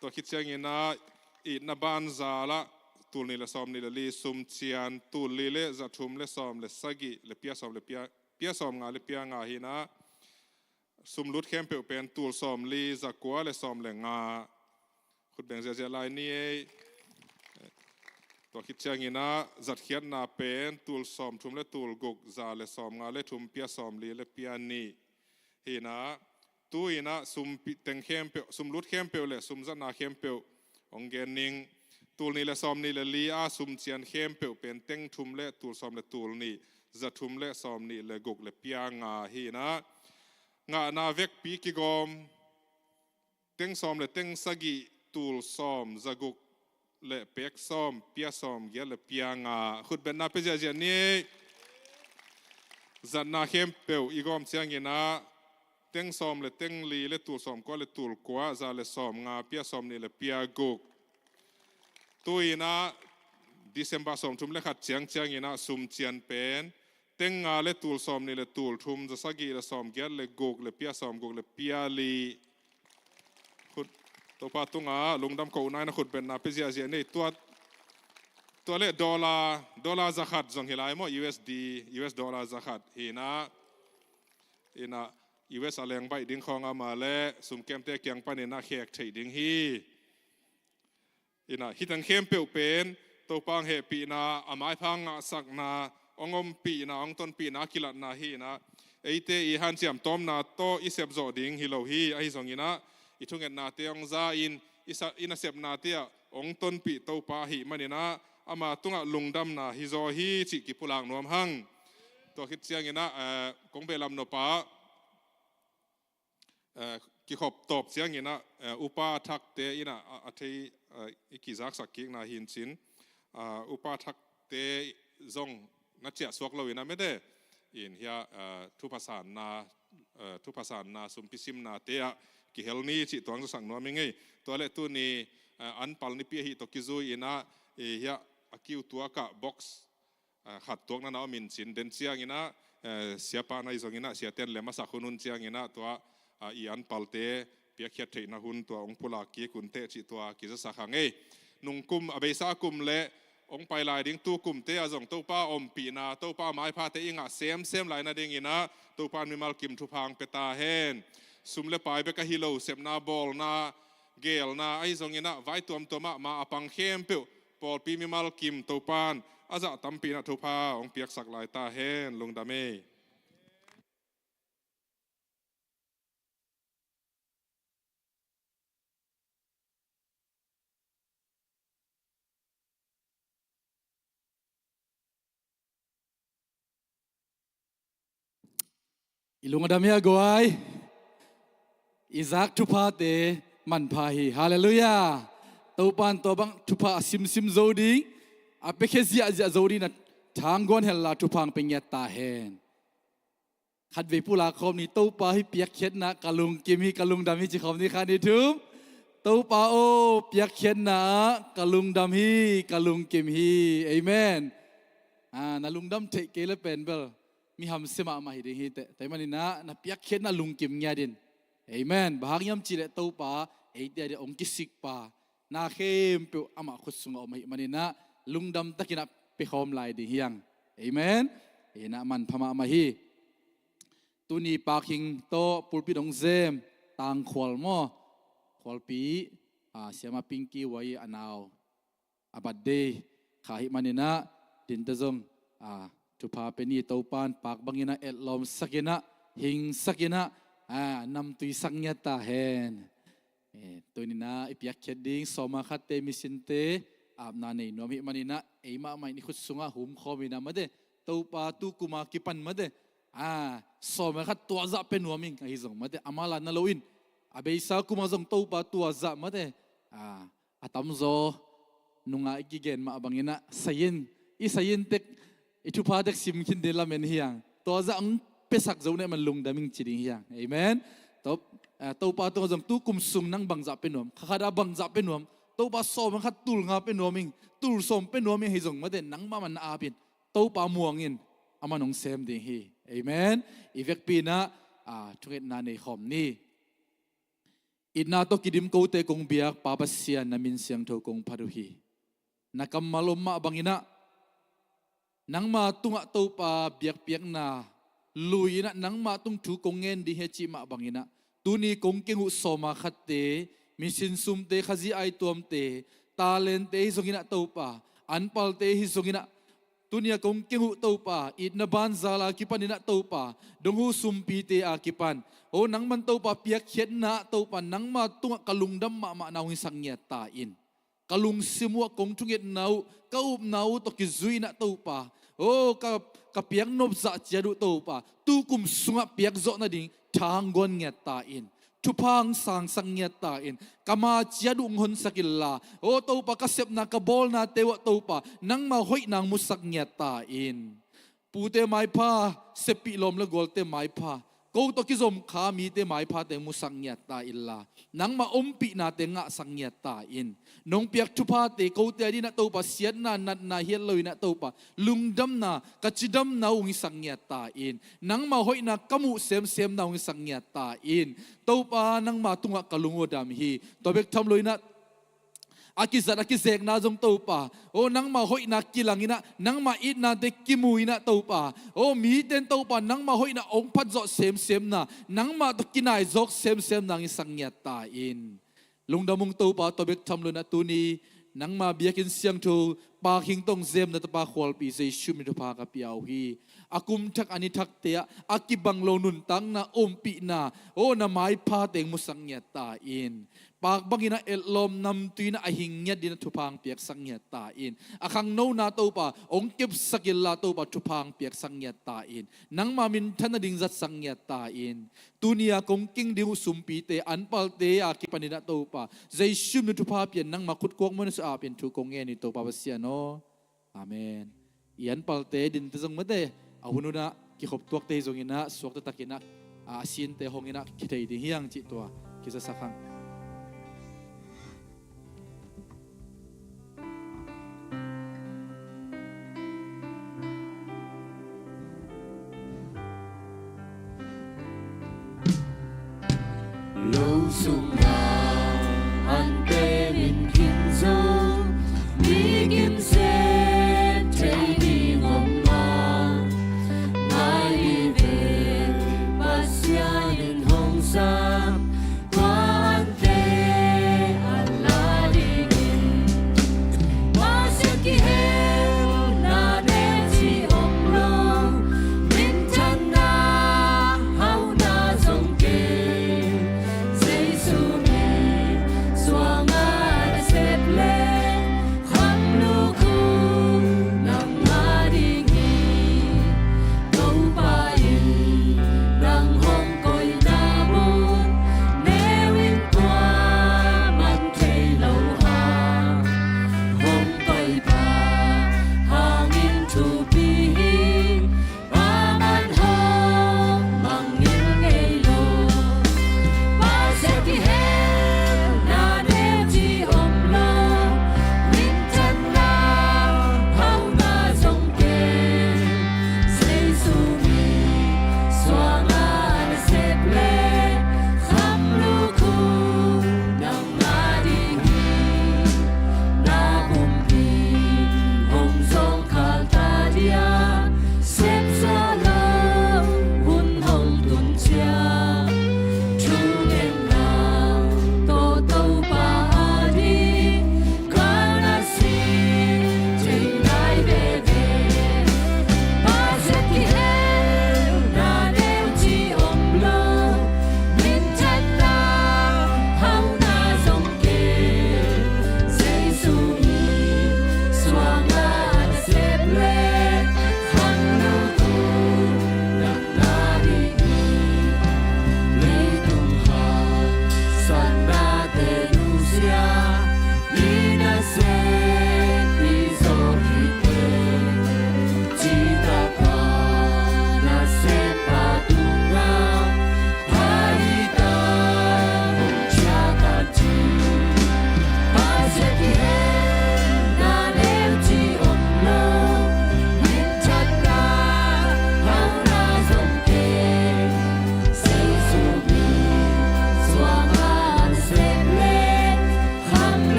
ตัวคิดเชียงอินะอีนาบานซาละตูลนี่ละซ้อมนี่ละลีซุมเจียนตูลลีละจะทุ่มละซ้อมละสกีละเปียซ้อมละเปียซ้อมงาละเปียงาหินะซุมลุดเข้มเปียวเป็นตูลซ้อมลีจะกัวละซ้อมละงาขุดเบ็ดเจลายนี่ตัวคิดเชียงอินะจัดเขียนนาเป็นตูลซ้อมทุ่มละตูลกุกซาละซ้อมงาละทุ่มเปียซ้อมลีละเปียนี่หินะตัวอินะซุมเต็งเข้มเปียวซุมลุดเข้มเปียวเลยซุมจันนาเข้มเปียวองเกนิงตูลนี่ละซ้อมนี่ละลีอาซุมเจียนเข้มเปียวเป็นเต็งทุ่มเลยตูลซ้อมเลยตูลนี่จะทุ่มเลยซ้อมนี่เลยกุกเลยเปียงาฮีนะงานาเวกปีกิกอมเต็งซ้อมเลยเต็งสกีตูลซ้อมจะกุกเลยเปียกซ้อมเปียซ้อมเยอะเลยเปียงาขุดเป็นนาเปเจเจนี่จันนาเข้มเปียวอีกอมเสียงอินะเต็งซ้อมเลยเต็งลีเลยตูลซ้อมก็เลยตูลกว่าจะเลยซ้อมงาเปียซ้อมนี่เลยเปียกุกตัวอินะดิเซมบาซ้อมทุ่มเลยขัดเจียงอินะซุมเจียนเป็นเต็งงาเลยตูลซ้อมนี่เลยตูลทุ่มจะสักกี่เลยซ้อมเกลเลยกุกเลยเปียซ้อมกุกเลยเปียลีขุดตัวปาตุงาลงดำเขานายนะขุดเป็นนาเปเจียนี่ตัวเลดอลลาร์จะขัดจงเฮลัยมั้ง US ดอลลาร์จะขัดเห็นะ US อะไรยังไปดิ้งของอามาเล่สุมเกมเตะเกียงปานี่นะแขกเฉยดิ้งฮีนะฮิตังเข้มเปียวเป็นตัวปังเหปีนะอามายพังสักนาองอมปีนะองต้นปีนะกิลัดนาฮีนะไอเตอีฮันเจียมต้มนาโตอิเซบโจดิ้งฮิโลฮีไอสองอินะอิทุงเงินนาเตียงซาอินะเซบนาเตียองต้นปีตัวปาหิมันนี่นะอามาตุงะลุงดำนาฮิโซฮีจิกิปุลังนวมหังตัวคิดเสียงอินะกงเบลัมโนปากิขบตบเสียงอินะอุปาทักเตอินะอัฐิอิกิซักสักกิกนาหินสินอุปาทักเตจงนัดเจียสวกเราอินะไม่ได้อินเฮียทุภาษานาสุมพิซิมนาเตะกิเฮลนี่จิตัวอังสั่งนัวไม่ไงตัวเล็กตัวนี้อันปัลนิเปียหิตกิจูอินะเฮียอากิวตัวกะบ็อกซ์ขัดตัวนั้นเอามินสินเดนเซียงอินะเสียปาในจงอินะเสียเต้นเลมาสักคนนุนเซียงอินะตัวอีอันปัลเตเปียกเขียดเทนะหุ่นตัวองพุลากีกุนเตจิตัวกิจะสักขังเอนุงกุมอเบซากุมเละองไปลายดิ้งตู้กุมเตะจงตู้ป้าอมปีนาตู้ป้าไม้พาเตอิงะเซมลายนาดิ้งอินะตู้ป้ามีมัลกิมทุพังเปตาเฮนซุมเลปายเบกะฮิโลเซมนาบอลนาเกลนาไอจงอินะไว้ตัวมาอปังเข้มเปียวปอลปีมีมัลกิมตู้ป้านอาจะตั้มปีนะทุพาองเปียกสักลายตาเฮนลงดาเมอิลุงอดามเฮียกวยอิซักทุพาเตมันพาฮีฮาเลลูยาตัวปันตัวบังทุพาซิมโจดิงอาเปเคซิอาโจดินัดทางกอนเฮลาทุพังเป็นยตาเฮนขัดเวปุลาคมนี้ตัวปาให้เปียกเข็ดนะกะลุงกิมฮีกะลุงดำฮีจิคอมนี้ขันนี้ทุมตัวปาโอเปียกเข็ดนะกะลุงดำฮีกะลุงกิมฮีเอเมนนาลุงดำเทเกลเป็นเบลมีหำเสมามาหิดหิแต่มันนี่นะเปียกเข็ดนะลุงกิมเงียดินเอเมนบางยามจีเลตัวปาเอเดียองกิสิกปานาเข้มเปียวอามาขุดสุงออกมามันนี่นะลุงดำตะกินับไปหอมลายดิเฮียงเอเมนเอนะมันพมามาฮีตุนีปาคิงโตปุลปิดองเซมต่างขวลมอขวลปีเสียมาปิงกี้ไว้อนาวอาบัดเดขาหิมันนี่นะดินตะจงทุพาเป็นนี่ตัวปานปากบังยินะเอลลอมสักินะหิงสักินะนำตุยสังยตาเฮนตัวนี้นะอิปยักเขดิ้งสมาคัตเตมิสินเตอาบนาในนวมิมันนี่นะเอมาไม่นี่ขุดสุงะหุมคอมินะมาเดตัวปาตุกุมากิปันมาเดสมัยขัดตัวจะเป็นหัวมิงไอ้ส่งมาเดอามาลานาโลอินอาเบซ่ากุมาส่งตัวปาตัวจะมาเดอาตามโซนุงาอีกเกนมาบังเงินะสัยินเทคอิทุพาเด็กซิมคินเดลาเมนเฮียงตัวจะ เปสักเจ้าเนี่ยมันลุงดามิงจีดิงยังเอเมนตัวปาตัวจงตู้กุมซุงนั่งบังจับเป็นนวมข้าดาบังจับเป็นนวมตัวปาสอบมันขัดตุลงาเป็นนวมิงตุลสมเป็นนวมิงให้จงมาเด่นนังมามันอาเป็นตัวปาม่วงอินอามันองเซมดิงฮีเอเมนอีเวกปีนะทุกเอ็ดนาในขอมนี้อินนาโตกิดิมโกเตกงเบียกปาปัสเซียนนามินเสียงโทกงพารุฮีนักมาลมมาบังอินะนังมาตุงะตัวปาเบียกเบียกนาลุยนะนังมาตุงถูกงเงินดิเฮจิมาบังอินะตุนีกงเกงอุสมาขัดเตมิสินซุมเตขจีไอตัวมเตตาเลนเตฮิสกินะตัวปาอันปัลเตฮิสกินะตุนีกงเกงอุตัวปาอิดนบันซาลากิปันอินะตัวปาดงหูซุมปีเตอากิปันโอ้นังมันตัวปาเปียกเขียนนะตัวปานังมาตุงกะลุงดัมมานาวิสังเงียตาอินกะลุงซิมัวกงทุงเอ็ดนาวกะอุบนาวตกิซุยนะตัวปาโอ้กับเปียกนบจะเจดุตัวปาตูกุมสุงะเปียกโจนาดิงทางกวนเงียตาอินทุพังสังสังเงียตาอินกามาเจดุงหนสกิลลาโอ้ตัวปากระเสบนักบอลนาเตวะตัวปานังมาห้อยนางมุสักเงียตาอินปูเตไม้พาเสปิลมและกอลเตไม้พากูตกิจมขามีเตไม้พาเตมุสังเงียตาอิลลานังมาอมปีนาเตงะสังเงียตาอินนงเปียกทุพาเตกูเตดินะตัวปาเสียนานัดนาเฮียลอยนะตัวปาลุงดำนากัจดำนาอุงสังเงียตาอินนังมาห้อยนากมุเซมนาอุงสังเงียตาอินตัวปานังมาตุงะกะลุงโอดามฮีตัวเบกทำลอยนะอากิซัดอากิเซกนาจงตัวปาโอ้นังมาห้อยนักกิลังอินะนังมาอิดนาเด็กกิมุยนะตัวปาโอ้มีเต็นตัวปานังมาห้อยนะองพัดจอเซมนะนังมาตกินายจอกเซมนางสังเงียตาอินลุงดามุงตัวปาตัวเบกทำเลยนะตัวนี้นังมาเบียกินเสียงทูปาหิงตงเซมนะตปาขวลปีเซชุมิตปากับยาวฮีอากุมทักอันนี้ทักเตะอากิบังโลนุนตังนะอมปีนาโอ้นะไม้พาเตงมุสังเงียตาอินปากบังอินะเอลลมนำตุยนะอหิงเงียดินะทุพังเปียกสังเงียตาอินอาคังโนนาตัวปาองเก็บสกิลลาตัวปาทุพังเปียกสังเงียตาอินนังมามินทันดิงจัดสังเงียตาอินตุนียกงกิ้งดิวสุมปีเตอันปัลเตอากิปันินะตัวปาใจชุมนุทุพาเปียนนังมาขุดกวงมันสอาเปียนทุกงเงนิตัวปาเสียโนอาเมนยันปัลเตดินตะจงเมเตอาหุนุนะกิขบตัวเตจงอินะสวกตะตะกินะอาสินเตหงอินะคิดให้ดีเฮียงจิตัวคิดจะสักครั้งSunga ante min kinzo mi kim se tei ni ngomma mai ve pasya in hong sam kwa ante alla digin wasya ki he na ne chi om lo min chan na hau na zong ke Swanga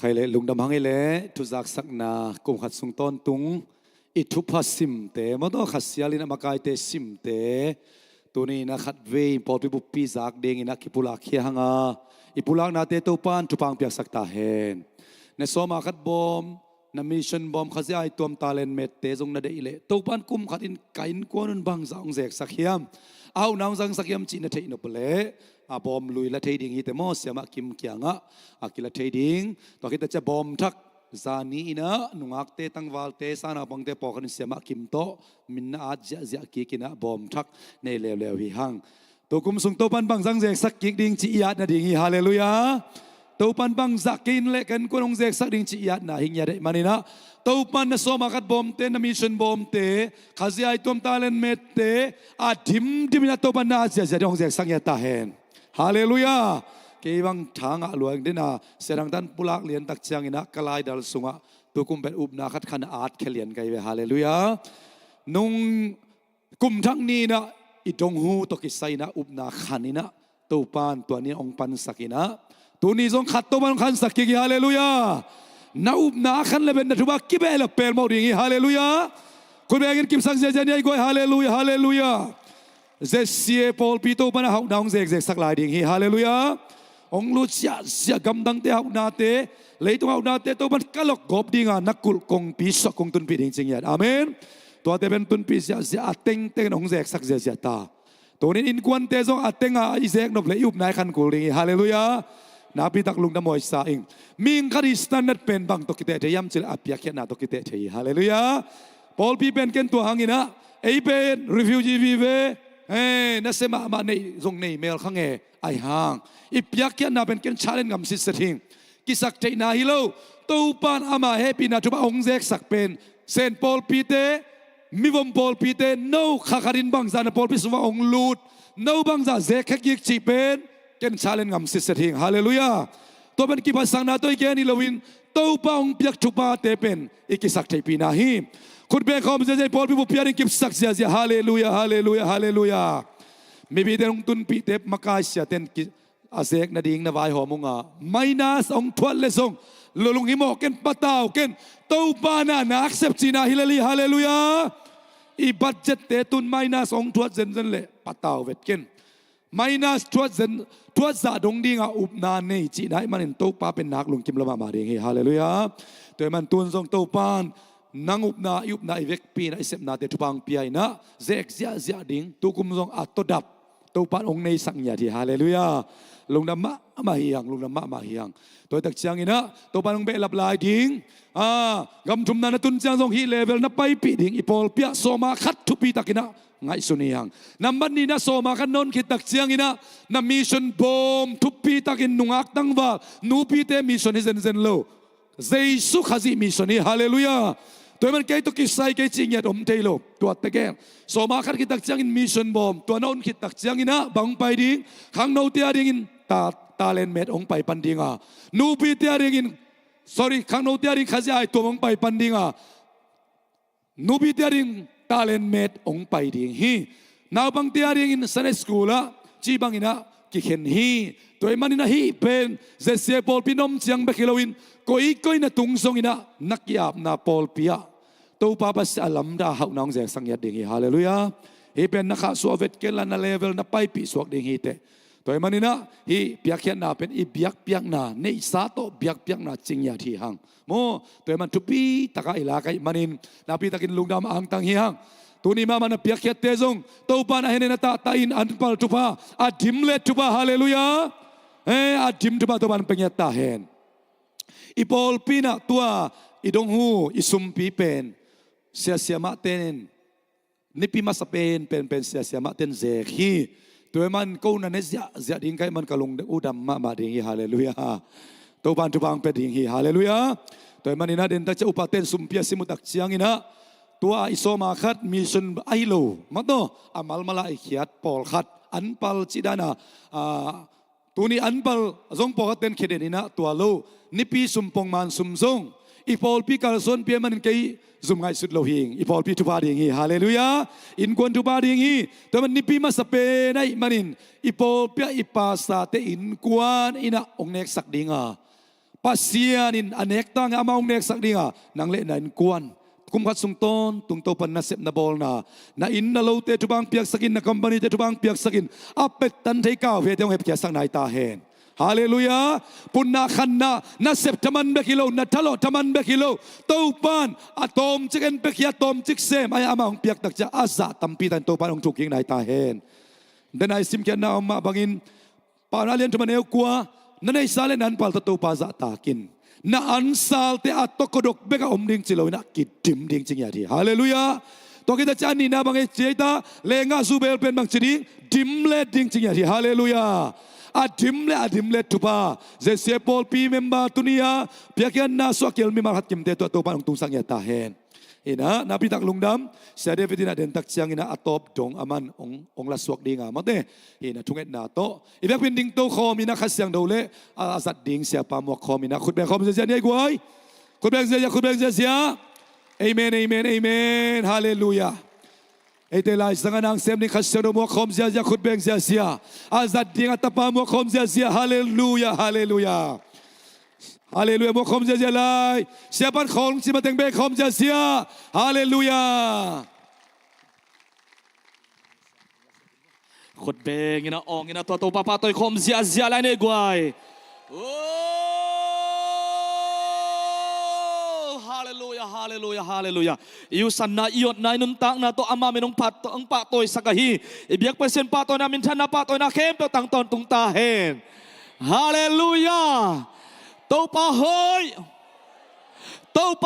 ใครเลยลุงดำหังไอเล่ทุจักสักนากุมขัดสุงต้นตุงอิทุพัสสิมเตมาต้องขัดเสียลินะมากายเตสิมเตตัวนี้นะขัดเวย์พอไปบุปผีจักเด้งนะกิปุลักเฮียหังอาอิปุลักนาเตตุปันทุปังเปียกสักตาเฮนในสมาขัดบอมนามิชันบอมขัดเสียไอตัวมตาเลนเมตเตจงนาเดอิเล่ตุปันกุมขัดอินไก่อินกวนบังสังเสกสักเฮียมเอานางสังสักเฮียมจีนเทอินอเปเล่อาบอมลุยละเทดิงฮิตมอสยามากิมเกียงะอากิละเทดิงตัวคิดจะบอมทักซานีนะนุงักเตตังวาลเตสานาบังเตปอกันเสียมากิมโตมินนาอาจจะกิกินะบอมทักในเลวเลวฮิฮังตัวกุมสุงโตปันบังสังเสกสักกิกดิงจียาดนะดิงฮิฮาเลลูยาตัวปันบังสักกินเล็กันกุนงเสกสักดิงจียาดนะหิงยาเดมานีนะตัวปันนะโซมากัดบอมเตนะมิชันบอมเตข้าเสียไอตัวมตาเลนเมตเตอาทิมดิมินะตัวปันนะอาจจะดงเสกสักยาตาเฮนฮาเลลูยาเกี่ยงทางอลวงดินะเสดังดันปุลักเลียนตักเชียงอินะกลายดัลสุงะตัวกุมเป็นอุบนาคัดขันอาดเขลียนไกเวฮาเลลูยานุงกุมทั้งนี้นะอิดงหูตกิไซนะอุบนาขันินะตัวปานตัวนี้องปันสักินะตัวนี้ทรงขัดตัวมันขันสักิฮาเลลูยานาอุบนาขันเลเป็นนัทุบะกิเบลเปลมอริงฮาเลลูยาคุณเบกินกิมสังเจเจนี่ไอ้ก้อยฮาเลลูยาฮาเลลูยาเจสเซียปอลปีโตปนะฮาวดาวเซกสักลายดิ่งฮีฮาเลลูยาองลุเสียกำดังเตฮาวนาเตเลยตัวฮาวนาเตตัวมันกะลกกบดิ่งนักกุลกงปีสกงตุนปีดิ่งจริงๆอาเมนตัวเตเป็นตุนปีเสียเต็งเต็งองเซกสักเสียตาตัวนี้อินควันเตซองเต็งอิเซกนบเลยอุบนายขันกุลดิ่งฮาเลลูยานาปีตักลุงดำมวยสาอิงมิงคาริสตันนัดเป็นบังตกิเตเทียมจิลอภิยาเขียนนาตกิเตเทียฮาเลลูยาปอลปีเป็นเกนตัวหังอินะเอเป็นรีฟิวจีวีเวนั่นเสมาในตรงในเมลข้างไอห่างอีพยักยันน่าเป็นการชาเลนจ์กับสิทธิ์ทิ้งกิสักใจนาฮิโลตัวปานอามาเฮปีนาทุบองเซกสักเป็นเซนปอลปีเตมิวมปอลปีเตโน่ข้าคารินบังซานปอลปีสุวาองลูดโน่บังซาเซกแค่ยิกจีเป็นการชาเลนจ์กับสิทธิ์ทิ้งฮาเลลูยาตัวเป็นกิปัสสังนาตัวอีกแค่นี้ลวินตัวปองพยักทุบาเตเป็นอีกิสักใจปีนาฮิคุณเบคอมจะใจปอลพิบุพิอาริกิบสักเสียฮาเลลูยาฮาเลลูยาฮาเลลูยามีบิดงตุนปีเตปมากายเสียเต็นกิอาเซกนาดิงนาไวหอมุงาไม่น่าสองทวนเลสงลุงหิมอกเกนปะตาวเกนตัวปานานักเซปจีนาฮิเลลีฮาเลลูยาอีบัดเจ็ตเตตุนไม่น่าสองทวนเซนเซนเลปะตาวเวทเกนไม่น่าทวนเซนทวนซาดงดิงอาอุบนาเนจีได้มันเห็นตัวปาเป็นนักลุงกิมละมาเรียงฮาเลลูยาตัวมันตุนทรงตัวปานนังอุบนาอุบนาอีเวกปีนะอิเซมนาเตทุบังปีไอนะเซกเสียดิ่งตุกุมทรงอัตโตดับตัวปานองในสังยาที่ฮาเลลูยาลุงดำมะมาเฮียงลุงดำมะมาเฮียงตัวตักเชียงอินะตัวปานองเบลับลายดิ่งกำจุมนาตุนเชียงทรงฮีเลเวลนับไปปีดิ่งอีพอลเปียโซมาคัดทุปีตักินะไงสุนียังน้ำมันนี่นะโซมาคันนนคิดตักเชียงอินะน้ำมิชชันบอมทุปีตักินนุงักตั้งว่านูปีเตมิชชันฮิเซนเซนโลเจสุขจิมิชชันฮาเลลูยาตัวมันแค่ตัวกิจใส่แค่จริงอย่างอมเทโลตัวตะแกงสมาคัดคิดตักเชียงอินมิชชันบอมตัวนนคิดตักเชียงอินะบังไปดิ่งข้างโนเตียดิ่งอินตาเลนเมดองไปปันดิ่งนูปีเตียดิ่งอินsorry ข้างโนเตียดิ่งข้าจะไอตัวองไปปันดิ่งนูปีเตียดิ่งตาเลนเมดองไปดิ่งฮีนาบังเตียดิ่งอินสันสกูล่ะจีบังอินะกิเข็นฮีตัวมันอินะฮีเป็นเจสเซียปอลพินอมเชียงเบคิโลวินก้อยนะตุงทรงอินะนักยาบนาปอลพิยาตัวป้าปัสอาลัมดาหาวนองเจสังยาดิ่งฮีฮาเลลูยาฮีเป็นนักสวเวตเกลันนาเลเวลนาไปปีสวกดิ่งฮีเตตัวมันอินะฮีเปียกยันนาเป็นอีเปียกนาในสาโตเปียกนาจริงยาที่หังโมตัวมันทุปีตะกายลาไกมันินนาปีตะกินลุงดำอังตังฮีหังตัวนี้มามันเปียกยัดเตจงตัวป้านะเห็นนะตาอินอันปัลทุพาอาดิมเลทุพาฮาเลลูยาอาดิมทุพาตัวมันเป็นยัดตาเห็นอีพอลปีนะตัวอีดงหูอีซุมปีเป็นเสียมาเตนนิพิมาสเป็นเสียมาเตนเซกีตัวมันกูนั่นเนี่ยดิ่งไกมันกะลงอุดมมาดิ่งฮีฮาเลลูยาตัวบ้านทุบางเป็นดิ่งฮีฮาเลลูยาตัวมันนี่นะเดินตะเจ้าอุปเทนซุมเปียสิมุตักเชียงนี่นะตัวอิโซมาคัดมิชชันไอโลมาโตอามัลมาลาอิขียดปอลคัดอันปัลจิดานาตัวนี้อันปัลจงปอกเต็นเขเดนี่นะตัวโลนิปีซุมปงมันซุมซงอีพอลปีกาลส่วนเปียมันเกยซุมไงสุดโลหิงอีพอลปีทุบาดิ่งฮีฮาเลลูยาอินควนทุบาดิ่งฮีแต่มันนิปีมาสเปนไอมันินอีพอลเปียอีปาสาเตอินควนอินะองเนกสักดิ่ง pasianin anek tang amaung nek sak dinga nang le na in kuan kum khat sung ton tung to pan na sep na bol na in na lo te tubang piak sakin na company te tubang piak sakin apet tan thei kaw ve te hep kya sang nai ta hen hallelujah punna khanna na sep taman be kilo na thalo taman be kilo to pan atom chicken pe khia tom chik sem ai amaung piak tak cha aza tampi tan to pan ong chuking nai ta hen den ai sim kya na ma bangin panalian tuman eu kwa na nei sale nan pal to pa za takin na ansal te atokodok beka omding chilo na kitim ding ching ya thi hallelujah to kita chani na bangai cheta lenga subel pen bang chini dimle ding ching ya thi hallelujah adimle tupa je sepol pi member tunia piakian na so kel mi marhat kim te to pan tung sang ya ta hen ina napi tak lungdam sa David ina den tak chiang ina atop dong aman ong la suak dinga mate ina thunget na to ibek pin ding to khom ina khasyang dole azat ding sia pa mo khom ina khut be khom se ni guai khut be sia amen hallelujah ete lai sanga nang sem ni khasyang do mo khom sia khut be sia azat ding atapa mo khom sia hallelujah Haleluya mo khom sia lai siapa khom si mateng be khom sia haleluya ขดเบงอินะอองอินะตัวป้าตัวคมเสียอะไรเนี่ยกวยโอ้ฮาเลลูยาอิวสันนาอิยดนายนุนตังนาตัวอามาเมนงปัดตัวอังปะตัวสักฮีอิเบียกเปอร์เซ็นต์ปะตัวนามินทันนาปะตัวนาเข้มตัวตังตอนตุงตาเฮนฮาเลลูยาตัวป้าเฮยตัวป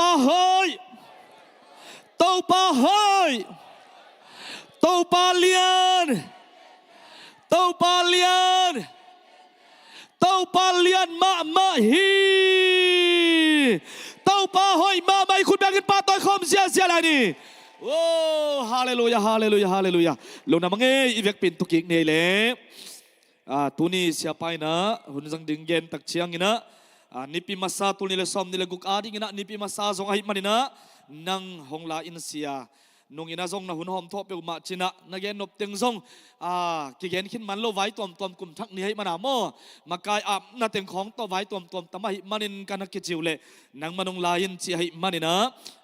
้าเลียนTau palian ma hi Tau pa hoi ma maiคุณแบงกันปาต่อยคอมเสียอะไรนี่โอ้ฮาเลลูยาลงน้ำมังเออีเวกปินตุกิกเนี่ยเลยตุนี่เสียไปนะหุ่นจังดึงเย็นตักเชียงนี่นะนิปิมาซาตุนี่เลยซ้อมนี่เลยกุกอาดินะนิปิมาซาซงอาฮิมันนี่นะนังฮงลาอินเซียนงอินาซงนะหุ่นหอมทอเปลมาชินะนักเย็นนบเต็งซงกิเกนขึ้นมันโลไว้ตัวกุมทักนี้ให้มันหม้อมากายนาเต็งของตัวไว้ตัวตมาหิมันินกันนักจิวเล่นังมันงลายินเชียหิมันนี่นะ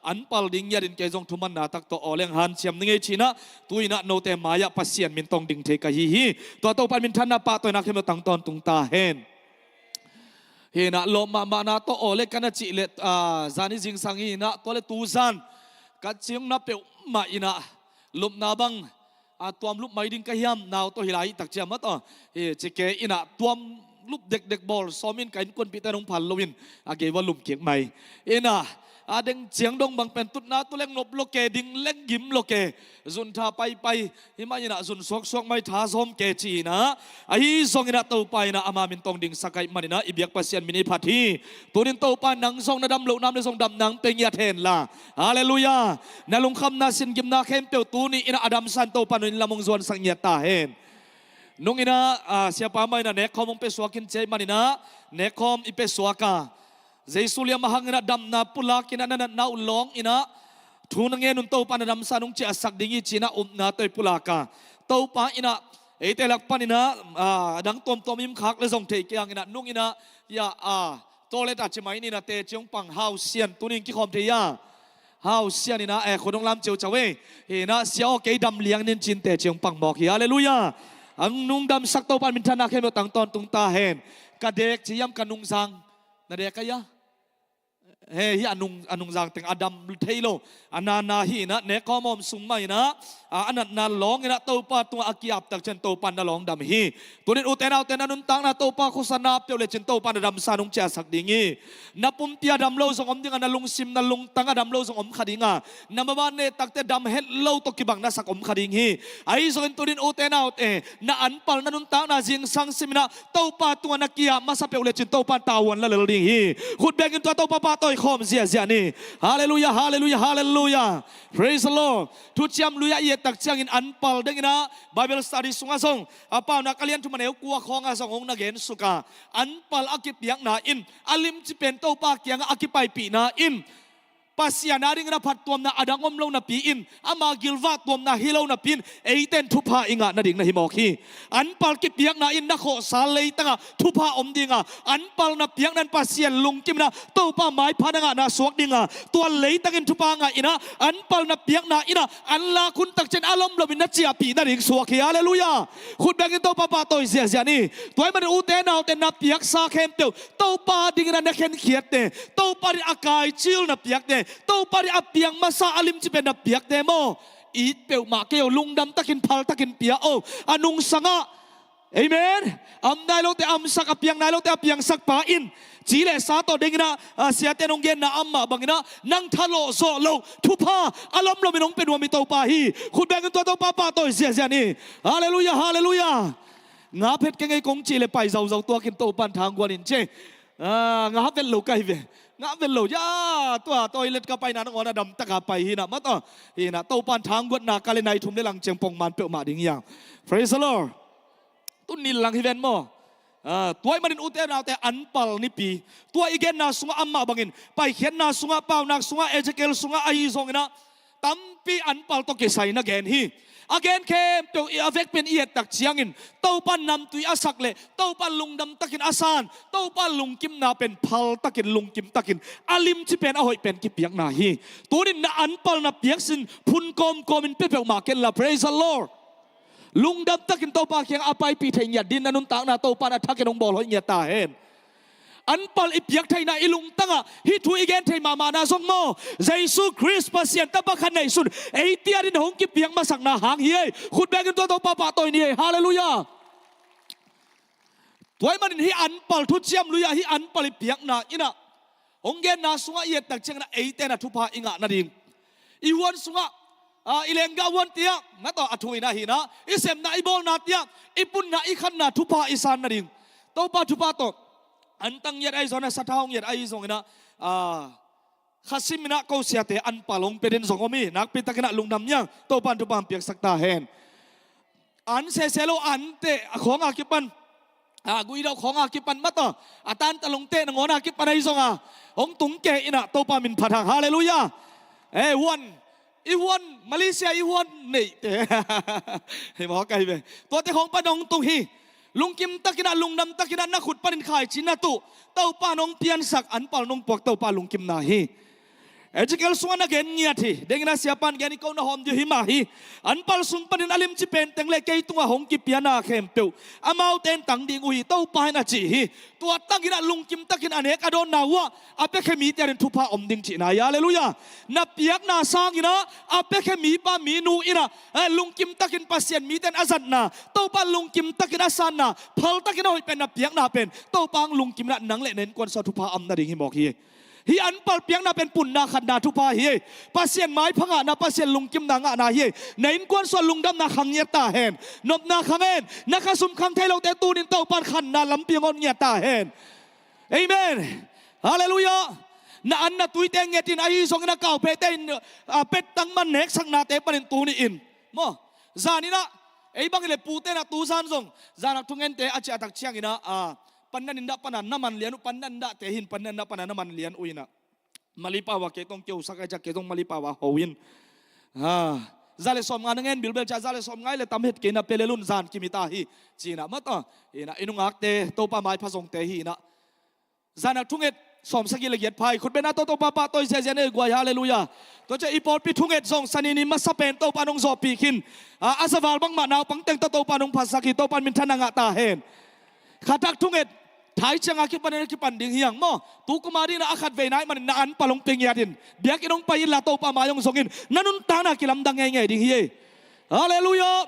อันปัลดิงยาดินเกจงทุมันนาตักตัวอเลงหันเชียมนิงเอชินะตุยนะโนเตมายะปัสเซียนมินตองดิงเทกะฮีตัวปันมินทันนาปะตัวนักเขมตังตอนตุงตาเฮนเฮนะลมมานาตัวอเลกันจิเลจานิจิงสังฮีนะตัวเลตูซันกัดเชียงนับเปลมาอินะลุมนาบังตัวลุมไม่ดิ้งกะยำนาวตัวหิลายตักเจียมมาต่อเจเกอินะตัวลุมเด็กบอลซ้อมินกันคนปีแต่นงพันลวินเกว่าลุมเกียงใหม่อินะเด้งเจียงดงบังเป็นตุนาตัวเล็กนบโลเกดิ้งเล็กยิ้มโลเกจุนท่าไปหิมาอินะจุนสวกไม่ท่าซ้อมเกจีนะไอ้ซองอินะตัวไปนะอามามินตองดิ้งสกายมันนะอิบยักปัสเซียนมินิพัทีตัวนี้ตัวไปนังซองนาดำลุน้ำในซองดำนังเป็นยาเทนละฮาเลลูยานาลงคำนาสินกิมนาเข้มเปียวตัวนี้อินะอดัมซันตัวปานุนละมงซวนสังเยตาเฮนนงอินะsiapa mai na nek khom pe suakin chei manina nek khom ipe suaka Jesulia mahangna dam na pula kina na ulong ina thunang nge nun to pa na dam sanung chi asak dingi china na toy pulaka to pa ina ete lak panina dang tom im khak le jong thei kyang ina nung ina ya toilet achimai ni na te chiong pang house sian tuning ki khom thei ya house sian ina khonong lam cheu chawe ina siao ke dam liang nin chin te chiong pang mok hi hallelujah ang nung dam sak to pan min thana khem tang ton tung ta hen kadek chiam kanung sang na de kaya hi anung zang teng adam thailo anana hi na ne komom sungmai na anat na long ina to pa tu akiap tak chen to pan na long dam hi tunin uten anun tang na to pa khosana pe le chen to pan dam sanung cha sak dingi na pum pia dam lo song om ding na lung sim na lung tang dam lo song om khadinga na mama ne takte dam het lo to kibang na sak om khading hi ai so tunin uten na anpal na nun tang na jing sang simina to pa tu na kia masa pe le chen to pan tawan la le ding hi khut begin to pa pa toy khom zia ni hallelujah praise the Lord tu chiam luya ye tak chiang in anpal dengina Bible study sunga song apa na kalian cuma neu kuwa khonga song ong na gen suka anpal akip yak na in alim chi pen to pa kyang akipai pi na in pasia na ring na patuam na adangom lo na piin ama gilwa tuam na hilaw na pin eiten thupa inga na ding na himokhi anpal ki piak na in na kho salei tanga thupa om dinga anpal na piak nan pasien lungkim na to pa mai phananga na suak dinga tua lei tangin thupa nga ina anpal na piak na ina anla kun tak chen alom lo min na chia pi na ding suak hi hallelujah khut bangin to pa toy sia sia ni toy man u te na te na piak sa khem teu to pa ding na khen khiat te to pa ri akai chil na piak te to pa ri apiang masa alim chi pen na piak te mo it peu ma keo lungdam takin phal takin pia o anung sanga amen am dai lo te am sak apiang nai lo te apiang sak pa in chỉ lệ sa to ding na sia te nong gen na amma bangina nang thalo so lo thupa alom lo minong penwa mi to pa hi khut bang to pa to sia sia ni hallelujah hallelujah nga phet ke ngai kong chi le pai zau zau to kin to pan thang gwan in che nga vel lo kai ve nga vel lo ya to toilet ka pai na ngona dam taka pai hi na ma to hi na to pan thang gwan na ka le nai thum le lang cheng pong man pe ma ding yang praise the lord tu nil lang hi ven moตัวมันอุตเอนาแต่อันปัลนิปีตัวอีกแน่สุงอัมมาบังอินไปเขียนนาสุงเปล่านักสุงเอเจเกลสุงไอซงนะตั้มปีอันปัลต้องเกสัยนะแกนฮีagain kem to avek pen iet tak chiangin to pan nam tui asak le to pan lungdam takin asan to pan lungkim na pen phal takin lungkim takin alim chi pen a hoi pen ki piak na hi tunin na anpal na piak sin phun kom komin pe pe ma ken la praise the lord lungdam takin to pa kyang apai pi thei nya din anun tak na to pan athakin ong bol hoi nya ta hen anpal ipiak thai na ilung tanga hi thu igen thai mama na song mo jesu christ pasien ta bakhan nei sun ei tiarin hong ki piak masak na hang hi khut bangin to pa toy ni hallelujah toy manin hi anpal thu chiam luya hi anpal ipiak na ina onggen na sunga yet tak cheng na ei te na thu pa inga na ding I won sunga ilenga won tia na to athui na hi na isem na ibol na tia ipun na ikhan na thu pa isan na ding to pa thu pa to antang yet ai zona sathaung yet ai zong na khasim na ko siate an palong pedin zongomi nak pitakina lungnam nya to pan tu pam piak sakta hen an se selo an te khong akipan gui dau khong akipan mato atan talong te ngona akipan ai zonga ong tung ke ina to pa min phathang hallelujah i won Malaysia i won nei te he mo kai be to te khong panong tung hi lungkim takina lungnam takina na khut panin khai china tu tau pa nong pian sak an pal nong pok tau pa lungkim na hi ejikel suana gen nya thi dengna siapan gani ko na hom ju hi ma hi an pal sung panin alim chi pen teng le ke tunga hong ki piana khem pe amau ten tang ding ui tau pa na chi hi tua tangina lungkim takin anek adon na wa ape khemi tian thupa om ding chi na hallelujah na piak na sang ina ape khemi pa mi nu ina lungkim takin pasien mi ten azat na tau pa lungkim takin asan na phal takin hoi pen na piak na pen tau pang lungkim na nang le nen kon sa thupa am na ding hi mok hi hi anpal piang na pen pun na khan na thu pa hi pasien mai phanga na pasien lungkim na nga na hi nain kwan so lungdam na khang nya ta hen nop na khangen na khasum khang thailo te tunin to pan khan na lampiang on nya ta hen amen hallelujah na an na tuiteng ngetin ai song na kau pe ten pet tang man nek sang na te panin tu ni in mo zanina ei bang le pu te na tu san song zanak thungen te achi atak chiang ina pandan inda panan naman lian pandan da tehin pandan da panan naman lian uina malipawa ke tong keu sakai jak ke tong malipawa howin zale som ngangen bilbel cha zale som ngai le tamhet ke na pelelun zan kimita hi china mata ina inungak te to pa mai phasong te hi na zanak thunget som sagi le yet phai khut bena to pa toy se jene gwai hallelujah to che ipot pi thunget song sanini masapen to panong zo pi kin asawal bang ma naw pang teng to panong phasaki to pan min thananga ta hen khatak thunget thai changa ki panen ki panding hiang mo tu kumari na akhat ve nai man na an palong ping yadin biak inong pai la to pa mayong zongin nanun ta na kilam dang nge ding hi hallelujah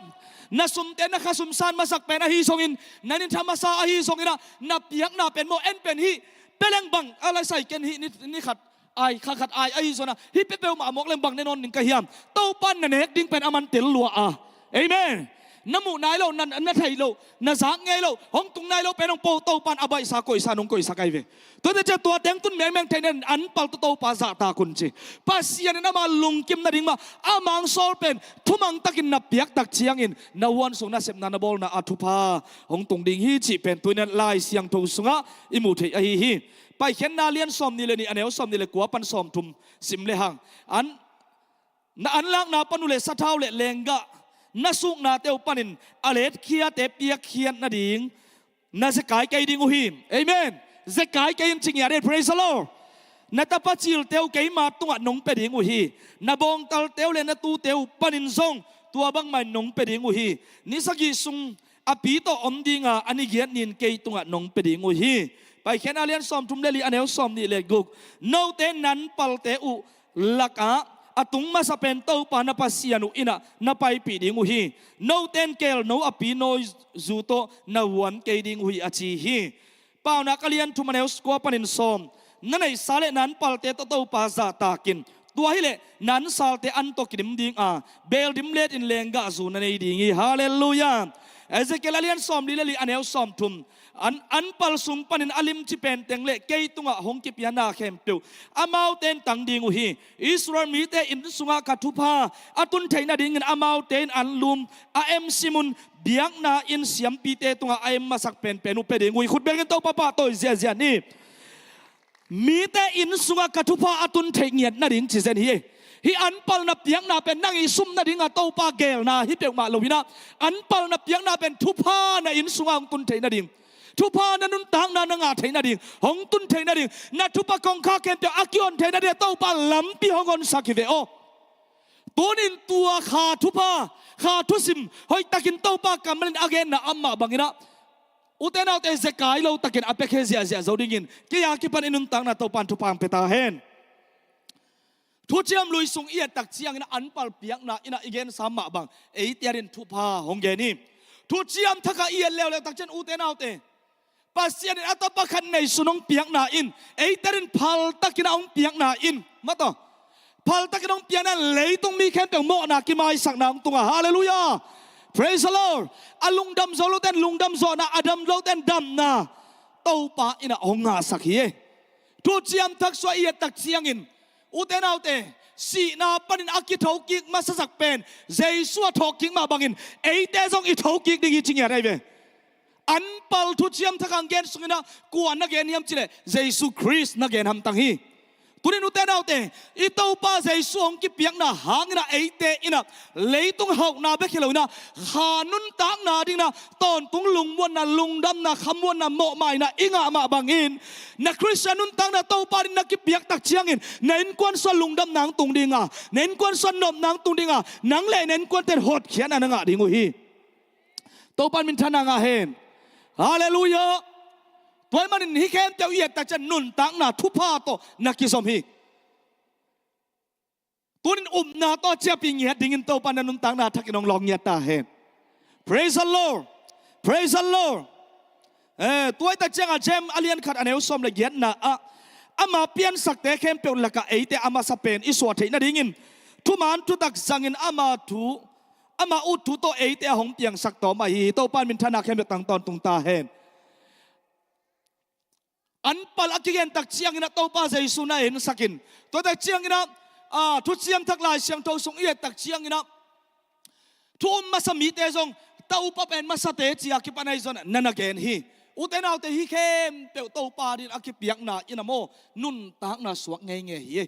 na sumten na khasum san masak pen a hi zongin nanin thamasa a hi zongina na piak na pen mo en pen hi peleng bang ala sai ken hi ni khat ai khat ai zona hi pe pe ma mok leng bang nenon ning ka hiam to pan na nek ding pen aman tel lua amen น้ำมูนายเรานั่นนั่นไทยเรานั่นสังไงเราห้องตรงนายเราเป็นองโปโตปันอบายสาโกยสานงโกยสาไกเวตัวเจ้าตัวเต็งตุนแมงไทยนั่นอันปัลโตปาซาตาคุณจีปัสยานี่นะมาลุงกิมนาดิ่งมาอามังโซลเป็นทุมังตะกินนับเปียกตักเชียงอินนาวันสุงนาเสพนานาบอลนาอัตุพาห้องตรงดิ่งฮีจีเป็นตัวนั้นลายเสียงทูสุงะอิมูเทอฮีไปเข็นนาเลียนซอมนี่เลยนี่อันเอวซอมนี่เลยกัวปันซอมทุมสิมเลหังอันลักนาปนุเลสะเท้าเลเลงกะนาสุกนาเตวปันินอเลดเคียเตเปียเคียนนาดิ่งนาเซกายไกดิ่งอุหิมเอเมนเซกายไกยินจริงอย่างเด็ด praise the Lord นาตาปัจจิลเตวไกมาตุงะนงเป็ดดิ่งอุฮีนาบงตัลเตวเลนาตูเตวปันินซงตัวบังมันนงเป็ดดิ่งอุฮีนิสกิสุงอปีโตอมดิ่งอันนี้เกียรนินเกยตุงะนงเป็ดดิ่งอุฮีไปแค่นาเลียนซอมทุมเลลีอันเอวซอมนี่เลกุกโนเตนันปัลเตอุลักะatung masa pentau pa na pasianu ina na pai pi ding uhi no ten kel no api no zuto na wan ke ding uhi achi hi pau na kalian thumaneu sko panin som nanai sale nan palte to to pa za takin tua hile nan salte an to kidim ding a bel dim let in lenga zu na nei ding hi hallelujah Ezekiel alian som lili aneu som thum an pal sung panin alim chi pen teng le kei tunga hong ki piana khem tu amau ten tang ding hi Israel mi te in sunga ka thupa atun theina ding in amau ten an lum a em simun biang na in siam pi te tunga a em masak pen penu pe ding ui khut beng to papa to zia zia ni mi te in sunga ka thupa atun theingiat na ding chi zen hi hi an pal na piang na pen nang isum na dinga to pa gel na hi pek ma lovina an pal na piang na pen thupa na in sunga tun theina ding thupa na nun tang na nga theina ding hong tun theina ding na thupa kong kha ken te akion theina de to pa lampi hongon sakive o tonin tua kha thupa kha thusim hoi takin to pa kamlen again na amma bangina utena te zekai lo takin apek he zia zia zodingin ke ya ki pan inun tang na to pan thupa peta henทุเจียมลุยสุงเอียตักเชียงนะอันปัลเปียกนะอินะอีเกนสามมาบังเอเตียรินทุพาหงเกนี่ทุเจียมทักเอียแล้วตักเจนอูเตนเอาเตปัสเซียนอัตปะคันในสุนงเปียกนาอินเอเตียรินพัลตักินองเปียกนาอินมาต่อพัลตักินองเปียกนั้นเลยต้องมีแค่เปียกโมนากิมายสักนางตุงฮาเลลูยา praise the Lord อลุงดำโซโลเตนลุงดำโซนะอดัมโลเตนดำนะเต้าปะอินะองาสักเฮทุเจียมทักสวเอียตักเชียงอินอุเทนเอาเตสีนาปันินอากิทอกิกมาสักเป็นเจสัวทอกิกมาบังอินเอเตซองอิทอกิกดิ่งจริงอย่างไรเวอันปัลทุเชียมทักเกนสุงนะกวนนักเกนยามจิเลเจสุคริสนักเกนทำตังฮีตุนินุเตนเอาเตอิตาอุปาเจสุองกิเปียกนะหางนะเอเตอินะเลยตุงหอกนาเบคิโลนะขานุนตักนาดิ่งนะตอนตุงลุงวันนะลุงดำนะคำวันนะโมใหม่นะอิงะมาบังอินนักคริสเตียนนุนตังนะเต้าปารินนักกิเปียกตักเชียงอินเน้นกวนส่วนลุงดำนางตุงดิ่งะเน้นกวนส่วนนบนางตุงดิ่งะนังเล่เน้นกวนเต็นหดเขียนอันนังะดิ่งอุฮีเต้าปานมินทนางะเฮนฮาเลลูยาตัวมันฮิเคมเจ้าเอียดแต่จะนุนตังนะทุพาโตนักกิสมฮีตัวนี้นาต่อเจ้าปิงเงียดดิ่งเต้าปานนุนตังนะทักกินองลองเงียดตาเฮน praise the Lord praise the Lordตัวแต่เจ้าเจมอเลียนขัดอันเอวสมละเอียดนะอามาเปลี่ยนสักแต่เข้มเปลี่ยนละกะเอแต่อามาสเปนอิสวาเทน่าดิ่งทุมันทุตักสังอินอามาอุทุโตเอแต่หงเปียงสักต่อมาฮีโตปานมินทนาเข้มตังตอนตุงตาเฮนอันปัลอักเกนตักเชียงอินโตปาเจสุนาเห็นสักินตัวแต่เชียงอินทุเชียมทักลายเชียงโตสงเอียตักเชียงอินทุมมาสมีเตจงเต้าปะเป็นมาสเตจิอากิปานายจนนันเกนฮีอุเทนเอาแต่ฮิเข้มเปียวโตปาดินอากิเปียกนาอินาโมนุนตากนาสวกเงยฮี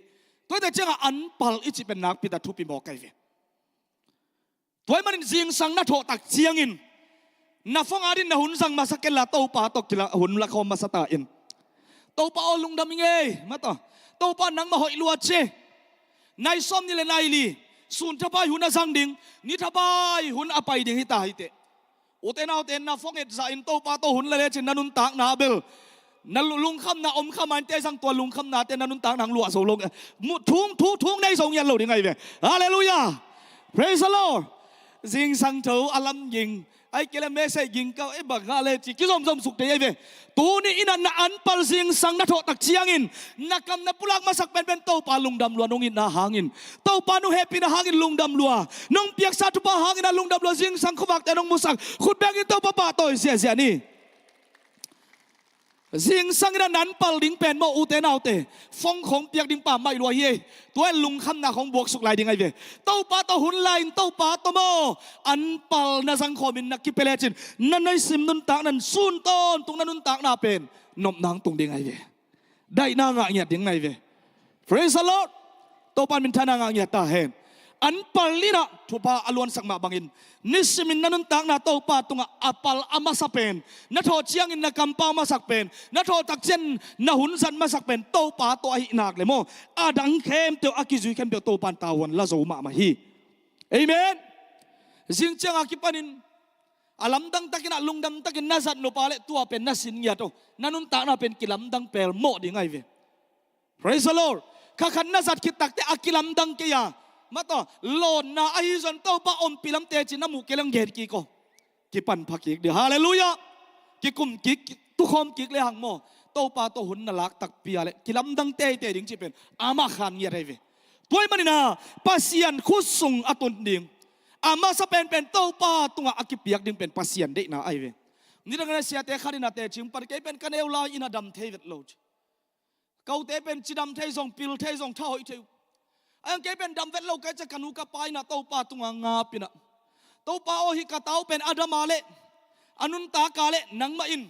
ตัวแต่เจ้าอันปัลอิจิเป็นนักปิดาทุปิโมไกเวตัวมันจิงสังนาโถตักเชียงอินนาฟงอาดินนาหุนสังมาสักเกลาโตปาตกกิลาหุนละคอมาสตาอินโตปาอลุงดำเงยมาต่อโตปานังมาหอยลวดเชนายซ้อมนี่เลยนายลีสุนทบายหุนอาสังดิงนิทบายหุนอภัยดิงฮิตาฮิเตอุเทนเอาเตนนาฟงเอ็ดซาอินโตปาโตหุนละเลจินนันุนตากนาเบลนันลุงคำนาอมคำมันเตสังตัวลุงคำนาเตนันุนตากนางหลวงโซลงมุทุ่งในสงยันโลดิงไงเว้ฮาเลลูยา praise the Lord riêng sang thấu alamยิงไอ้เกลเมสยิงก็ไอ้บักฮาเลจิกิซอมซอมสุกเดียเวตัวนี้อินันน่ะอันปัลริงสังนัทโตตักเชียงอินนักกำนับปุลักมาสักเป็นเต้าปาลุงดำลัวนงอินนาหางอินเต้าปานุเฮปีนาหางอินลุงดำลัวนงเปียกซาทุปาหางอินลุงดำลัวริงสังขวักแต่นงมุสักขุดแบงอินเต้าปะปะโตเสียนี่สิงสังนั้นนั้นปัลดิ้งเป็นโมอุเตนเอาเตฟงของเปียกดิ้งป่าไม่รวยเย่ตัวลุงคำนาของบวกสุกลายดิ้งไงเวเต้าป่าตัวหุ่นลายเต้าป่าตัวโมอันปัลนาสังคมินนักกิเปเลจินนั่นในสิมนุนตากนั้นซุนต้นตรงนั้นนุนตากนาเป็นนมนางตรงดิ้งไงเวได้นางเงียดดิ้งไงเว Praise the Lord ตัวปันมินทานางเงียดตาเห็นอันปัลลีนะทุบาอลวนสักมาบังอินนิสมินนันตักนาโตปาตุงอัปลอามาสักเป็นนัทโทเชียงอินนักกัมปามาสักเป็นนัทโทตักเจนนัหุนสันมาสักเป็นโตปาตัวหินักเลยโมอาดังเข้มเตียวอากิจุยเข้มเตียวโตปันตาวันละโซมาฮีเอเมนสิ่งเจ้าอากิปันินอาลัมดังตักินะลุงดังตักินนาสัตโนปาเลตัวเป็นนาสินยาโตนันุนตักนาเป็นกิลัมดังเปลโมดีไงเว Praise the Lord ข้าขันนาสัตคิดตักเตอากิลัมดังเกียมาต่อโลนนาไอซันเต้าป้าอมปิลัมเตจินามุเกลังเกตกีโกกีปันพักกีกเดียวฮาเลลูยากีกุมกีทุกคนกีกเลยหังโมเต้าป้าโตหุ่นนลักตักเปียเลกิลัมดังเตดิ่งจีเป็นอามาขันเยอะไรเวตัวมันนี่นะปัสยันคุสุงอตุนดิ่งอามาสเป็นเต้าป้าตัวอากิเปียกดิ่งเป็นปัสยันเด็กนะไอเวนี่ดังนั้นเสียเตขันนาเตจิมปันเกเป็นกันเอวลาอินาดัมเทวิตโลจเกาเตเป็นจิดัมเทซองปิลเทซองเท่าอิเทวอันเก็เป็นดำเวทเราแกจะกันุกับไปนะเต้าป่าตุงงาปินะเต้าป่าโอหิกะเต้าเป็นอาดามาเลอนุนตากาเลนังมาอิน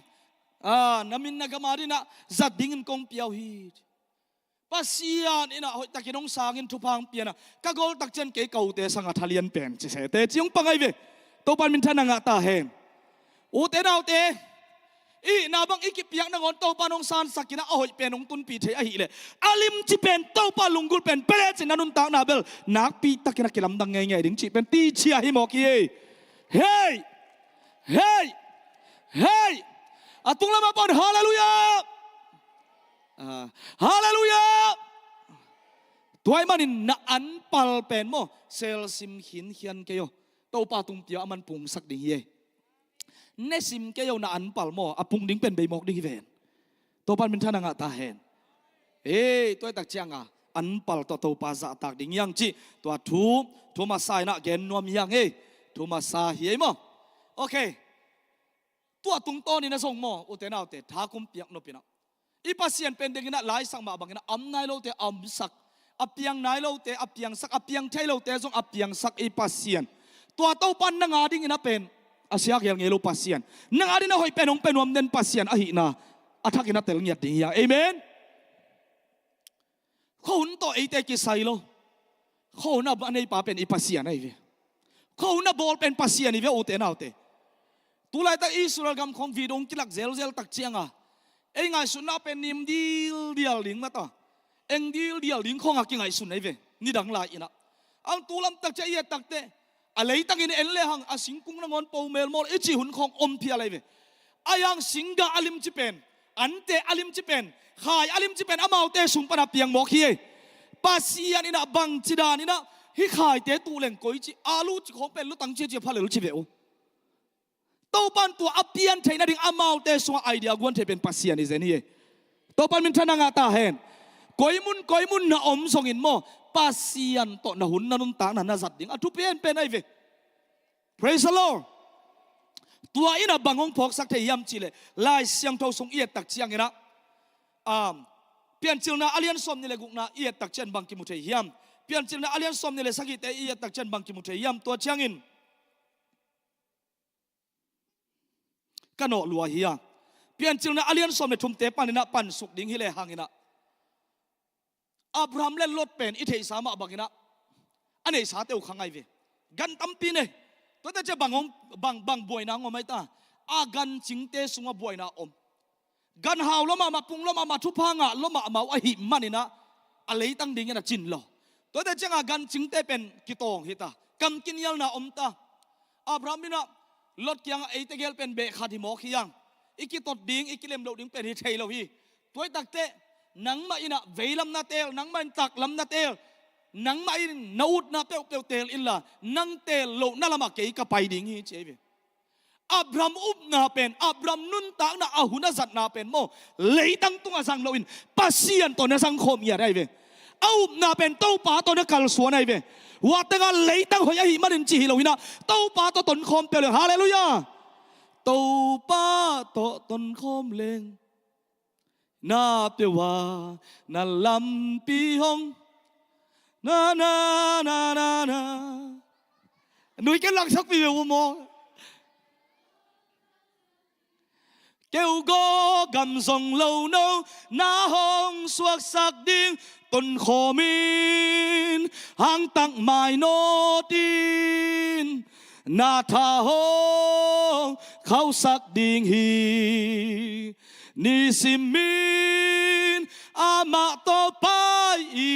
นามินนักมาดินะจัดดิ่งกงเปียวฮีปัสยานอินะหอยตะกินงสางินทุพังเปียนะกะกอลตักเจนเกเกาเตสังทาเลียนเป็นเจเสเตจิงปังไอเวเต้าป่ามินทานังตาเฮมโอเตนาเตอีนาบังอีกิปยักนังอนเต้าปานองซานสักกินะโอ้ยเป็นองตุนปีเทอหิเลอาลิมจิเป็นเต้าปาลุงกุลเป็นเปรจินันุนตากนาเบลนักปีตักกินะกิลัมดังไงดิ่งจิเป็นตีเชียฮิมอกีเฮ้ยเฮ้ยเฮ้ยอาตุงละมาปอนฮาเลลูยาฮาเลลูยาตัวไอ้มันนี่นักอันปัลเป็นโมเซลซิมหินเฮียนเกยเต้าปาตุงเปียมันปุ่งสักดิ่งเย่เนซิมเกยนาอันปัลโมอปุ่งดิ้งเป็นใบหมอกดิ้งเวนตัวปันเป็นท่านงาตาเห็นตัวตักเชียงอันปัลตัวปาซาตักดิ้งยังจีตัวทูมาสายนะเกนนวมยังทูมาสาเฮียมั้งโอเคตัวตุงโตนี่นะส่งมั้งอุเทนเอาเตท้าคุมเปียกนปินะอีปัสเซียนเป็นเด็กนะหลายสังมาบังนะอัมนายโลเตอัมสักอเปียงนายโลเตอเปียงสักอเปียงเทโลเตส่งอเปียงสักอีปัสเซียนตัวเต้าปันนงาดิ้งนะเป็นอาเซียเกี่ยวกับโลปัสเซียนนังอาดินะหอยเป็นองเป็นวมเดนปัสเซียนอหินาอาทักกินะเตลเงียดดิ้งยังเอเมนเขาหุ่นต่อไอเตกิไซโลเขาหน้าบ้านในป่าเป็นอีปัสเซียนไอเวเขาหน้าบอลเป็นปัสเซียนไอเวโอเตนเอาเตตุลายตาอิสราเอลกำของวีดงกิลักเซลตักเชียงเอ็งไงสุนัขเป็นนิมดีเดียลลิงมาต่อเอ็งดีเดียลลิงของอากิไงสุนไอเวนี่ดังลายนะอังตุลัมตักเจียตักเตอะไรตั้งอินเอ็นเลหังอาสิงกุงนังอนปูเมลมอลอิจิหุ่นของอมพิอะไรเวอายังสิงกาอลิมจิเป็นอันเตอลิมจิเป็นขายอลิมจิเป็นอามาเตสุมปนาเปียงมอคีปัสยานินะบังจิดานินะฮิขายเตตูเลงโกยจิอาลูจิของเป็นลุตังเจียพาเลลุจิเวโอตัวปันตัวอเปียนไทยนาดิ่งอามาเตสุงไอเดียกวนเทเป็นปัสยานิเซนี่ตัวปันมินทนังตาเห็นโกยมุนนะอมส่งอินโมปัสยันต่อนะหุ่นนันุนตานะนาจัดดิ่งทุเปียนเป็นไอเว Praise the Lord ตัวอินะบังองพอกสักเทียมจิเลลายเสียงเท่าทรงเอียดตักเชียงนะเปลี่ยนจิลนะอเลียนสมนี่เลยกุกนะเอียดตักเชนบังกิมุเทียมเปลี่ยนจิลนะอเลียนสมนี่เลยสักทีแต่เอียดตักเชนบังกิมุเทียมตัวเชียงอินกันโนลัวเฮียเปลี่ยนจิลนะอเลียนสมเนี่ยทุ่มเตปันนี่นะปันสุกดิ่งฮิเลหังนี่นะอับราฮัมเล่นรถเป็นอิเทสามาบังนะอันนี้สาเตวขังไงเวกันตั้มปีเนี่ยตัวแต่จะบังบวยนางอมไม่ตาอากันจิงเตสุงบวยนาอมกันหาวล้มาปุงล้มาทุพังอ่ะล้มาอหิมันนี่นะอะไรตั้งดิ่งนะจินหล่อตัวแต่จะกันจิงเตเป็นกิโตงฮิตากำกินยัลนาอมตาอับราฮัมนี่นะรถยังไอเตเกลเป็นเบคาดิโมขี้ยังอีกิตดดิ่งอีกิเลมโดดิ่งเป็นฮิเทลวีตัวตักเตนังมาอินะเวลำนาเตลนังมันตักลำนาเตล นังไม่นาอุดนาเปียวเตลอินละนังเตลโลนั่นละมาเกยกับไปดิ่งฮีเจ็บอับรามอุบนาเป็นอับรามนุนตากนาอาหุนาจัดนาเป็นโมเลยตั้งตัวสังโลอินปัสเซียนตัวนั้นสังคมอย่าได้เวเอาอุบนาเป็นเต้าป่าตัวนั้นกัลสวนไอเวว่าแต่งเลยตั้งหอยหิมันจีฮิโลวินะเต้าป่าตัวตนคมเปลี่ยนฮาเลลูยาเต้าป่าตัวตนคมเลงนาเปียวว่านาลำปีหงนาหนุ่ยกันหลังสักปีเดียวมองเกี่ยวก็กำส่งเหล่าโน้นาห้องสวกสักดิ่งต้นขมินหางตักไม้โนดินนาทาหงเขาสักดิ่งฮีนิสิมินอามาโตไปอิ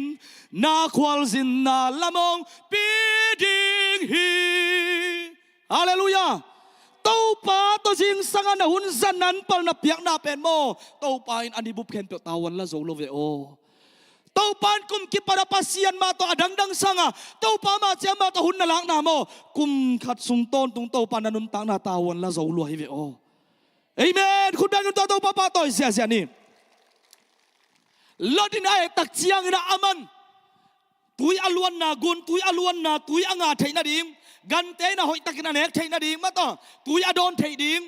นนาควาลซินนาละมงปีดิ่งฮีฮาเลลูยาเต้าป่าตัวจริงสังานหุ่นสันนั้นปนนับเปียกนาเป็นโมเต้าป่าอันนี้บุพเพนเปียตาวันละโซโลเวโอเต้าป่ากุมกิปาราปัสยันมาตัวดังดังสังาเต้าป่ามาเจ้ามาตัวหุ่นนลังนาโมกุมขัดสุงต้นตุงเต้าป่านันุนตังนาตาวันละโซโลเวโอเอเมนคุณได้กันตัวเต้าป่าตัวเสียนี่ลอดินไอตักเจียงนะอามันตุยอลวนนากุนตุยอลวนนาตุยอ่างาเทนาดิมกันเตนะหอยตะกินเนกเทนาดิมมาต่อตุยอดอนเทดิม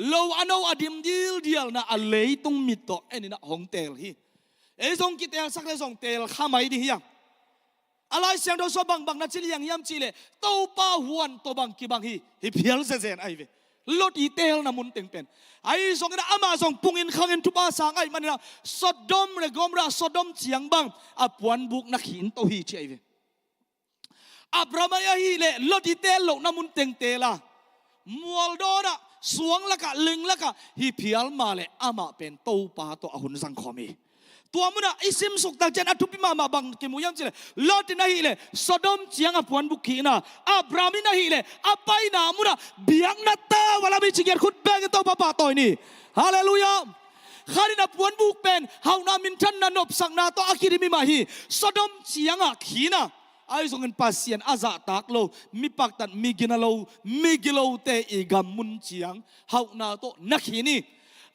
โลอโนอดิมดีลเดียลนะอเลตุงมิตโตเอ็นี่นะหงเตลฮีเอซงกิเตลสักเลยซงเตลข้าไม่ดียังอะไรเสียงโดสบังบังนะจิลยังยำจิเลเต้าป้าหวนตัวบังกิบังฮีฮิเพียลเซนไอเวลดอีเตลนะมุนเต็งเป็นไอ้ส่งกันอามาส่งปุงอินขังอินทุบาสังไอ้มันนะสดดมเรกอมราสดดมเจียงบังอับวันบุกนักหินโตฮีเชยเวอับรามายาฮีเลลดอีเตลโลนะมุนเต็งเตละมัวลโดนะสวงละกะลึงละกะฮิพิอัลมาเลอามาเป็นโตปาโตอาหุนสังคมีตัวมันอะอิซิมสุกตาเจนอัตุปิมามาบังกิมุยังจิเลลอดินาฮีเลสดมเจียงอับวันบุกีนะอับรามินาฮีเลอับไปนามุนะเบียงนัตตาวลาบิจิเกียร์ขุดแบงตัวป้าตัวนี้ฮาเลลูยาข้าดินับวันบุกเป็นเฮานามินทันนันนบสังนาตัวอาคิริมิมาฮีสดมเจียงอะขีนะไอ้ส่งเงินภาษีอันอาซาตักโลมีปักตัดมีกินโลมีกิโลเตอีกามุนเจียงเฮานาโตนักขีนี่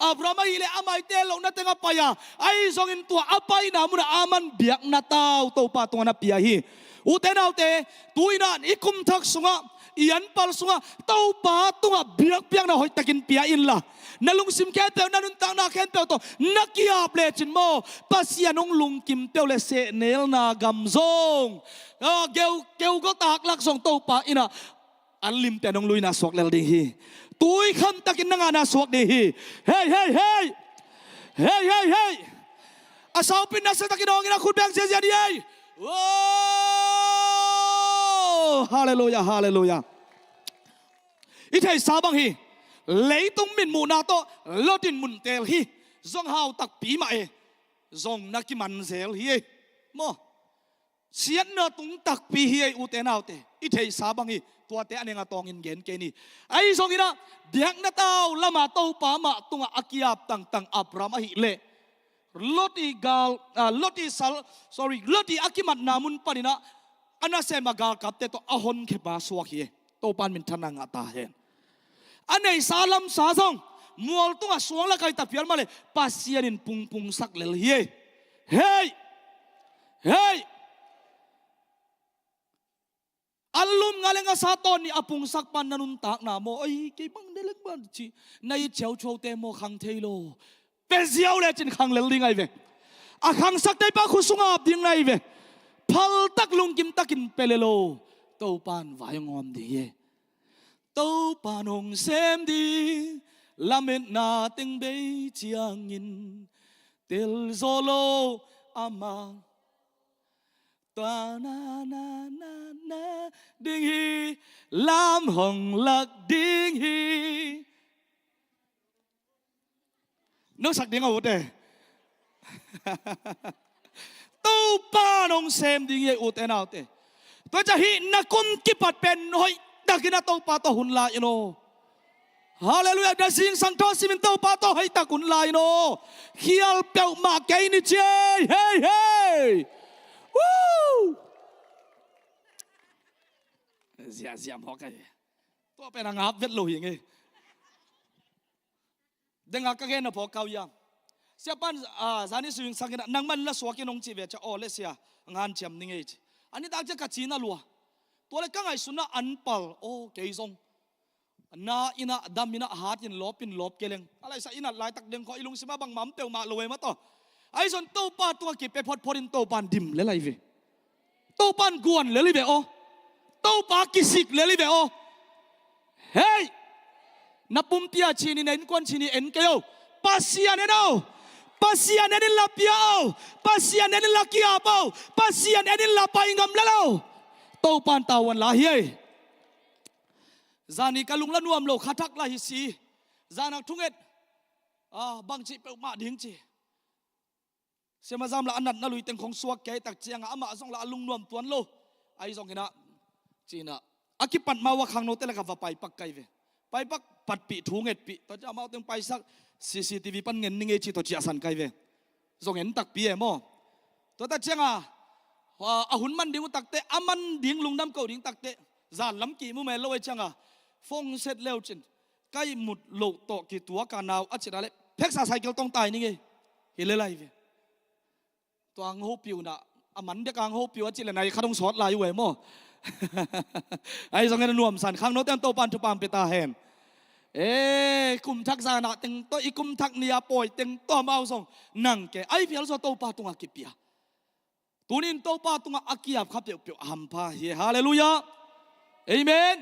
อับรามาฮิเลอามัยเตลงนัตเงาปายาไอ้ส่งอินตัวอับไปนามุนอามันเบียกนาตาวตัวปาตัวนับปียาฮีอุเทนเอาเตตุยนันอิคุมทักสุงะยันปัลสุงะตัวปาตัวเบียกเบียกนาหอยตะกินปียาอินละนั่นลุงซิมแค่เปลนั่นนุนตังนาแค่เปลตัวนักยาเปลจินโมปัสยานงลุงกิมเปลเลเสเนลนากำซงเกลก็ตากลักส่งตัวปาอินะอันลิมแต่นงลุยนาสวกเลลดิฮีตุยคำตะกินนังอานาสวกดิฮีเฮ้ยอาสาวปินนัสตะกินองอินะคุณแบงเสียดีโอ้ฮาเลลูยาอีเทสาบังฮีเลยต้องมินมูนาโตลดินมุนเตลฮีซงฮาวตักปีมาซงนักมันเซลฮีโมเสียนเนตุงตักปีฮีอุเตนาวเตอีเทสาบังฮีตัวเตอันเองตองอินเกนเกนี่ไอ้ซงอินะเดียกนาตาวละมาโตปามาตุงอากิยาบตังอับรามาฮิเลลดิอากิมันนามุนปานินะอันนั้นเซมาการกับเตตัวอาหอนเขบาสวกฮีโตปานมินทนังอาตาเฮนอันนี้สาลัมสาซงมัวตุงสวงละไกตาพิอัลมาเลปัสยานินปุงสักเลลเฮ้ยอัลลุมงาเลงาซาตอนนี้อปุงสักปันนันุนตักนาโมไอ้เก็บังเดลักบันจีนายเจ้าโชว์เตโมขังเทโลเป็นเสียวเลยจินขังเลลดิงไงเวอาขังสักได้ปะคุสุงอับดิงไงเวพัลตักลุงกิมตักินเปเลโลโตปานวายงอมดีโตปานงเซมดีลาเมนนาติงเบจียงอินเตลโซโลอามาตานาดิงฮีลามหงลักดิงฮีนึกสักดิงเอาอุดเดตู้ป้านงเซมดิงฮีอุดเอ็นเอาเตตัวจะฮีนักกุมกิปัดเป็นหอยดักกินาตู้ป้าตัวหุ่นลายโนฮาเลลูยาเดซิงสังทอสิมินตู้ป้าตัวให้ตะกุนลายโนเขียวเปียวมาเกยนิเจเฮ้วู้ เสียพอไกตัวเป็นงับเวทลุยไงเด็กก็แค่น่ะพอเขายังเสียปันสานิสุยสังเกตนังมันละสวกินงจีเวจะโอเลเสียงานเฉียมนี่ไงอันนี้ตั้งใจกัดจีน่ะลัวตัวเล็กก็ไงสุนัขอันปัลโอ้เกยซงน่าอินะดำอินะหาดินลบปินลบเกลังอะไรสักอินะลายตักเด้งขออิลุงสิมาบังมั่มเตียวมาลอยมาต่อไอ้ส่วนโตปาตัวกิไปพอดินโตปานดิมเลยไรเวโตปานกวนเลยเวโอโตปากิสิกเลยเวโอเฮ้ยนับปุ่มเตียชีนี่เอ็นกวนชีนี่เอ็นเกลปัสยาเนโนปัสยาเนนิลาเปียวปัสยาเนนิลากิอาเปาปัสยาเนนิลาไปงำแล้วโตปานตาวันลาเฮียจานี่กะลุงละนวมโลขัดทักลาฮิซีจานักทุ่งเอ็ดบางจีเปมาดิ้งจีเสียมาจำละอันนั้นน่าลุยเต็งของสวกแกตักเจียงอามาส่งละลุงนวมตวนโลไอส่งกันนะจีน่ะอากิปัดมาว่าขังโนเตละกับไปปักไกเวไปปักปัดปีทุ่งเอ็ดปีตอนจะเอามาเต็งไปสัก CCTV ปันเงินนิ่งเอจีตัวเจียสันไกเวส่งเห็นตักปีเอโมตัวตักเจียงหุ่นมันดิ้งตักเตะอามันดิ้งลุงน้ำเกาดิ้งตักเตะจานล้ำกี่มุเมลโลไอเจียงฟงเสร็จแล้วจินใกล้หมุดโลโตกี่ตัวการนาวอัจฉริยะเพ็กซาไซเคิลต้องตายนี่ไงเห็นเลยไรเวตัวอังโฮปิวน่ะอามันเด็กอังโฮปิวอัจฉริยะไหนข้าต้องสอดลายอยู่เว้ยโมไอ้สังเกตนวมสันข้างโน้ตเต็มโตปันทุปามเปตาเฮนกุมทักษาหน้าเต็งโตอีกุมทักเนียปอยเต็งโตมาเอาส่งนั่งแกไอ้เพียลโซโตปาตุงอากิปียตัวนี้โตปาตุงอากิยาบขับเปียวเปียวฮัมพาเฮฮาเลลูยาเอเมน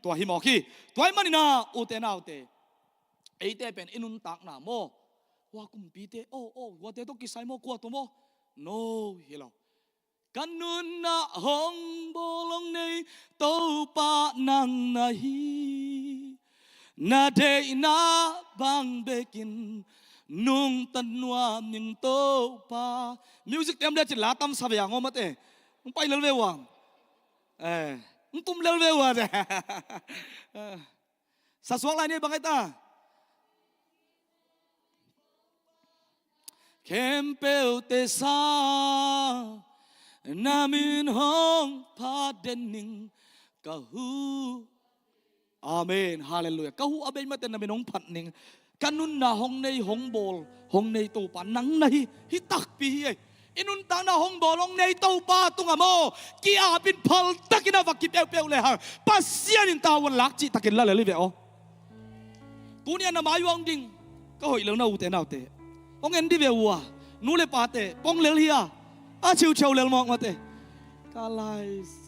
ตัวหิมอคีตัวมันนี่นะอุเตนาอุเตไอเตเป็นอินุนตักนาโมว่ากุมปีเตโอ้ว่าเตต้องกิไซโมกว่าตัวโมโนเฮลกันนุนนะฮงบอลงในโตปานังนาฮีนาเดนาบังเบกินนุ่งตันนัวมิงโตปามิวสิกเต็มเลยจิลาตั้มสบายงอมาเตมึงไปเลยเว้ยมึงตุ้มเร็วเร็วอ่ะเนี่ยสัสวกอะไรเนี่ยบางไอ้ตาเข้มเปลเตซานามินห้องพาเดนนิงกะฮูอาเมนฮาเลลูยากะฮูอาเมนมาเต็นนามินห้องพัดนิงกันนุนนาห้องในห้องโบลห้องในตู้ปานังในฮิตักปีอินุนตานาห้องบอลงในเต้าป้าตุงอโมกีอาบินพัลตะกินาวักกิเปียวเลยฮะปัสเซียนินตาวันลักจิตะกินละเลยเวอตัวนี้นามายวงดิงก็หอยเลี้ยงนาอุเตนาอุเตปองเงินดิเววัวนูเลปาเตปองเลี้ยงเฮียอาชิวเชียวเลี้ยงมองมาเตกาไลส์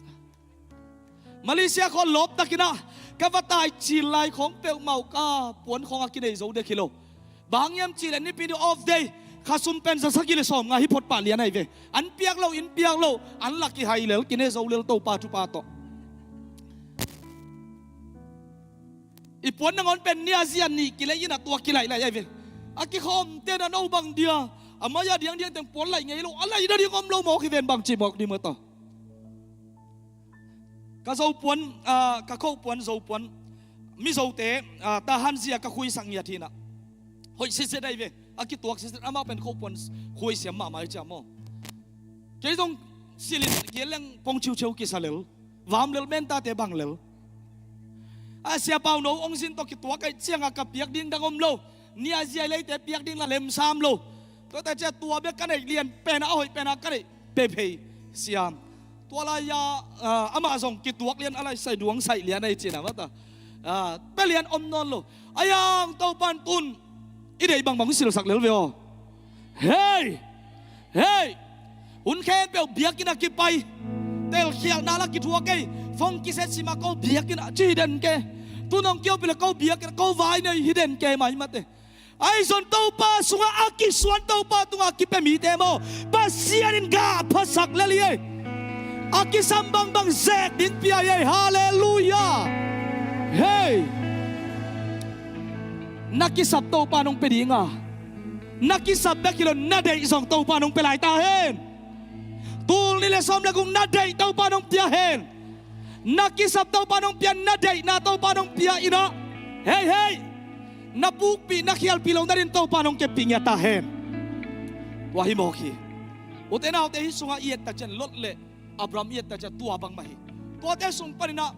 มาเลเซียคนลบตะกินากะวัตายจีไลของเปียวเมากาปวนของอากินเอโซเดกิโลบางยามจีเลนี่ปีดูออฟเดย์ข้าซุมเป็นสักกิเลสอมงาฮิพดป่าเลียนไอเวอันเปียกเราอินเปียกเราอันลักกิไฮเลลกินเอโซเลลโตปาทุปาโตอีปวนนังอนเป็นเนียเซียนนี่กิเลยินะตัวกิเลอะไรไอเวอากิคอมเตนันเอาบังเดียอามายาเดียงเดียงแต่ปวนอะไรไงเราอะไรนั่นที่คอมเราหมอกที่เวนบังจีหมอกดีเมื่อต่อกะโซปวนกะเข้าปวนโซปวนมิโซเตตาฮันเซียกะคุยสังยาทีน่ะเฮ้ยเสียได้เวอากิตัวสิอามาเป็นข้าวปนคุยเสียมาไม่จำมั้งเกี่ยงสิลิเกี่ยงปงชิวกิสาเลลวามเลลเมนตาเตบังเลลอาเสียเปล่าโนองสินตกิตัวไก่เชียงกับเปียกดิ้งดังอมโลนี่อาเซียเลยแต่เปียกดิ้งละเลมซามโลตัวแต่เจ้าตัวเบียกันไอเลียนเป็นเอาให้เป็นกันไอเปเพย์เสียมตัวลายาอามาส่งกิตัวเลียนอะไรใส่ดวงใส่เลียนไอจีน่ะว่าแต่ไปเลียนอมนอนโลอายังเต้าปันตุนอีเดียบางสิลสักเลวเวอเฮ้ยอุ่นแค่เปียวเบียกินกิไปเตลเขียวนาลักกิทัวเกยฟงกิเซซิมาเขาเบียกินจีเดนเกตุนองเกี่ยวไปแล้วเขาเบียกินเขาไว้ในฮิเดนเกไม่มาเตไอ้ส่วนเต้าป้าสุงอากิส่วนเต้าป้าตุงอากิเป็นมีเตโมป้าเสียนินกาพัสักเลลีอากิสัมบังบังเซกดินพิอาเฮาเลลูยาเฮ้นักกิสับโตปานงเปดีงานักกิสับนักกิโลนาเดย์ส่งโตปานงเปลายตาเฮนตูนี่เลสอมเลกุงนาเดย์โตปานงเปียเฮนนักกิสับโตปานงเปียนาเดย์นาโตปานงเปียอินะเฮ้ยนับบุกปีนักเขียลปีลงนารินโตปานงเก็บปีเงียตาเฮนวาฮิโมคีอุเตนาอุเตหิสุงาเอียตตะจันลดเลอับรามเอียตตะจันตัวบังมาฮิ ตัวเตสุงปนินะ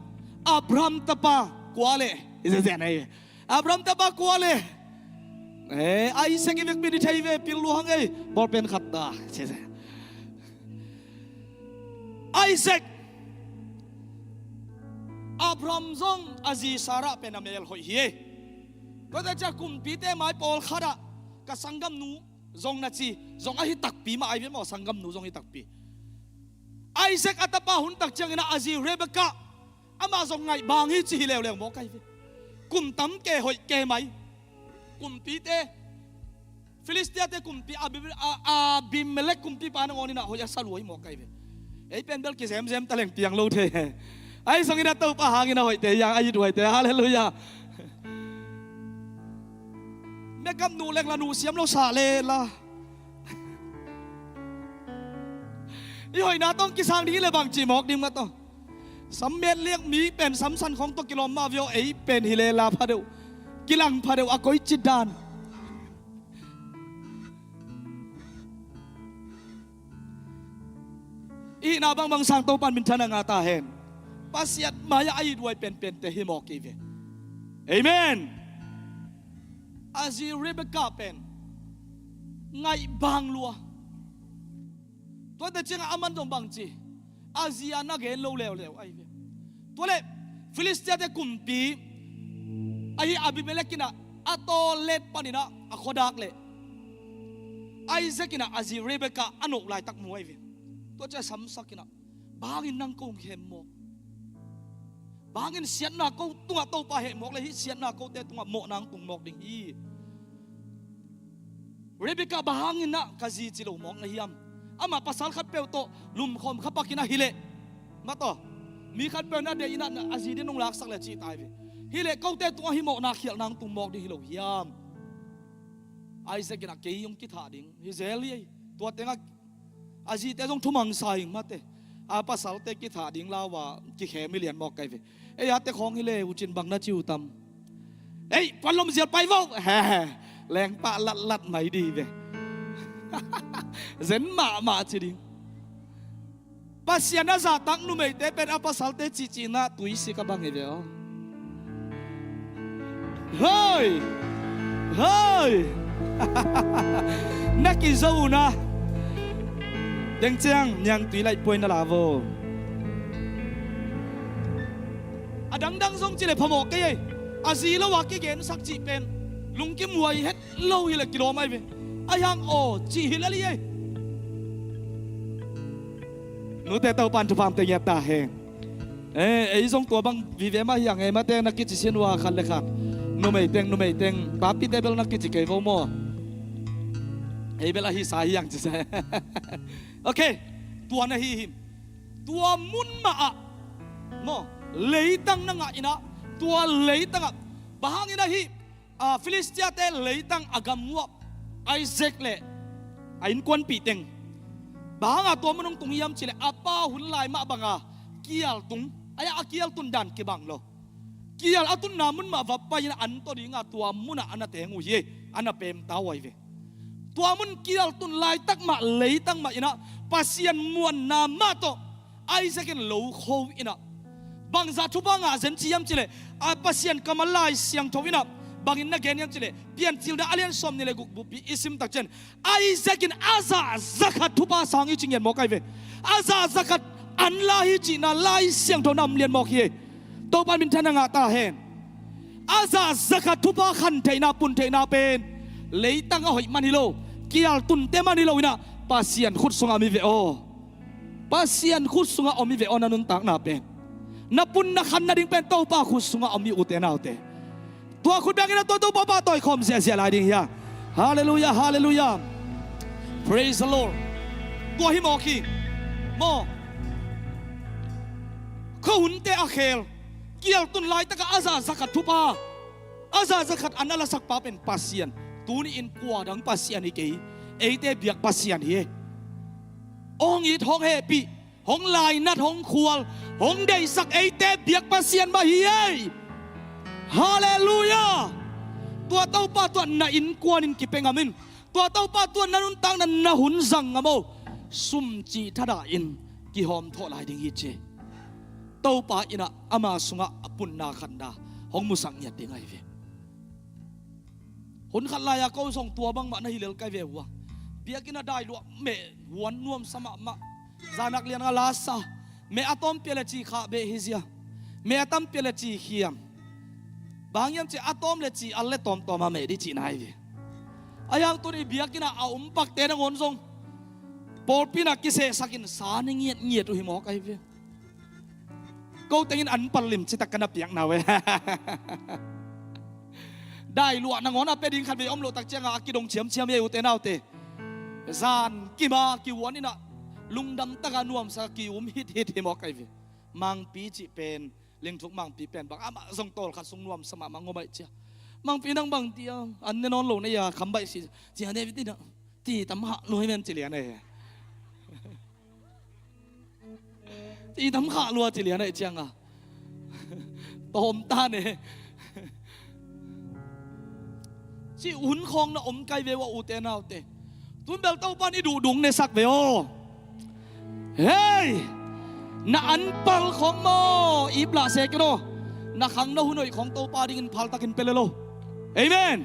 อับรามตะปากวาเลอิเซนไออับรามตะปากวาเลไอเซกิเวกบิดิชัยเวปิลลูฮังไอบอลเป็นขัดตาเช่ไอเซกอับรามซงอาซีซาระเป็นอเมลหอยเฮก็จะกุมปีเตไม้ปอลขาดกสังกัมนูซงนัดซีซงอหิตักปีมาไอเวมอสังกัมนูซงหิตักปีไอเซกอัตปาหุนตักเจงนะอาซีเรเบกะอามาซงไงบางฮิจีเลวเลวบอกไอเวกุมตั้มเกหอยเกไหมกุมปีเตฟิลิสเตียเตกุมปีอาบิมเมเล็กกุมปีปานงอนี่นะหอยสลวยบอกไอเวไอเป็นเบลกิเซมเซมตะเลงเตียงโลเทไอซงอินาเต้าปะหางินะหอยเตยังอายุด้วยเตฮาเลลูยาแม่กำนูเล็กละนูเสียมเราสาเลละอีหอยนาต้องกิสางนี้เลยบางจีมอกดิมมาต้องสำเม็ดเลี้ยงมีเป็นสำคัญของตัวกิโลมาวิโอเอเป็นฮิเลลาพาเดวกิลังพาเดวอากอยจิดานอีนาบางสังโตปันมินทนางาตาเห็นปัสยัดมายาไอด้วยเป็นเตหิมอกกีเวเอเมนอาซีเรเบกาเป็นไงบางลัวตัวแต่เจ้าอามันตรงบางจีอาเซียนักเห็นเลวไอ้เว้ยตัวเล่ฟิลิสเตียเตกุมปีไอ้อาบิเมเลกินะอัตโตเลตปานินะอโคดักเล่ไอ้เซกินะอาซีเรเบกาอนุไลตักมวยเว้ยตัวเจ้าสัมสักินะบางอินนังกงเข้มโมบางอินเสียนนักกูตัวโตปะเหมกเลยฮิเสียนนักกูเตตัวโมนังตุงมกดิ่งฮีเรเบกาบางอินนะกะซีจิโลมกนะฮิยมอามาภาษาขัดเปลโตลุมคมขับปักินะฮิเลมาต่อมีขัดเปลน่าเดียนันอาซีเดนงลักสักเลยจีตายไปฮิเลเขาเตะตัวฮิโมนาเขียนนางตุ่มบอกดิฮิโลฮิยามไอเซกินักเกยงกิธาดิงฮิเซลีตัวเต็งอาซีเตะต้องทุ่มังสายมาเตะอาภาษาเตะกิธาดิงลาวากิเขมิเลียนบอกไกไปเอ้ยเตะของฮิเลอุจินบังนาจิวตัมเอ้ยพันลมเสียไปวะแฮ่แรงปะลัดไหนดีเว้เซนมาจริงภาษาหน้าตั้งนุ่มเตเป็นอาภาษาเตจีน่าตุยสิกับบังเอเดียวเฮ้ยนักกิจวัตรนะยังเจียงยังตุยไล่ป่วยนั่นล่ะโวดังทรงจีเลยพมอกกี้อาซีละวักกี้เกณฑ์สักจีเป็นลุงกิมวยเฮ็ดเล่าฮิลกิโลไม่เป็นอายังโอจีฮิลอะไรยัยนูเตเต้าปันทุพามเตียตาเฮงไอ้ทรงตัวบังวิเวมาอย่างไงมาเตนักกิจเชียนว่าคันเลยครับนูไม่เต็งป้าพี่เตเบลนักกิจเกย์โวโมไอ้เบลาฮิสายอย่างจะใช่โอเคตัวน่ะฮิมตัวมุนมาอะโมเลยตั้งนั่งอินะตัวเลยตั้งบางอินะฮิฟิลิสเตียเตเลยตั้งอากามัวไอเซกเล่ไอ้ควนปีเต็งบางตัวมันตรงยามเฉลอาป้าหุ่นลายมาบังเกียลตุงไอ้เกียลตุนดันเก็บังโลเกียลอาตุนนามุนมาวับไปนะอันตัวนี้ตัวมุนอันนั้นเตงอุยอันนั้นเป็นตาไว้เวตัวมุนเกียลตุนลายตักมาเลยตั้งมาอินะปัสยันมวนนามาโตไอ้สักนโลโคอินะบางจัตุบังเซนจียามเฉลอาปัสยันกำมลายเสียงทวินะบางอินนักเรียนยังเฉลเปลี่ยนจิลดาเลียนสมนี่เลยกุบปีอิสมตักเจนไอเซกินอาซาซักทุบาสังอิจิงเย็นมอกไอเวอาซาซักอันลาฮิจินาลายเสียงทนำเลียนมอกเฮโตปันมินทนางาตาเฮนอาซาซักทุบาขันเทนาปุนเทนาเป็นเลยตั้งเอาหอยมันฮิโลเกียลตุนเตมันฮิโลวินะปัสยันขุดสงอามิเวโอปัสยันขุดสงอาอมิเวโอนันนุนตักนาเป็นนับปุนนักขันนาดิ้งเป็นโตปาขุดสงอาอมิอุเตนาอุเตตัวคุณแบงค์นะตัวป้าต่อยคอมเสียลายดิ่งเฮียฮาเลลูยา praise the Lord ตัวฮิโมคีโมเขาหุ่นเตะอาเคลเกี่ยวตุนลายตะกอาซาสักทุปาอาซาสักอันนั้นละสักป้าเป็นปัสเซียนตัวนี้อินกว่าดังปัสเซียนอีกเอเตเบียกปัสเซียนเฮองอีท้องเฮปีห้องลายนัดห้องควลห้องได้สักเอเตเบียกปัสเซียนมาเฮียฮาเลลูยาตัวเต้าป้าตัวน่าอินกวนอินกิเปงามินตัวเต้าป้าตัวนั้นนุนตังนั้นน่าหุ่นจังงามโมซุ่มจีทัดอินกิหอมทอลายดิ่งฮิเจโต tàu pa ina ama sunga apun na khanda hong musang nya tingai ve hon khalaya ko song tua bang ma na hilel kai ve wa biakina dai lu me wan nuam sama ma zanak lian nga lasa me atom pele chi kha be hizia me atom pele chi hiam bangyam chi atom le chi alle tom tom ma me di chi nai ve ayang tu ni biakina a umpak te na ngon song por pina kise sakin sa ni ngiet ngiet tu hi mo kai ve câu tiếng Anh palim chỉ ta cần tiếng nào vậy đại lụa nàng ngón apê đình khăn về ông lộ tắc chiang à kỳ đồng chiếm chiếm yêu thế nào thế gian kỳ ma kỳ vốn đi nọ lung đâm ta gan nuông sa kỳ hít hít hi mò cái gì mang pi chỉ pen liên thuộc mang pi pen bạc ama dòng tol khát sung nuông sama mang ngô bậy chia mang pi năng bằng tia anh nên non lộ này à khăm bậy chỉ anh em biết nọ thì tấm hạ nuôi men chỉ liền này thì tấm hạ luôn chỉ liền này chiang à tôm ta này chỉ uốn khong nó ôm cây vềว่าอูเตนเอาเตทุนเบลเต้าป้านี่ดูดุงในสักเวโอเฮ้ยน่าอันปัลของโมอีปลาเสกโนน่าขังน่าหุ่นอยของเต้าป้าดิ่งพัลตะกินเปลโลเอเมน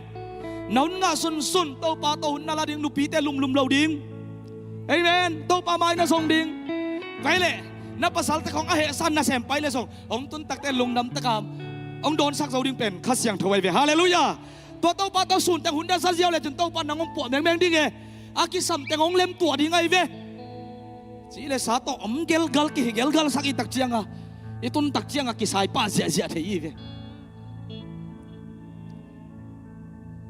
น่าหุ่นง่าสุนสุนเต้าป้าเต้าหุ่นน่าละดิ่งลูปีเตลุมเราดิ่งเอเมนเต้าป้าไม้น่าทรงดิ่งไปเลยน่าภาษาตะของอาเหสันน่าแซมไปเลยส่งองตุนตักเตลุงดำตะกามองโดนสักเสาดิ่งเป็นข้าเสียงถวายเวฮาเลลูยาตัวเต้าป้าเต้าสุนแต่หุ่นได้ซาเซียวเลยจนเต้าป้านางงปวดแมงดิ่งเออากิสัมแต่งงเล็มตัวดิ่งไงเวจีเลสาโตอมเกลกัลกิเกลกัลสักอีตักเจียงอ่ะอีตุนตักเจียงอ่ะกิสายป้าเสียเสียเทียเว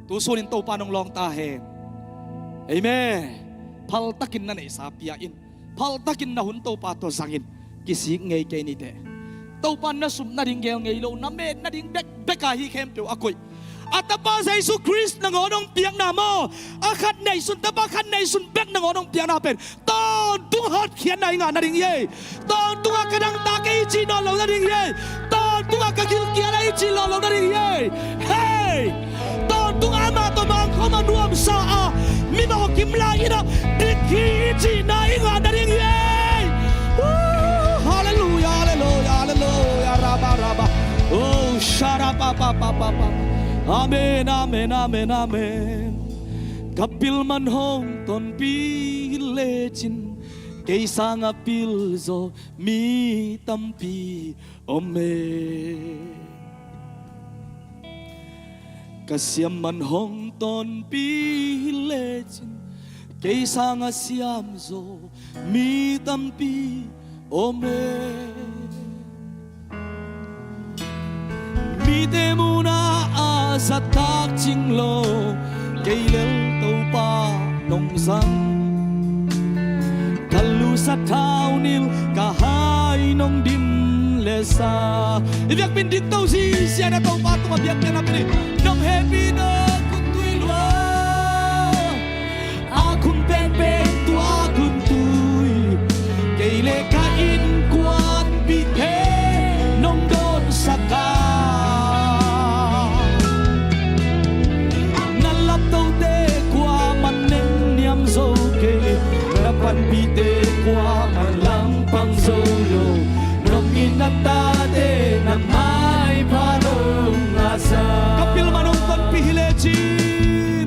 ตัวส่วนอินเต้าป้านงลองตาเห็นเอเม่พัลตักินนั่นเอสาปียอินพัลตักินน่ะหุ่นเต้าป้าตัวสังอินกิสิไงเกนี่เตเต้าป้าน่ะสุมน่ะดิ่งเกลไงโลน่ะเมน่ะดิ่งเบกกาฮีเข้มเปียวอากุยอัตบาใส่สุคริสต์นางอนองเปียงนาโมอาคัดในสุนตบาคัดในสุนเบกนางอนองเปียงนาเป็นตอนตุ้งหัดเขียนในงานนาดิ่งเย่ตอนตุ้งกระดังตาเกยจีนอนเรานาดิ่งเย่ตอนตุ้งกระกิลเกียร์ไอจีนอนเรานาดิ่งเย่เฮ้ตอนตุ้งอามาตัวมังเขามานวมสาอามีบอกกิมลาอินะดิคีจีนในงานนาดิ่งเย่ฮาเลลูยาฮาเลลูยาฮาเลลูยาราบาราบาโอ้ชาราปาปาปาปาปาAmen, amen, amen, amen. Kapil man hong ton pilechin, kaysa nga pilzo mi tampi ome. Kasyam man hong ton pilechin, kaysa nga siyamzo mi tampi ome. Mite muna sa tak ching lo kay lel tàu pa nong sang kalu sa thao nil kahay nong din lesa ibyak pindik tàu si siya na tàu pa tung abyak na pili nong happy na kun tuy lua akun pen pen tu akun tuy kay le kain kuat bite nong don sa ka Pan pite kwa man lang pang solo Nong inatate na may parong asa Kapil manong ton pihilechin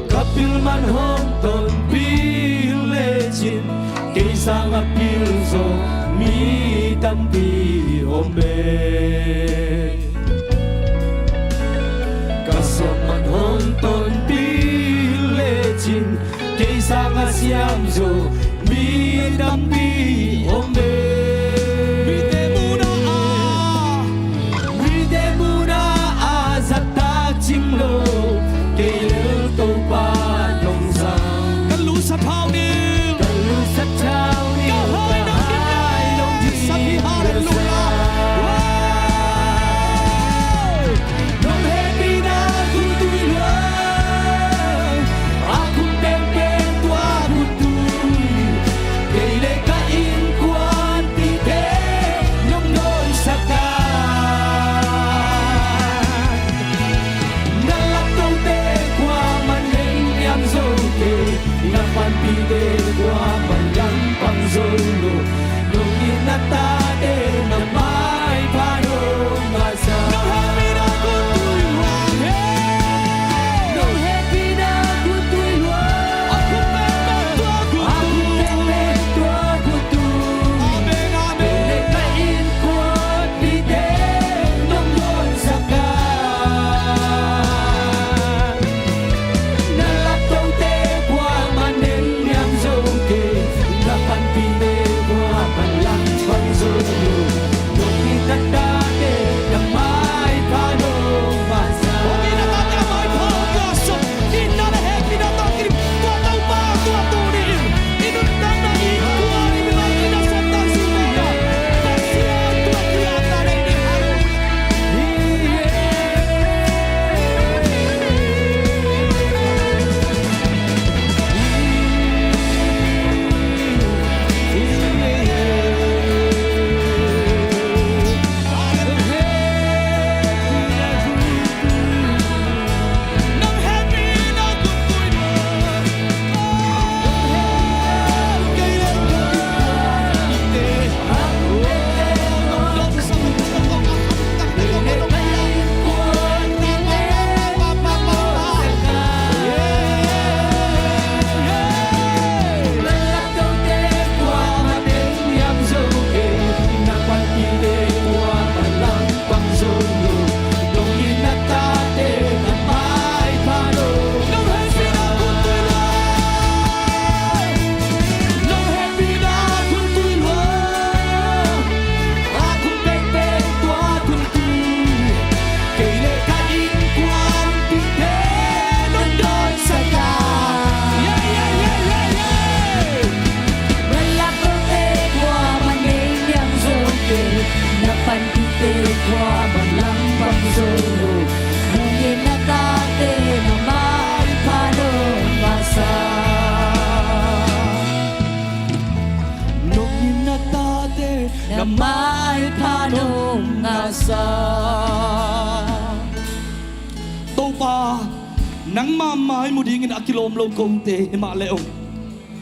Kapil manong ton pihilechin Kaysa nga pilso mi tampi ombe Kasya manong ton pihilechin Kaysa nga siyamzo mi dampi ombe Mite muna sa takchinglo Kay lel tàu pa nong sang Kalu sa thao nil Kahay nong din Sabi hallelujah Nong happy na kung tuwila Akong pen pen tua butuy Kay le kain kwa solo nung inatate na maipalungasa nung inatate na maipalungasa Tâu pa nang mamay mo dingin akilom lo konte ma leong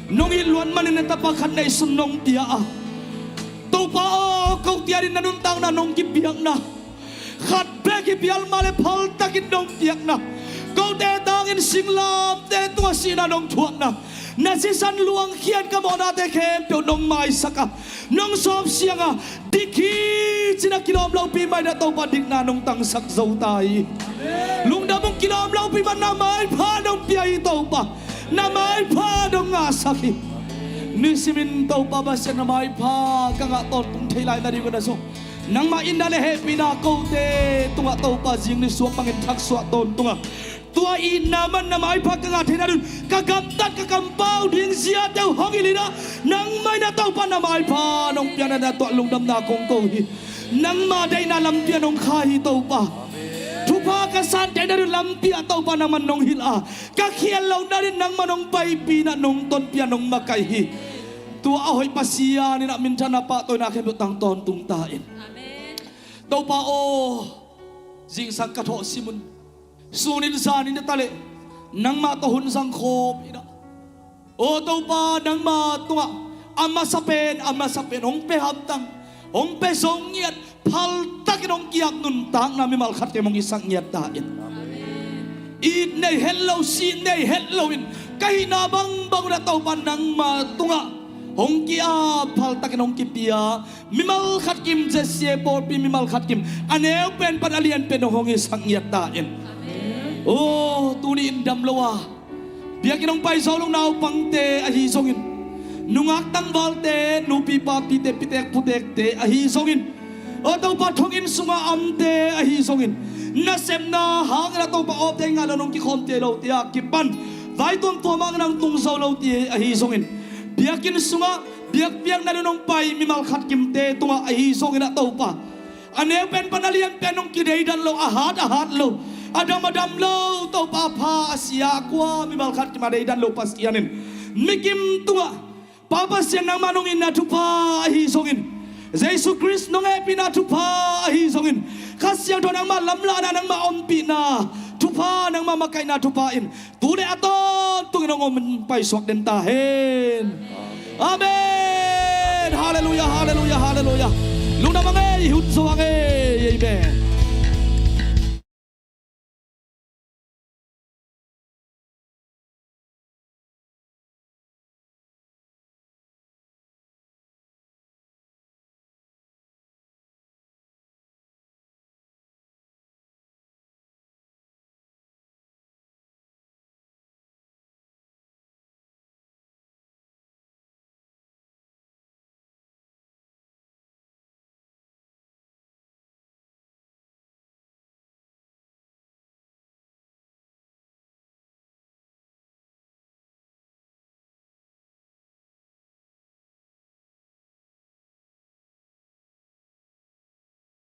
nong iluan manin tapakat na isunong tiya Tâu pa kau tiya rin nanuntang na nong kibiyak na Khat beki bial male phal takin nong tiyak na Kau te tangin singlam te tua sina nong tuak na Nasisan luang kian kamo na te kem pyo nong mai saka Nong sop sianga dikhi Sina kilom lau pi mai na tau pa dik na nong tang sak zau tai Lung da mong kilom lau pi man na mai pa nong piyai tau pa Na mai pa nong nga saki Nisimin tau pa ba siya na mai pa Kanga ton tung tailay na di ko na so Nang mainda le happy na kau te tunga tau pa jing ni suak pangin thak suak ton tunga tua inaman na mai pa kanga thena dun kagamtat kakampau ding sia teu hongilina nang mai na tau pa na mai pa nong piana na to lungdam na kong ko hi nang ma dai na lam pia nong khai tau pa Tupa ka san dai na lam pia tau pa na man nong hila ka khiel lo na rin nang manong pai pi na nong ton pia nong makai hi tua ahoy pasia ni na minta na pa to na khem tang ton tung tain Tau pa o jing sang katho simun sunin sanin na tale nang matahun sang khop ina o tau pa nang matunga ama sapen ong pe hamtang ong pe song yat phal tak nong kiak nun tang na mi mal khat ke mong isang yat tain it nei hello si nei hello in kahina bang na tau pa nang matunga Hong kia phal takin hong kipia mimal khat kim jesie por pi mimal khat kim aneu pen pan alien pen hong isang yatain oh tuni indam lowa biakin hong pai solong nau pangte ahi songin nungak tang balte nupi pa pite pitek putek te ahi songin o tau pa thongin sunga amte ahi songin nasem na hang na tau pa op te ngala nong ki khomte lo tia kipan vai ton to mang nang tung so lo ti ahi songin biakin sunga biak biak na nung pai mimal khat kimte tunga ahi songin na tau pa ane pen panalian penong kidei dan lo ahat lo adam lo tau pa pa asia kwa mimal khat kimadei dan lo pas kianin mikim tunga papa sian nang manong ina tupa ahi songin Jesus Christ nong epi na tupa ahi songin kasyang to nang malam la nang maompi na tupa nang mamakai na tupain tule aton tunginong pai swak den tahen amen hallelujah hallelujah hallelujah luna mangai hut so amen